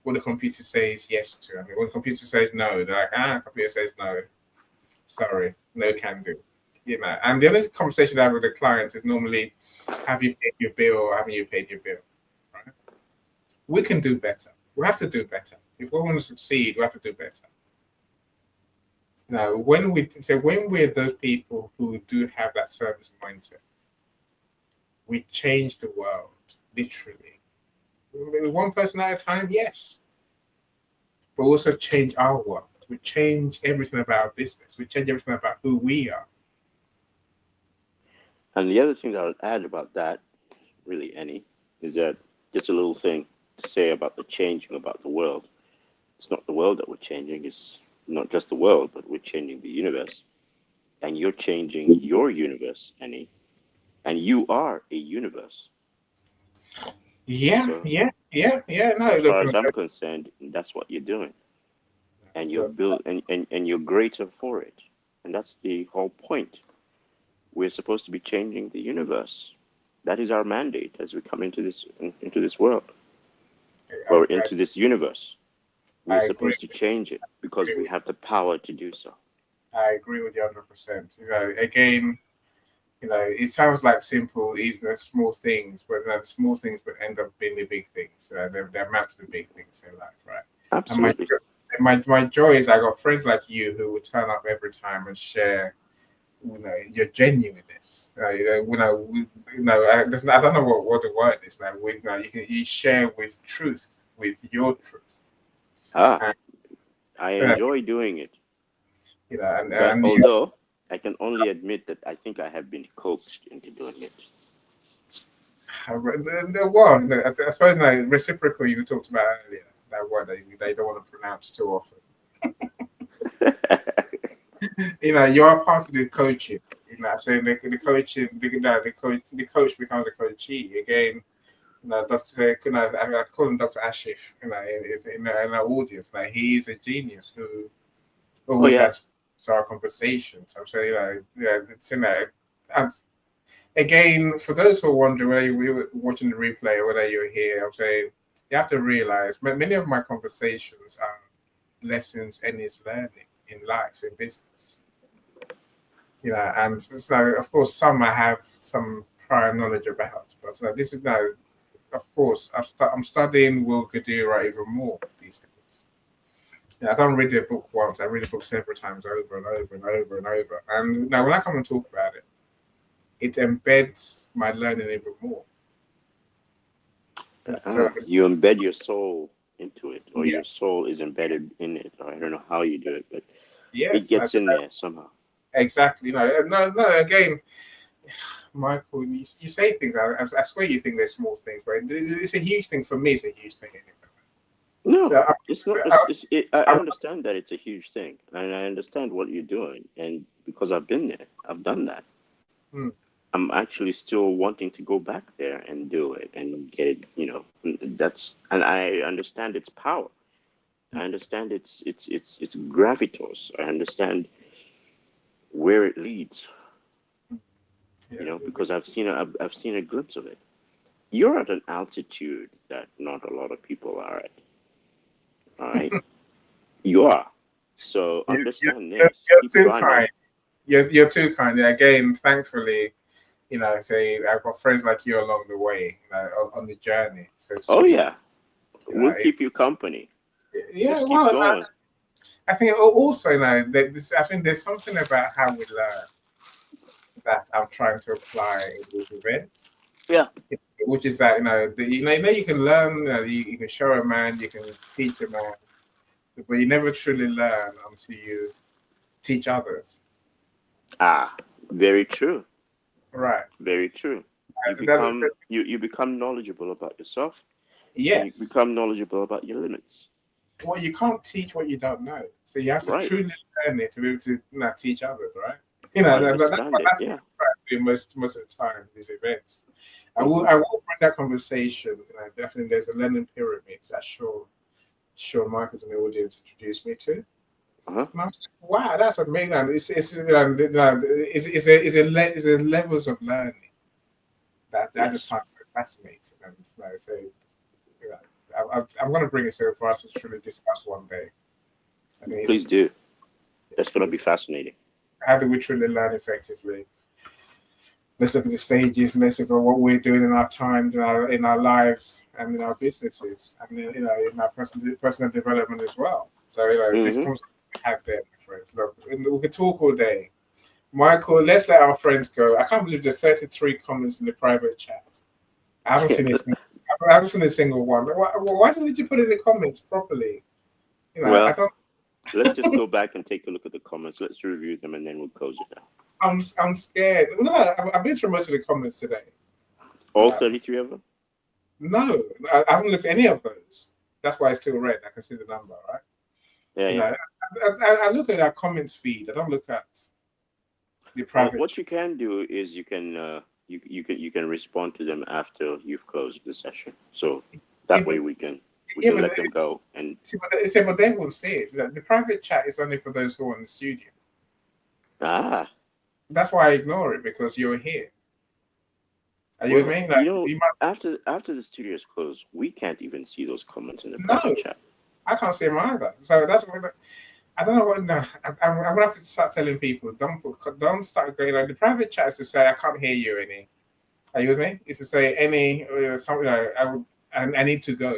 what the computer says yes to. I mean, when the computer says no, they're like, computer says no. Sorry, no can do. And the only conversation I have with the client is normally, have you paid your bill or haven't you paid your bill? Right? We can do better. We have to do better. If we want to succeed, we have to do better. Now, when we're those people who do have that service mindset, we change the world, literally. One person at a time, yes. But also change our world. We change everything about our business. We change everything about who we are. And the other thing that I'll add about that, really, Annie, is that just a little thing to say about the changing about the world. It's not the world that we're changing. It's not just the world, but we're changing the universe. And you're changing your universe, Annie. And you are a universe. Yeah. No, as far as I'm concerned, that's what you're doing. And you're and you're greater for it. And that's the whole point. We're supposed to be changing the universe. That is our mandate as we come into this world, or into this universe. We're supposed to change it because we have the power to do so. I agree with you 100%. Again, it sounds like simple, easy, small things, but the small things would end up being the big things. They amount to the big things in life, right? Absolutely. And my joy is I got friends like you who would turn up every time and share, your genuineness. I don't know what the word is. You share with truth, with your truth. I enjoy doing it. And although I can only admit that I think I have been coaxed into doing it. Well, I suppose reciprocal you talked about earlier, that word they don't want to pronounce too often. You are part of the coaching. Saying the coaching, the coach becomes a coachee again. Dr. I call him Dr. Ashif. In our audience, he's a genius who always has our conversations. I'm saying, and again, for those who are wondering whether you were watching the replay or whether you're here, I'm saying you have to realize many of my conversations are lessons Annie's learning in life, in business. And so of course some I have some prior knowledge about, but this is now, of course, I'm studying Will Gadira even more these days. I don't read a book once; I read a book several times over and over and over and over. And now, when I come and talk about it, it embeds my learning even more. So you embed your soul into it, or your soul is embedded in it, or I don't know how you do it, but it gets in there somehow. Exactly. No. Again, Michael, you say things. I swear you think they're small things, but it's a huge thing for me. It's a huge thing anyway. No, So it's not. I understand that it's a huge thing, and I understand what you're doing, and because I've been there, I've done that. Hmm. I'm actually still wanting to go back there and do it and get it. And I understand its power. I understand its gravitas. I understand where it leads. Yeah. Because I've seen a glimpse of it. You're at an altitude that not a lot of people are at. All right, you are. So understand this. You're Keep too running. kind. You're too kind. Again, thankfully, say I've got friends like you along the way, on the journey, so to Oh speak. yeah, we'll keep you company. Yeah, Just keep well, going. I think also, I think there's something about how we learn that I'm trying to apply with events, Yeah. which is that you can learn, you can show a man, you can teach a man, but you never truly learn until you teach others. Ah, very true. Right. Very true. You So that's, become you become knowledgeable about yourself, and you yes. become knowledgeable about your limits. Well, you can't teach what you don't know, so you have to Right. truly learn it to be able to teach others, right? Understand it. That's what Yeah. I try to do most of the time. These events, Mhm. I will bring that conversation. Definitely, there's a learning pyramid that Sean Michaels and the audience introduced me to. Uh-huh. And I was like, wow, that's amazing. And it's a levels of learning that I just Yes. find so fascinating. And so I'm going to bring it so for us to truly discuss one day. I think Please do. That's gonna be it's fascinating. how do we truly learn effectively? Let's look at the stages. Let's look at what we're doing in our times, in our lives, and in our businesses, and in our personal development as well. So this Hmm. conversation we had there, my friends. Look, we could talk all day. Michael, let's let our friends go. I can't believe there's 33 comments in the private chat. I haven't seen I haven't seen a single one. Why didn't you put it in the comments properly? I Well, don't. let's just go back and take a look at the comments. Let's review them, and then we'll close it down. I'm scared. No, I've been through most of the comments today. All 33 of them. No, I haven't looked at any of those. That's why it's still red. I can see the number, right? Yeah, You yeah. know, I look at our comments feed. I don't look at the Well, private. what you can do is you can respond to them after you've closed the session. So that way Even, we can even let them go. And but they will see it. The private chat is only for those who are in the studio. ah, That's why I ignore it because you're here. Are you with well, me? Like, you might, after the studio is closed, we can't even see those comments in the no, private chat. I can't see them either. So that's what I don't know what. No, I'm gonna have to start telling people don't start going. Like the private chat is to say I can't hear you any. Are you with me? It's to say any something. I need to go.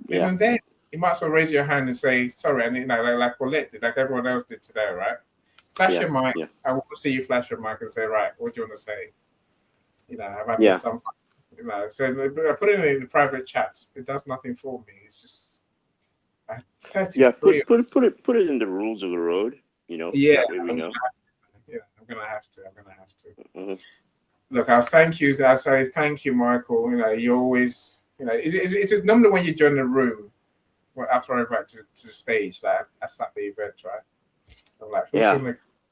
Yeah, Even then, you might as well raise your hand and say sorry. I need like Colette did, like everyone else did today, right? Flash yeah, your mic. yeah, I want to see you flash your mic and say right. What do you want to say? Have I yeah, missed something? So I put it in the private chats. It does nothing for me. It's just yeah. 33. Put it in the rules of the road. Yeah, That way we know. I'm gonna have to. I'm gonna have to. Hmm. Look, I thank you. I say thank you, Michael. You always, it's normally when you join the room, well, after I invite to the stage, that I start the event, right? I'm like, Yeah,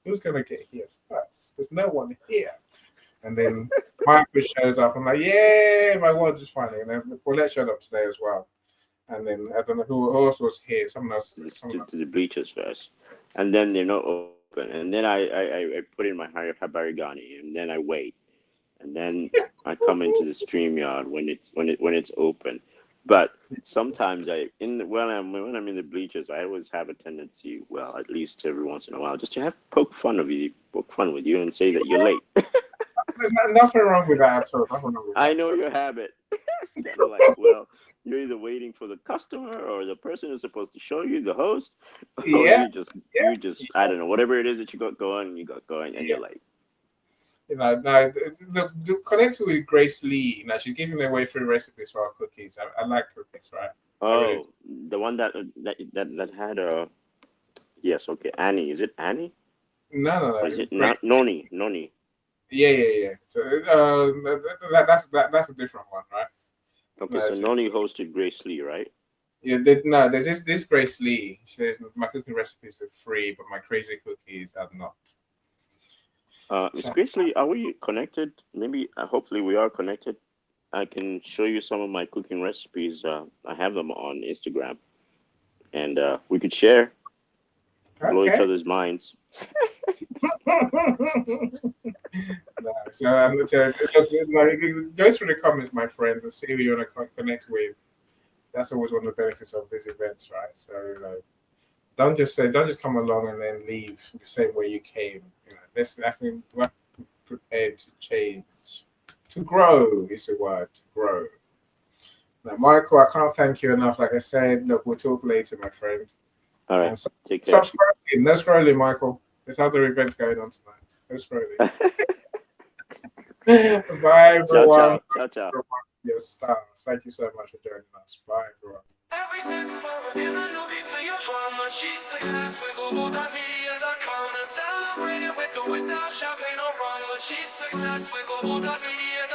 who's gonna get here first? There's no one here. And then Michael shows up. I'm like, yeah, my words is funny. And then Paulette showed up today as well. And then I don't know who else was here. Someone else. Someone else. to the bleachers first, and then they're not open. And then I put in my Habarigani, and then I wait, and then I come into the StreamYard when it's open. But sometimes when I'm in the bleachers, I always have a tendency, well, at least every once in a while, just to have poke fun with you, and say that you're late. Nothing wrong with that at all. Nothing wrong with I that. know your habit. It's kind of like, well, you're either waiting for the customer or the person who's supposed to show you, the host, or Yeah, you just I don't know, whatever it is that you got going, and yeah. you're like, Now the connect with Grace Lee. Now she's giving away free recipes for our cookies. I like cookies, right? I really oh, the one that had a yes, okay, Annie. Is it Annie No, or no, is it's it Grace. not Noni? Noni. Yeah. So that's a different one, right? Okay, so Noni hosted Grace Lee, right? Yeah, there's this Grace Lee. She says my cooking recipes are free, but my crazy cookies are not. Miss Grace Lee, are we connected? Maybe, hopefully, we are connected. I can show you some of my cooking recipes. I have them on Instagram, and we could share, blow each other's minds. No, so I'm going to go through the comments, my friends, and see who you want to connect with. That's always one of the benefits of these events, right? So don't just come along and then leave the same way you came. Let's definitely we're prepared to change, to grow is the word, to grow. Now, Michael, I can't thank you enough. Like I said, look, we'll talk later, my friend. All right, and take care. Stop scrolling. No scrolling, Michael. There's other events going on tonight. No scrolling. Bye, everyone. Ciao. Your stars. Thank you so much for joining us. Bye, everyone. Every second forward is a new beat to your drama. She's success with Global.Media.com and celebrate it with or without champagne or rum. She's success with Global.Media.